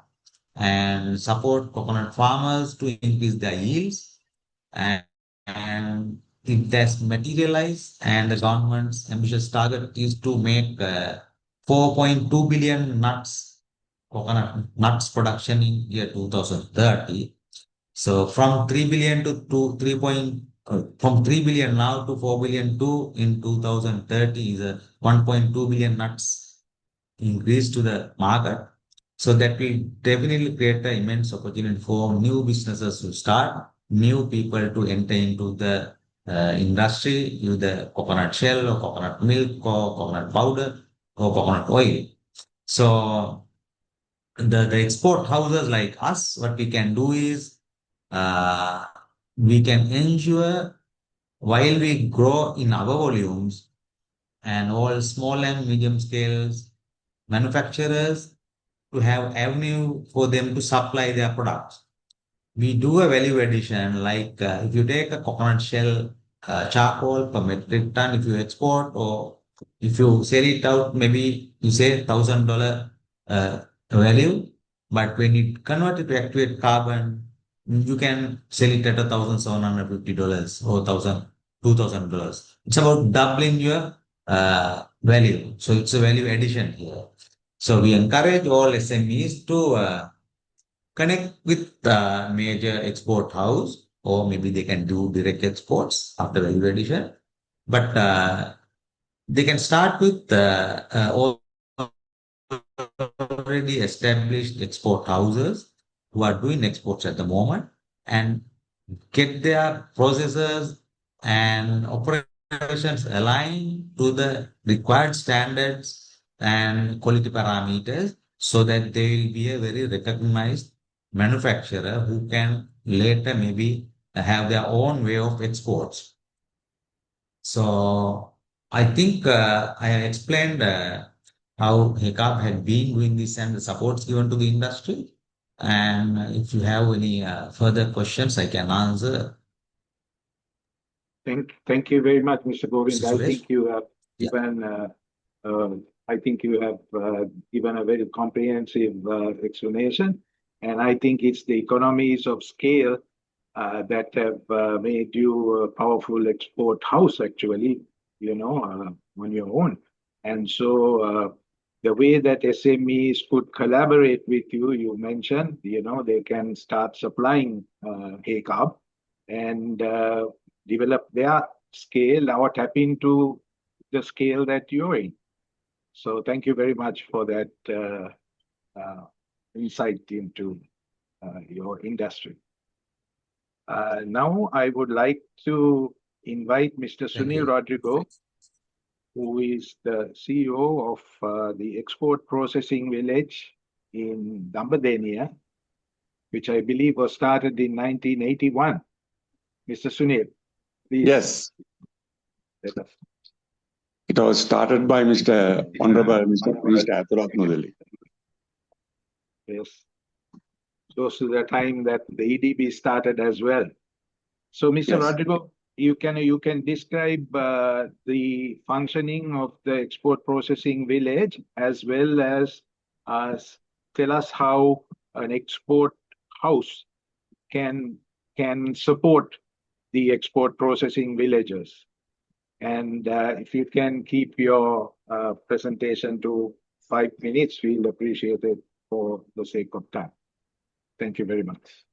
and support coconut farmers to increase their yields. And it has materialized, and the government's ambitious target is to make 4.2 billion coconut nuts production in year 2030. So from 3 billion to 3 from 3 billion now to 4 billion in 2030 is a 1.2 billion nuts increase to the market. So that will definitely create an immense opportunity for new businesses to start, new people to enter into the industry with the coconut shell or coconut milk or coconut powder or coconut oil. So the export houses like us, what we can do is we can ensure while we grow in our volumes and all small and medium scales manufacturers to have avenue for them to supply their products. We do a value addition, like if you take a coconut shell charcoal per metric ton, if you export or if you sell it out, maybe you say $1,000 value, but when you convert it to activate carbon, you can sell it at $1,750 or $2,000. It's about doubling your value. So it's a value addition here. So we encourage all SMEs to connect with the major export house, or maybe they can do direct exports after value addition. But they can start with already established export houses who are doing exports at the moment and get their processes and operations aligned to the required standards and quality parameters so that they will be a very recognized manufacturer who can later maybe have their own way of exports. So I think I explained how HECAP had been doing this and the supports given to the industry. And if you have any further questions, I can answer. Thank you very much, Mr. Govind. Mr. Suresh? I think you have given a very comprehensive explanation, and I think it's the economies of scale that have made you a powerful export house, actually, on your own. And so the way that SMEs could collaborate with you, you mentioned, they can start supplying HECAP and develop their scale or tap into the scale that you're in. So thank you very much for that insight into your industry. Now I would like to invite Mr. Sunil Rodrigo, who is the CEO of the Export Processing Village in Dambadeniya, which I believe was started in 1981. Mr. Sunil, please. Yes. It was started by Honorable Mr. Athurat Mudali. Yes. Close to the time that the EDB started as well. So, Mr. Rodrigo, you can describe the functioning of the export processing village as well as tell us how an export house can support the export processing villages. And if you can keep your presentation to 5 minutes, we'll appreciate it for the sake of time. Thank you very much.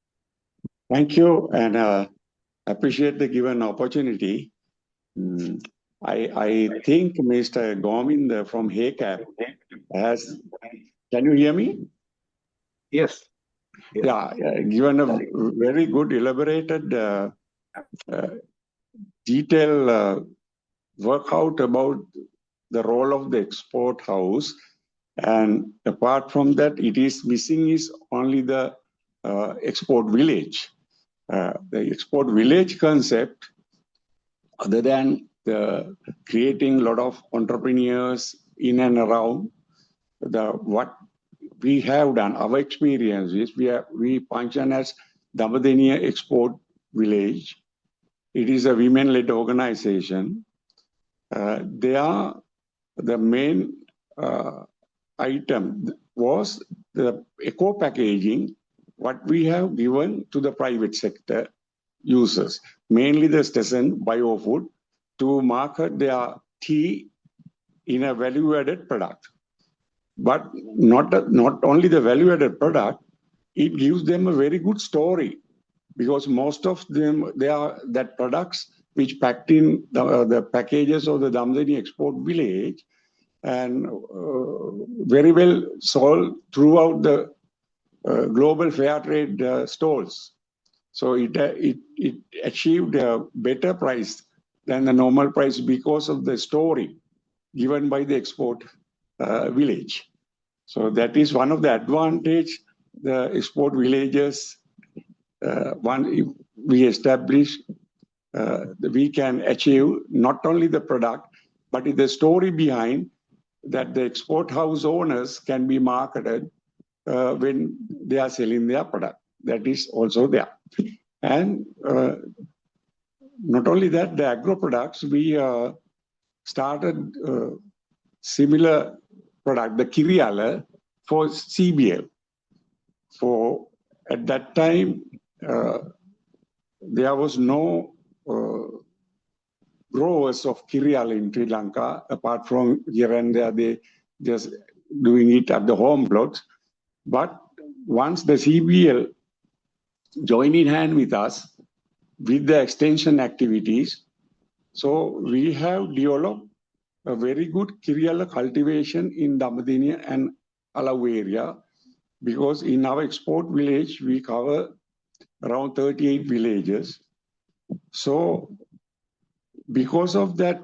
Thank you, and appreciate the given opportunity. I think Mr. Govind from HECAP has. Can you hear me? Yes. Yeah, given a very good elaborated detailed workout about the role of the export house. And apart from that, it is missing is only the export village. The export village concept, other than creating a lot of entrepreneurs in and around what we have done. Our experience is we function as Damadeniya Export Village. It is a women-led organization. They are the main item was the eco packaging, what we have given to the private sector users, mainly the Stetson Biofood, to market their tea in a value-added product. But not only the value-added product, it gives them a very good story, because most of them, they are that products which packed in the packages of the Damadeniya Export Village, and very well sold throughout the global fair trade stalls. So it achieved a better price than the normal price because of the story given by the export village. So that is one of the advantage the export villages, if we establish, we can achieve not only the product, but the story behind that the export house owners can be marketed when they are selling their product. That is also there. And not only that, the agro products, we started similar product, the Kiriala, for CBL. For at that time, there was no growers of Kiriala in Sri Lanka, apart from here and there, they just doing it at the home plots. But once the CBL joined in hand with us, with the extension activities, so we have developed a very good Kiriala cultivation in Damadeniya and Alau area, because in our export village, we cover around 38 villages. So because of that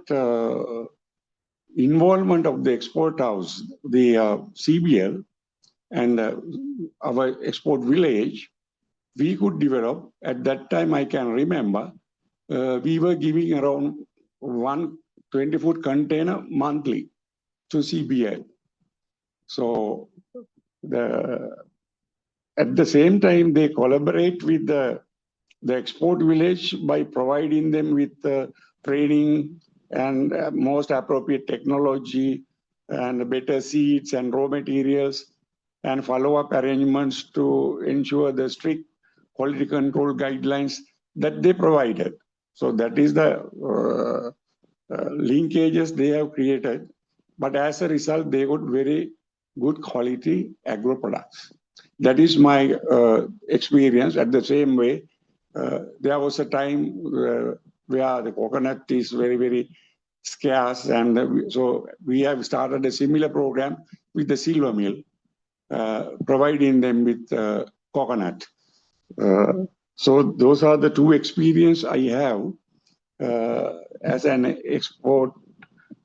involvement of the export house, the CBL and our export village, we could develop, at that time I can remember, we were giving around 1 20-foot container monthly to CBL. So at the same time, they collaborate with the export village by providing them with training and most appropriate technology and better seeds and raw materials and follow-up arrangements to ensure the strict quality control guidelines that they provided. So that is the linkages they have created. But as a result, they got very good quality agro products. That is my experience. At the same way, there was a time where the coconut is very, very scarce. And so we have started a similar program with the silver mill, providing them with coconut. So those are the two experiences I have as an export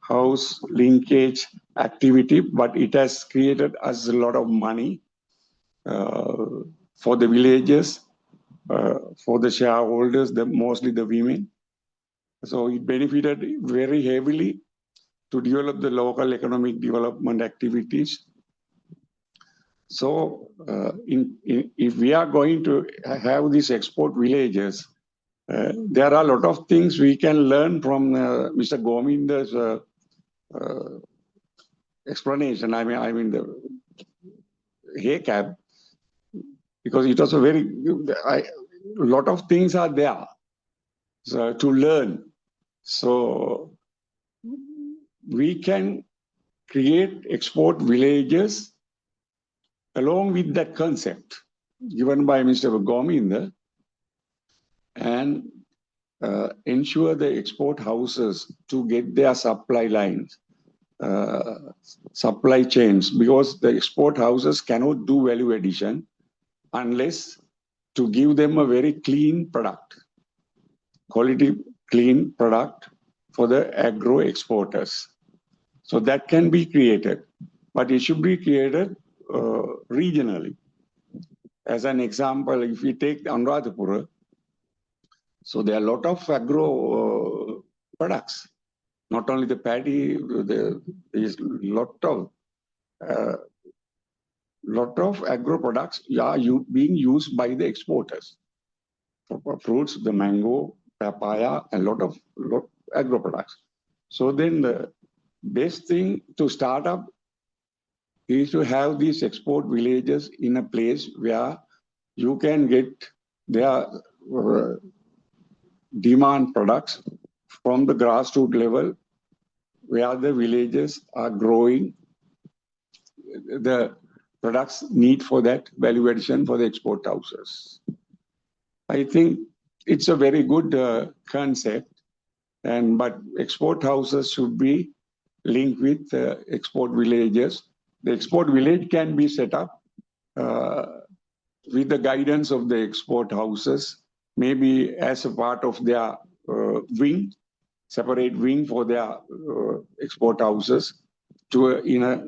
house linkage activity, but it has created us a lot of money for the villages, for the shareholders, mostly the women. So it benefited very heavily to develop the local economic development activities. So if we are going to have these export villages, there are a lot of things we can learn from Mr. Gominda's explanation. I mean the HACAP, because it was a lot of things are there to learn. So we can create export villages along with that concept given by Mr. Gominda, and ensure the export houses to get their supply lines, supply chains, because the export houses cannot do value addition unless to give them a very clean product, quality clean product for the agro exporters. So that can be created, but it should be created regionally. As an example, if we take Anuradhapura, so there are a lot of agro products, not only the paddy, there is lot of agro products are being used by the exporters. For fruits, the mango, papaya, and lot agro products. So then the best thing to start up is to have these export villages in a place where you can get their demand products from the grassroots level, where the villages are growing the products need for that value addition for the export houses. I think it's a very good concept, but export houses should be linked with export villages. The export village can be set up with the guidance of the export houses, maybe as a part of their wing, separate wing for their export houses in a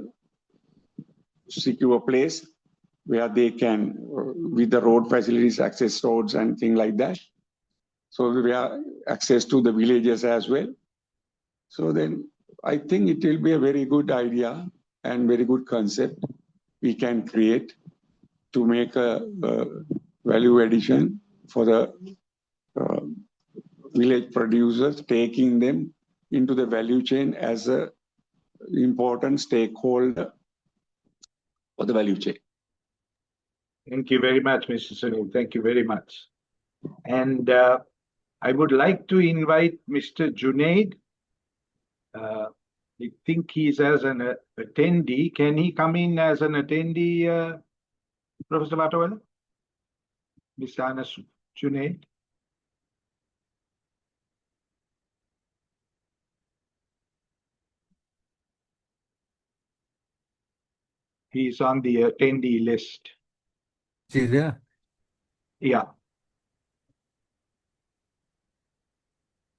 secure place where they can, with the road facilities, access roads and things like that. So we have access to the villages as well. So then I think it will be a very good idea and very good concept we can create to make a value addition for the village producers, taking them into the value chain as an important stakeholder for the value chain. Thank you very much, Mr. Sunil. Thank you very much. And I would like to invite Mr. Junaid. I think he's as an attendee. Can he come in as an attendee, Professor Latawala? Mr. Anas Junaid? He's on the attendee list. Is there? Yeah.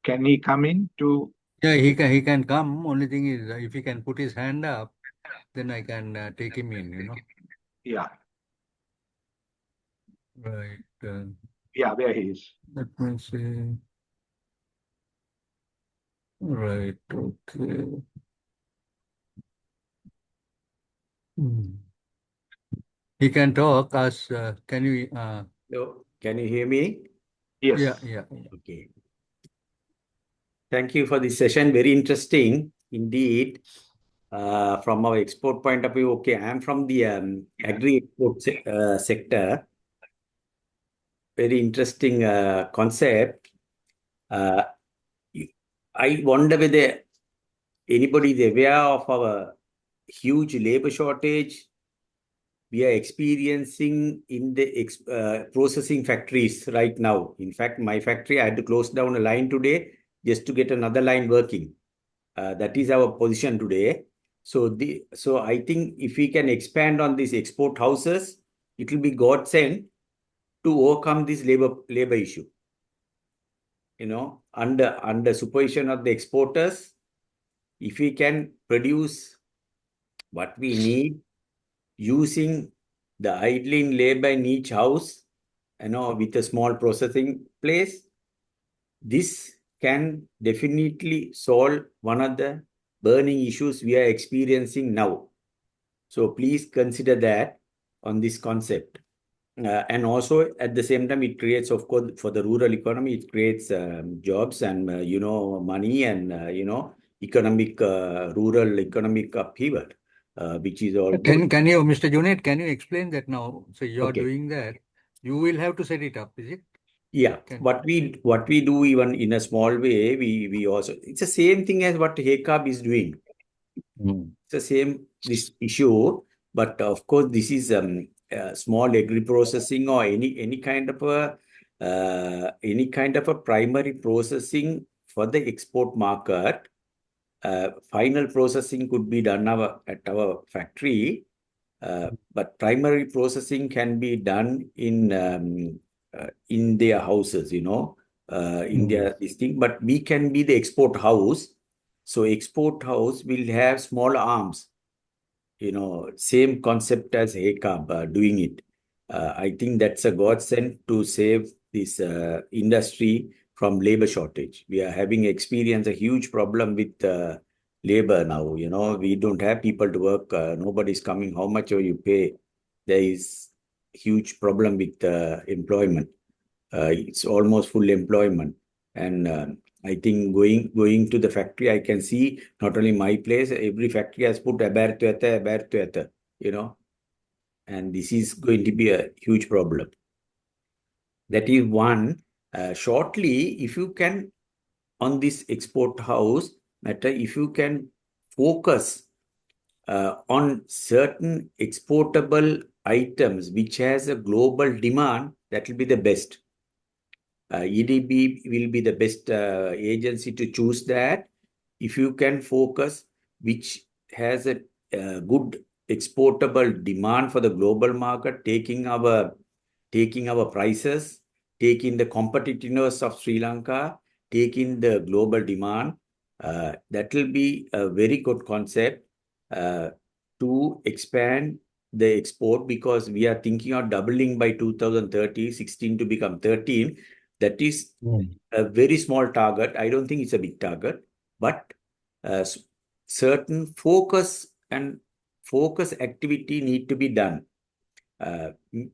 Can he come in to? Yeah, he can come. Only thing is, if he can put his hand up, then I can take him in, you know. Yeah. Right. Yeah, there he is. Let me see. Right. Okay. He can talk. As can you? Hello, can you hear me? Yes. Yeah. Okay. Thank you for this session. Very interesting indeed. From our export point of view, okay, I'm from the agri-export sector. Very interesting concept. I wonder whether anybody is aware of our huge labor shortage we are experiencing in the processing factories right now. In fact, my factory, I had to close down a line today just to get another line working. That is our position today. So I think if we can expand on these export houses, it will be godsend to overcome this labor issue. You know, under supervision of the exporters, if we can produce what we need using the idling labor in each house, you know, with a small processing place, this can definitely solve one of the burning issues we are experiencing now. So please consider that on this concept. And also at the same time, it creates, of course, for the rural economy, it creates jobs and, you know, money and, you know, rural economic upheaval, which is all good. Can you, Mr. Junaid, can you explain that now? So you're doing that. You will have to set it up, is it? Yeah, what we do even in a small way, we also, it's the same thing as what HECAB is doing. It's the same this issue, but of course this is small agri processing or any kind of a primary processing for the export market. Final processing could be done at our factory, but primary processing can be done in their houses, you know, in their this thing. But we can be the export house. So export house will have small arms, you know, same concept as HECAB doing it. I think that's a godsend to save this industry from labor shortage. We are having experienced a huge problem with labor now. You know, we don't have people to work. Nobody's coming. How much you pay? There is huge problem with employment. It's almost full employment, and I think going to the factory, I can see not only my place, every factory has put abertueta, you know, and this is going to be a huge problem. That is one. Shortly, if you can, on this export house matter, if you can focus on certain exportable items which has a global demand, that will be the best. EDB will be the best agency to choose that. If you can focus which has a good exportable demand for the global market, taking our prices, taking the competitiveness of Sri Lanka, taking the global demand, that will be a very good concept to expand the export, because we are thinking of doubling by 2030, 16 to become 13. That is a very small target. I don't think it's a big target, but certain focus activity need to be done.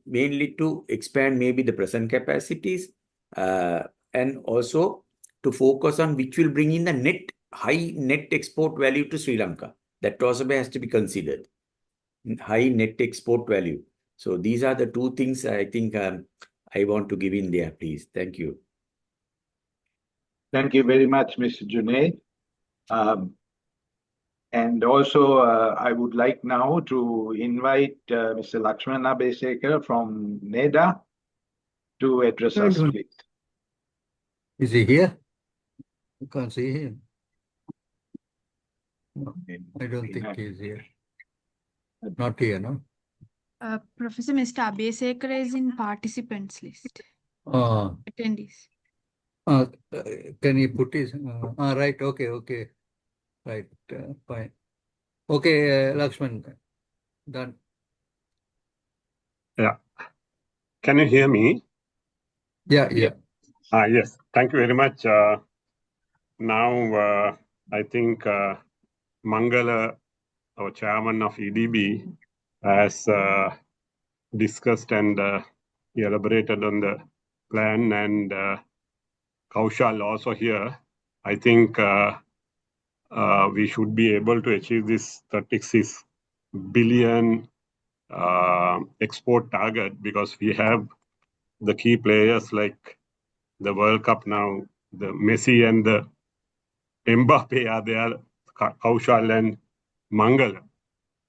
Mainly to expand maybe the present capacities, and also to focus on which will bring in the high net export value to Sri Lanka. That also has to be considered. High net export value. So these are the two things I think I want to give in there, please. Thank you. Thank you very much, Mr. Junaid. And also, I would like now to invite Mr. Lakshmana Besekar from NEDA to address us, please. Is he here? I can't see him. No, I don't think he's here. Not here, no? Professor, Mr. Abesekar is in participants list. Attendees. Can he put his... right, okay. Right, fine. Okay, Lakshman, done. Yeah. Can you hear me? Yeah. Yes. Thank you very much. Now, I think Mangala, our chairman of EDB, has discussed and elaborated on the plan, and Kaushal also here. I think we should be able to achieve this 36 billion export target, because we have the key players like the World Cup now, the Messi and the Mbappe are there, Kaushal and Mangal,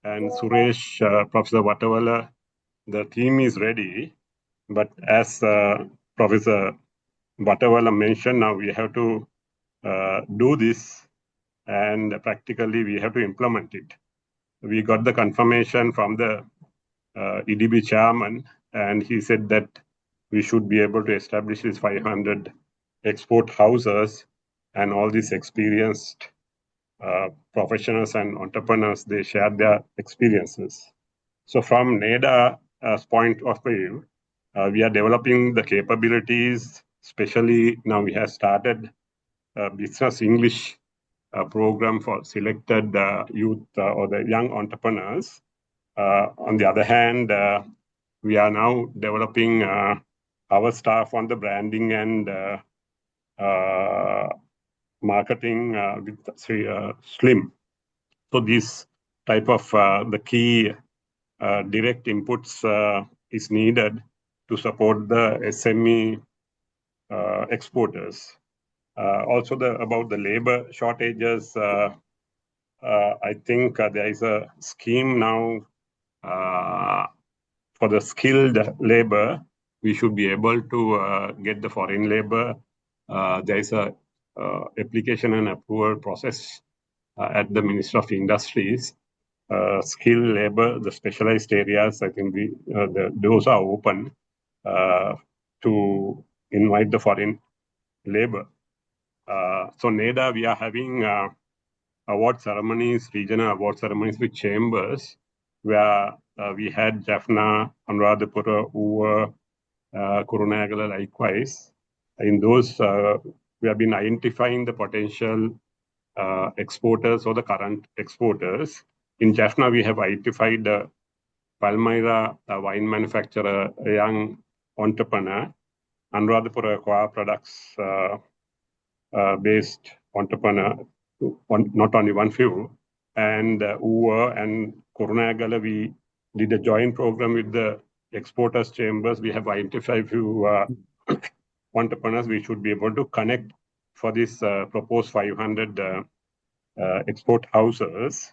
and Suresh, Professor Vatawala. The team is ready, but as Professor Vatawala mentioned, now we have to do this, and practically we have to implement it. We got the confirmation from the EDB chairman, and he said that we should be able to establish these 500 export houses, and all these experienced professionals and entrepreneurs, they share their experiences. So from NEDA's point of view, we are developing the capabilities, especially now we have started a business English program for selected youth or the young entrepreneurs. On the other hand, we are now developing our staff on the branding and marketing with Slim. So this type of the key direct inputs is needed to support the SME exporters. Also about the labor shortages, I think there is a scheme now for the skilled labor. We should be able to get the foreign labor. There is a application and approval process at the Ministry of Industries. Skilled labor, the specialized areas, I think those are open to invite the foreign labor. So NEDA, we are having award ceremonies, regional award ceremonies with chambers, where we had Jaffna, Anuradhapura, Uva, Kurunegala likewise. In those, we have been identifying the potential exporters or the current exporters. In Jaffna, we have identified Palmyra, a wine manufacturer, a young entrepreneur, Anuradhapura Coir Products based entrepreneur, not only one few, and Uwa and Kurunagala, we did a joint program with the exporters chambers. We have identified few entrepreneurs we should be able to connect for this proposed 500 export houses.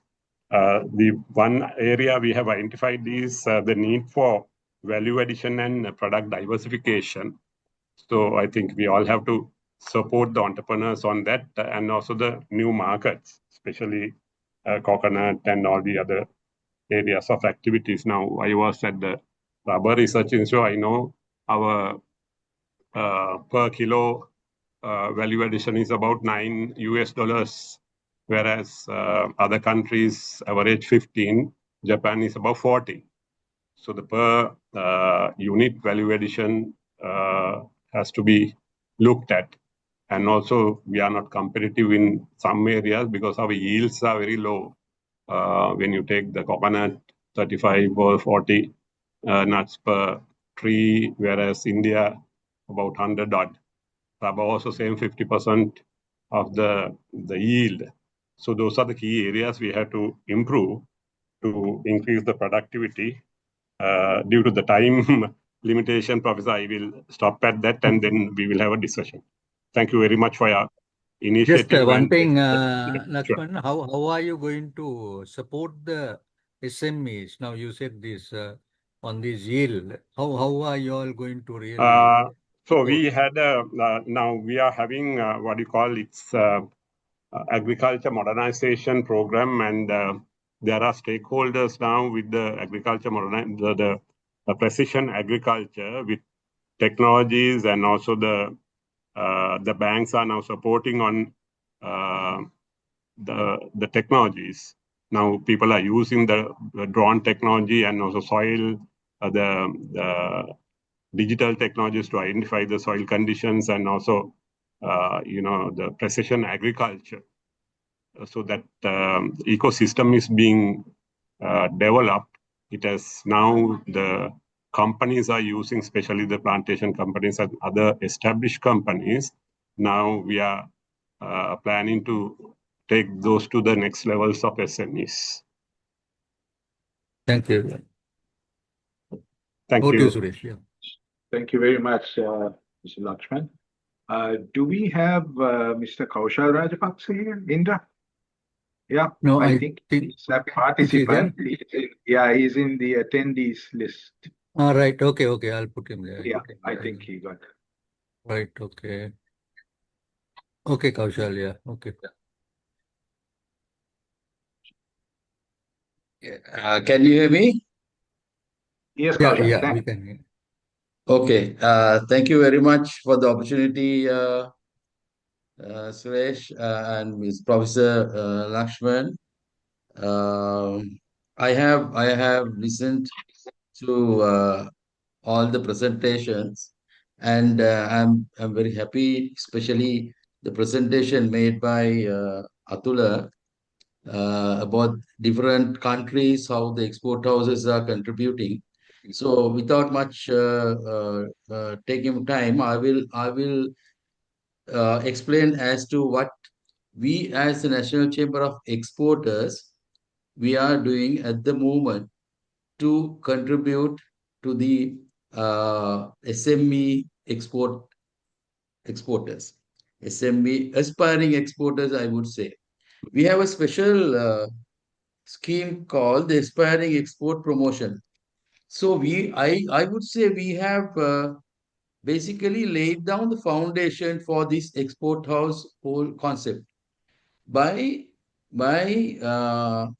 The one area we have identified is the need for value addition and product diversification. So I think we all have to support the entrepreneurs on that and also the new markets, especially coconut and all the other areas of activities. Now, I was at the rubber research institute. I know our per kilo value addition is about $9, whereas other countries average 15. Japan is about 40. So the per unit value addition has to be looked at. And also, we are not competitive in some areas because our yields are very low. When you take the coconut, 35 or 40 nuts per tree, whereas India, about 100 odd. Rubber also same 50% of the yield. So those are the key areas we have to improve to increase the productivity. Due to the time limitation, Professor, I will stop at that and then we will have a discussion. Thank you very much for your initiative. Just one thing, Sure. Lakshman, how are you going to support the SMEs? Now you said this on this yield. How are you all going to really? So we had now we are having what you call it's agriculture modernization program, and there are stakeholders now with the agriculture the precision agriculture with technologies, and also the banks are now supporting on the technologies. Now people are using the drone technology and also soil the digital technologies to identify the soil conditions and also the precision agriculture, so that ecosystem is being developed. It has now the companies are using, especially the plantation companies and other established companies. Now we are planning to take those to the next levels of SMEs. Thank you. Thank Over to you. Suresh. Yeah. Thank you very much, Mr. Lakshman. Do we have Mr. Kaushal Rajapaksa here, Indra? Yeah, No, I think he's a participant. He's in the attendees list. All right. Okay. I'll put him there. Yeah, I think he got. Right. Okay. Okay, Kaushal. Yeah. Okay. Can you hear me? Yes, Kaushal. Yeah, we can hear. Okay. Thank you very much for the opportunity, Suresh and Ms. Professor Lakshman. I have listened to all the presentations, and I'm very happy, especially the presentation made by Atula about different countries, how the export houses are contributing. So without much taking time, I will explain as to what we as the National Chamber of Exporters we are doing at the moment to contribute to the SME exporters, SME aspiring exporters, I would say. We have a special scheme called the Aspiring Export Promotion. So I would say we have basically laid down the foundation for this export house whole concept by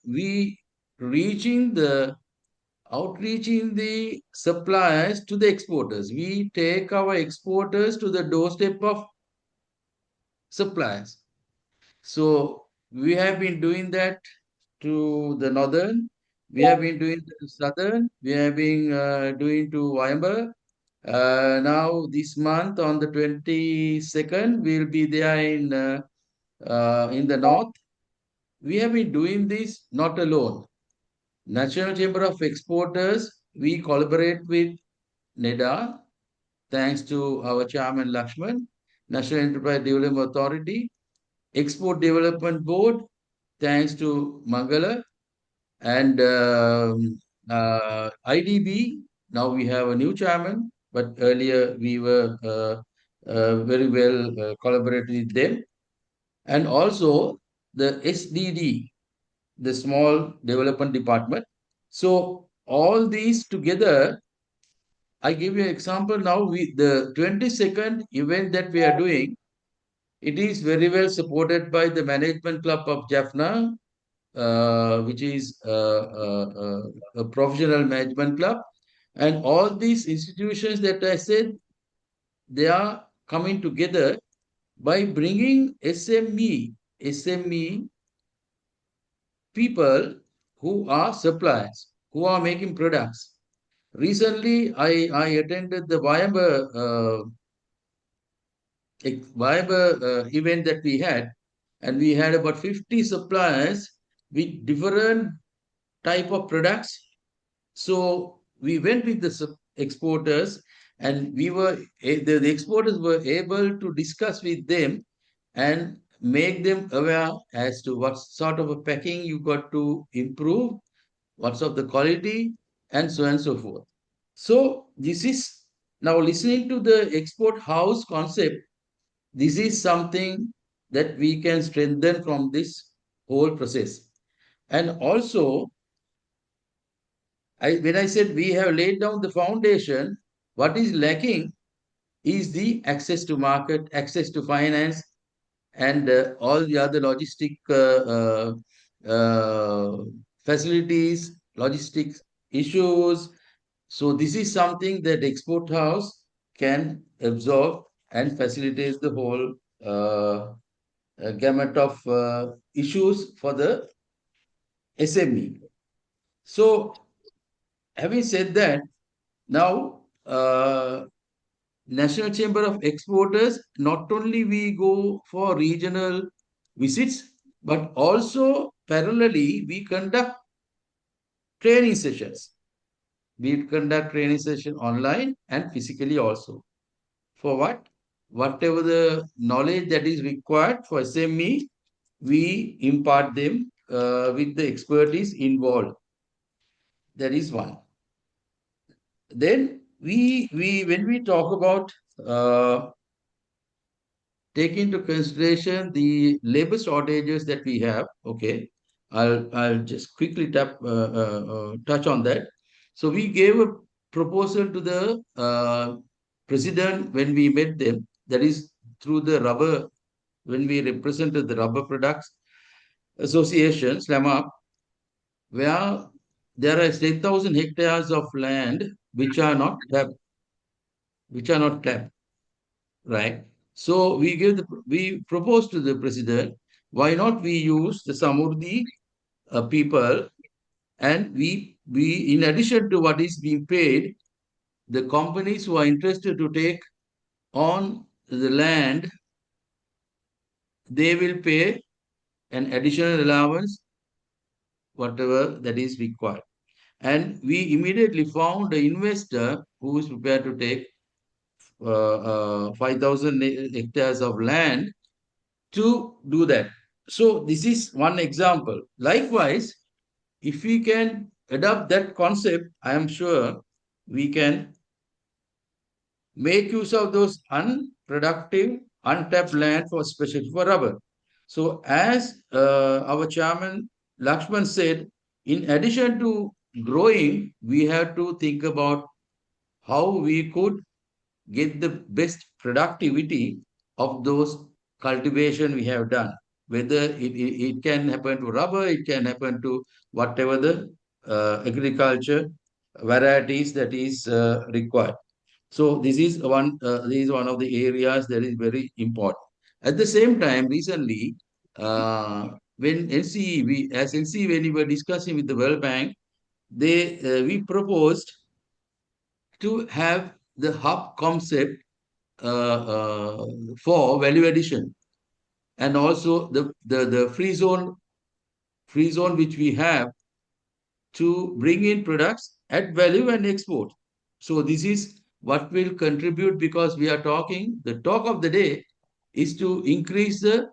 we outreaching the suppliers to the exporters. We take our exporters to the doorstep of suppliers. So we have been doing that to the northern, we have been doing to the southern, we have been doing to Wimber, Now this month on the 22nd, we'll be there in the north. We have been doing this not alone. National Chamber of Exporters, we collaborate with NEDA, thanks to our chairman Lakshman, National Enterprise Development Authority, Export Development Board, thanks to Mangala, and IDB. Now we have a new chairman, but earlier we were very well collaborated with them. And also the SDD, the Small Development Department. So all these together, I give you an example now. The 22nd event that we are doing, it is very well supported by the Management Club of Jaffna, which is a professional management club. And all these institutions that I said, they are coming together by bringing SME people who are suppliers, who are making products. Recently, I attended the Viber event that we had, and we had about 50 suppliers with different type of products. So we went with the exporters, and the exporters were able to discuss with them and make them aware as to what sort of a packing you got to improve, what's of the quality, and so on and so forth. So this is now listening to the export house concept. This is something that we can strengthen from this whole process. And also, when I said we have laid down the foundation, what is lacking is the access to market, access to finance, and all the other logistic facilities, logistics issues. So this is something that export house can absorb and facilitate the whole gamut of issues for the SME. So having said that, now National Chamber of Exporters, not only we go for regional visits, but also parallelly we conduct training sessions. We conduct training session online and physically also. For what? Whatever the knowledge that is required for SME, we impart them with the expertise involved. That is one. Then when we talk about take into consideration the labor shortages that we have. Okay, I'll just quickly touch on that. So we gave a proposal to the president when we met them. That is through the rubber, when we represented the Rubber Products Association, SLAMA, where there are 10,000 hectares of land which are not tapped, right? So we proposed to the president, why not we use the Samurdhi people, and we in addition to what is being paid, the companies who are interested to take on the land, they will pay an additional allowance, whatever that is required. And we immediately found an investor who is prepared to take 5,000 hectares of land to do that. So this is one example. Likewise, if we can adopt that concept, I am sure we can make use of those unproductive, untapped land for especially for rubber. So as our chairman Lakshman said, in addition to growing, we have to think about how we could get the best productivity of those cultivation we have done. Whether it can happen to rubber, it can happen to whatever the agriculture varieties that is required. So this is one of the areas that is very important. At the same time, recently, when NCE, when we were discussing with the World Bank, we proposed to have the hub concept for value addition, and also the free zone which we have to bring in products at value and export. So this is what will contribute, because we are talking, the talk of the day is to increase the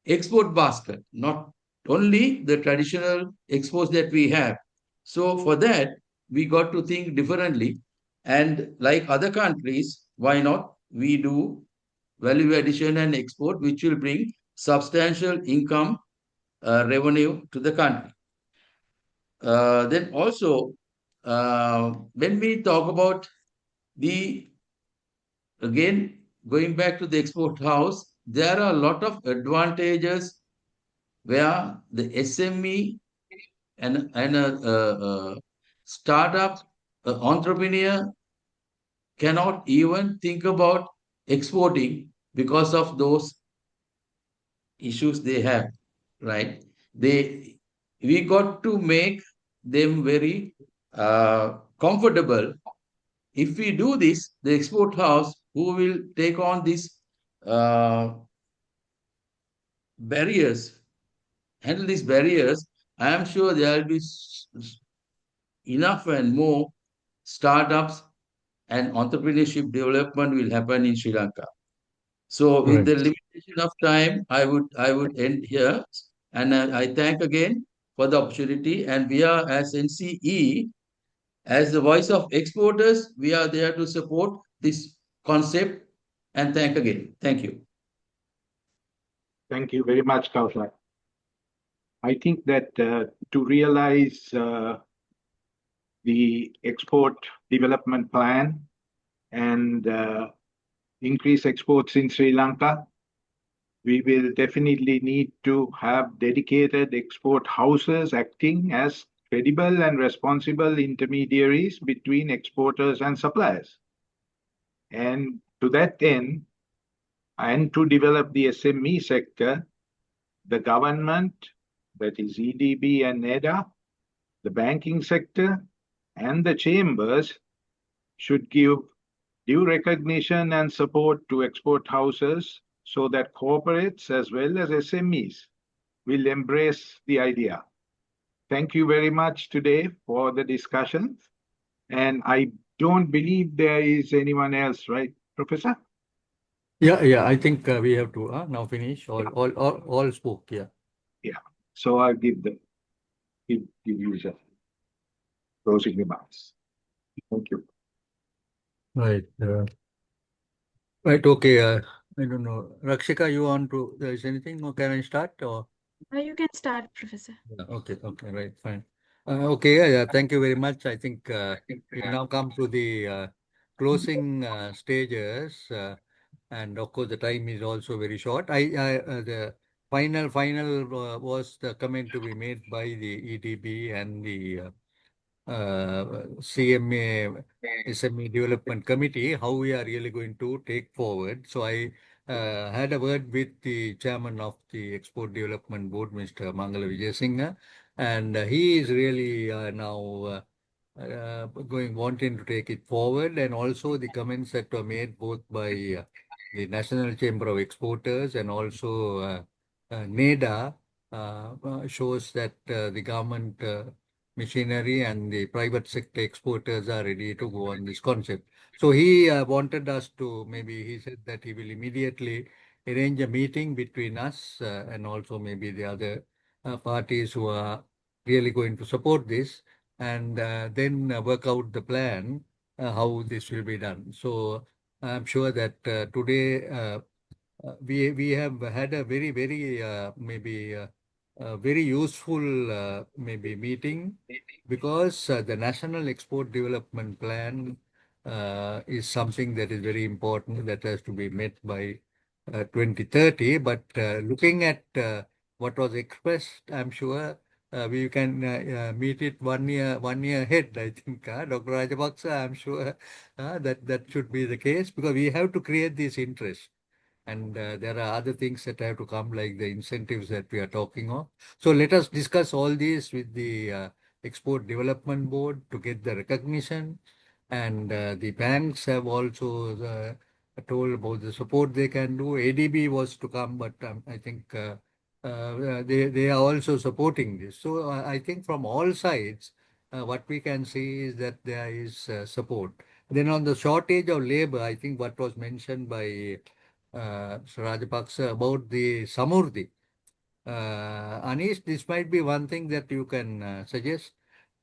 export basket, not only the traditional exports that we have. So for that, we got to think differently. And like other countries, why not we do value addition and export, which will bring substantial income revenue to the country. Then also, when we talk about the, again, going back to the export house, there are a lot of advantages where the SME and a startup entrepreneur cannot even think about exporting because of those issues they have, right? We got to make them very comfortable. If we do this, the export house who will take on these barriers, handle these barriers, I am sure there will be enough and more startups and entrepreneurship development will happen in Sri Lanka. So with Right. the limitation of time, I would end here, and I thank again for the opportunity. And we are, as NCE, as the voice of exporters, we are there to support this concept. And thank again. Thank you. Thank you very much, Kaushal. I think that to realize the export development plan and increase exports in Sri Lanka, we will definitely need to have dedicated export houses acting as credible and responsible intermediaries between exporters and suppliers. And to that end, and to develop the SME sector, the government, that is EDB and NEDA, the banking sector, and the chambers should give due recognition and support to export houses so that corporates as well as SMEs will embrace the idea. Thank you very much today for the discussion. And I don't believe there is anyone else, right, Professor? Yeah. I think we have to now finish. All spoke. Yeah. Yeah. So I'll give you the closing remarks. Thank you. Right. Right. Okay. I don't know. Rakshika, you want to? There is anything? Or can I start? Or You can start, Professor. yeah, okay. Right. Fine. Okay. Yeah. Thank you very much. I think we now come to the closing stages, and of course the time is also very short. The final was the comment to be made by the EDB and the CMA SME Development Committee, how we are really going to take forward. So I had a word with the chairman of the Export Development Board, Mr. Mangala Vijayasinghe, and he is really now wanting to take it forward, and also the comments that were made both by the National Chamber of Exporters and also NEDA shows that the government machinery and the private sector exporters are ready to go on this concept. So he wanted us to, maybe he said that he will immediately arrange a meeting between us and also maybe the other parties who are really going to support this, and then work out the plan how this will be done. So I'm sure that today we have had a very maybe very useful maybe meeting, because the National Export Development Plan is something that is very important, that has to be met by 2030. But looking at what was expressed, I'm sure we can meet it 1 year ahead. I think Dr. Rajapaksa, I'm sure that should be the case, because we have to create this interest. And there are other things that have to come, like the incentives that we are talking of. So let us discuss all these with the Export Development Board to get the recognition. And the banks have also told about the support they can do. ADB was to come, but I think they are also supporting this. So I think from all sides, what we can see is that there is support. Then on the shortage of labor, I think what was mentioned by Mr. Rajapaksa about the Samurdhi. Anish, this might be one thing that you can suggest,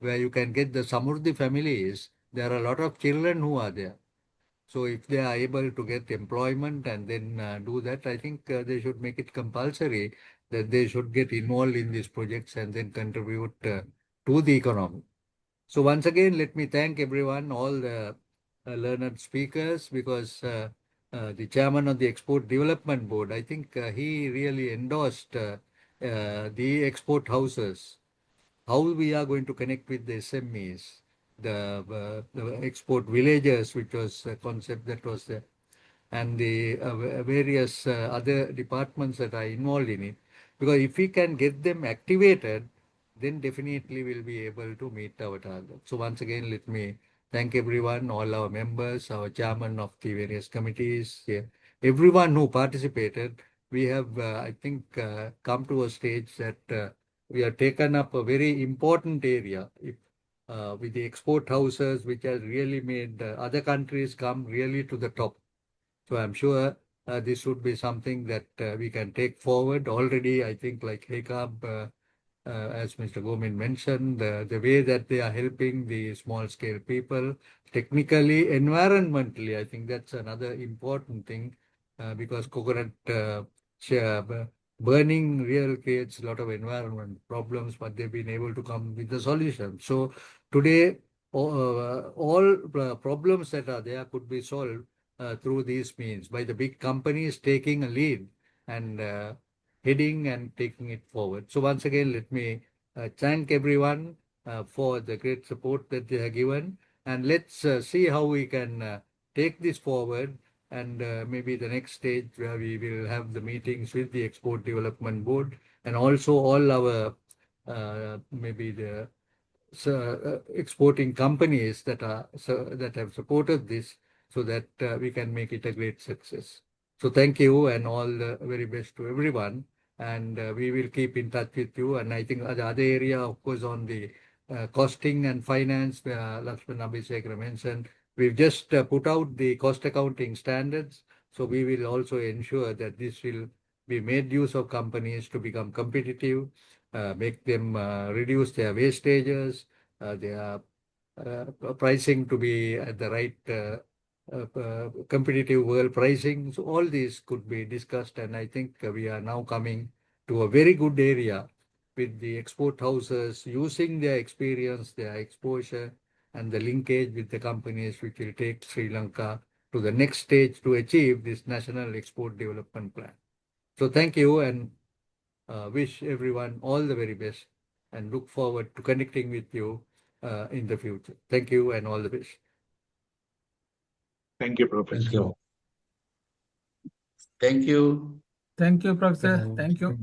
where you can get the Samurdhi families. There are a lot of children who are there. So if they are able to get employment and then do that, I think they should make it compulsory that they should get involved in these projects and then contribute to the economy. So once again, let me thank everyone, all the learned speakers, because the chairman of the Export Development Board, I think he really endorsed the export houses, how we are going to connect with the SMEs, the export villages, which was a concept that was there, and the various other departments that are involved in it. Because if we can get them activated, then definitely we'll be able to meet our target. So once again, let me thank everyone, all our members, our chairman of the various committees, everyone who participated. We have, I think, come to a stage that we have taken up a very important area with the export houses, which has really made other countries come really to the top. So I'm sure this would be something that we can take forward. Already, I think, like HECAB, as Mr. Gomin mentioned, the way that they are helping the small scale people, technically, environmentally, I think that's another important thing because coconut burning really creates a lot of environment problems, but they've been able to come with a solution. So today, all problems that are there could be solved through these means by the big companies taking a lead and heading and taking it forward. So once again, let me thank everyone for the great support that they have given, and let's see how we can take this forward. And maybe the next stage where we will have the meetings with the Export Development Board and also all our maybe the exporting companies that have supported this, so that we can make it a great success. So thank you and all the very best to everyone. And we will keep in touch with you. And I think the other area, of course, on the costing and finance, Lakshman Abhisekara mentioned, we've just put out the cost accounting standards. So we will also ensure that this will be made use of companies to become competitive, make them reduce their wastages, their pricing to be at the right competitive world pricing. So all these could be discussed, and I think we are now coming to a very good area with the export houses using their experience, their exposure, and the linkage with the companies which will take Sri Lanka to the next stage to achieve this National Export Development Plan. So thank you, and wish everyone all the very best, and look forward to connecting with you in the future. Thank you and all the best. Thank you, Professor. Thank you. Thank you. Thank you, Professor. Thank you.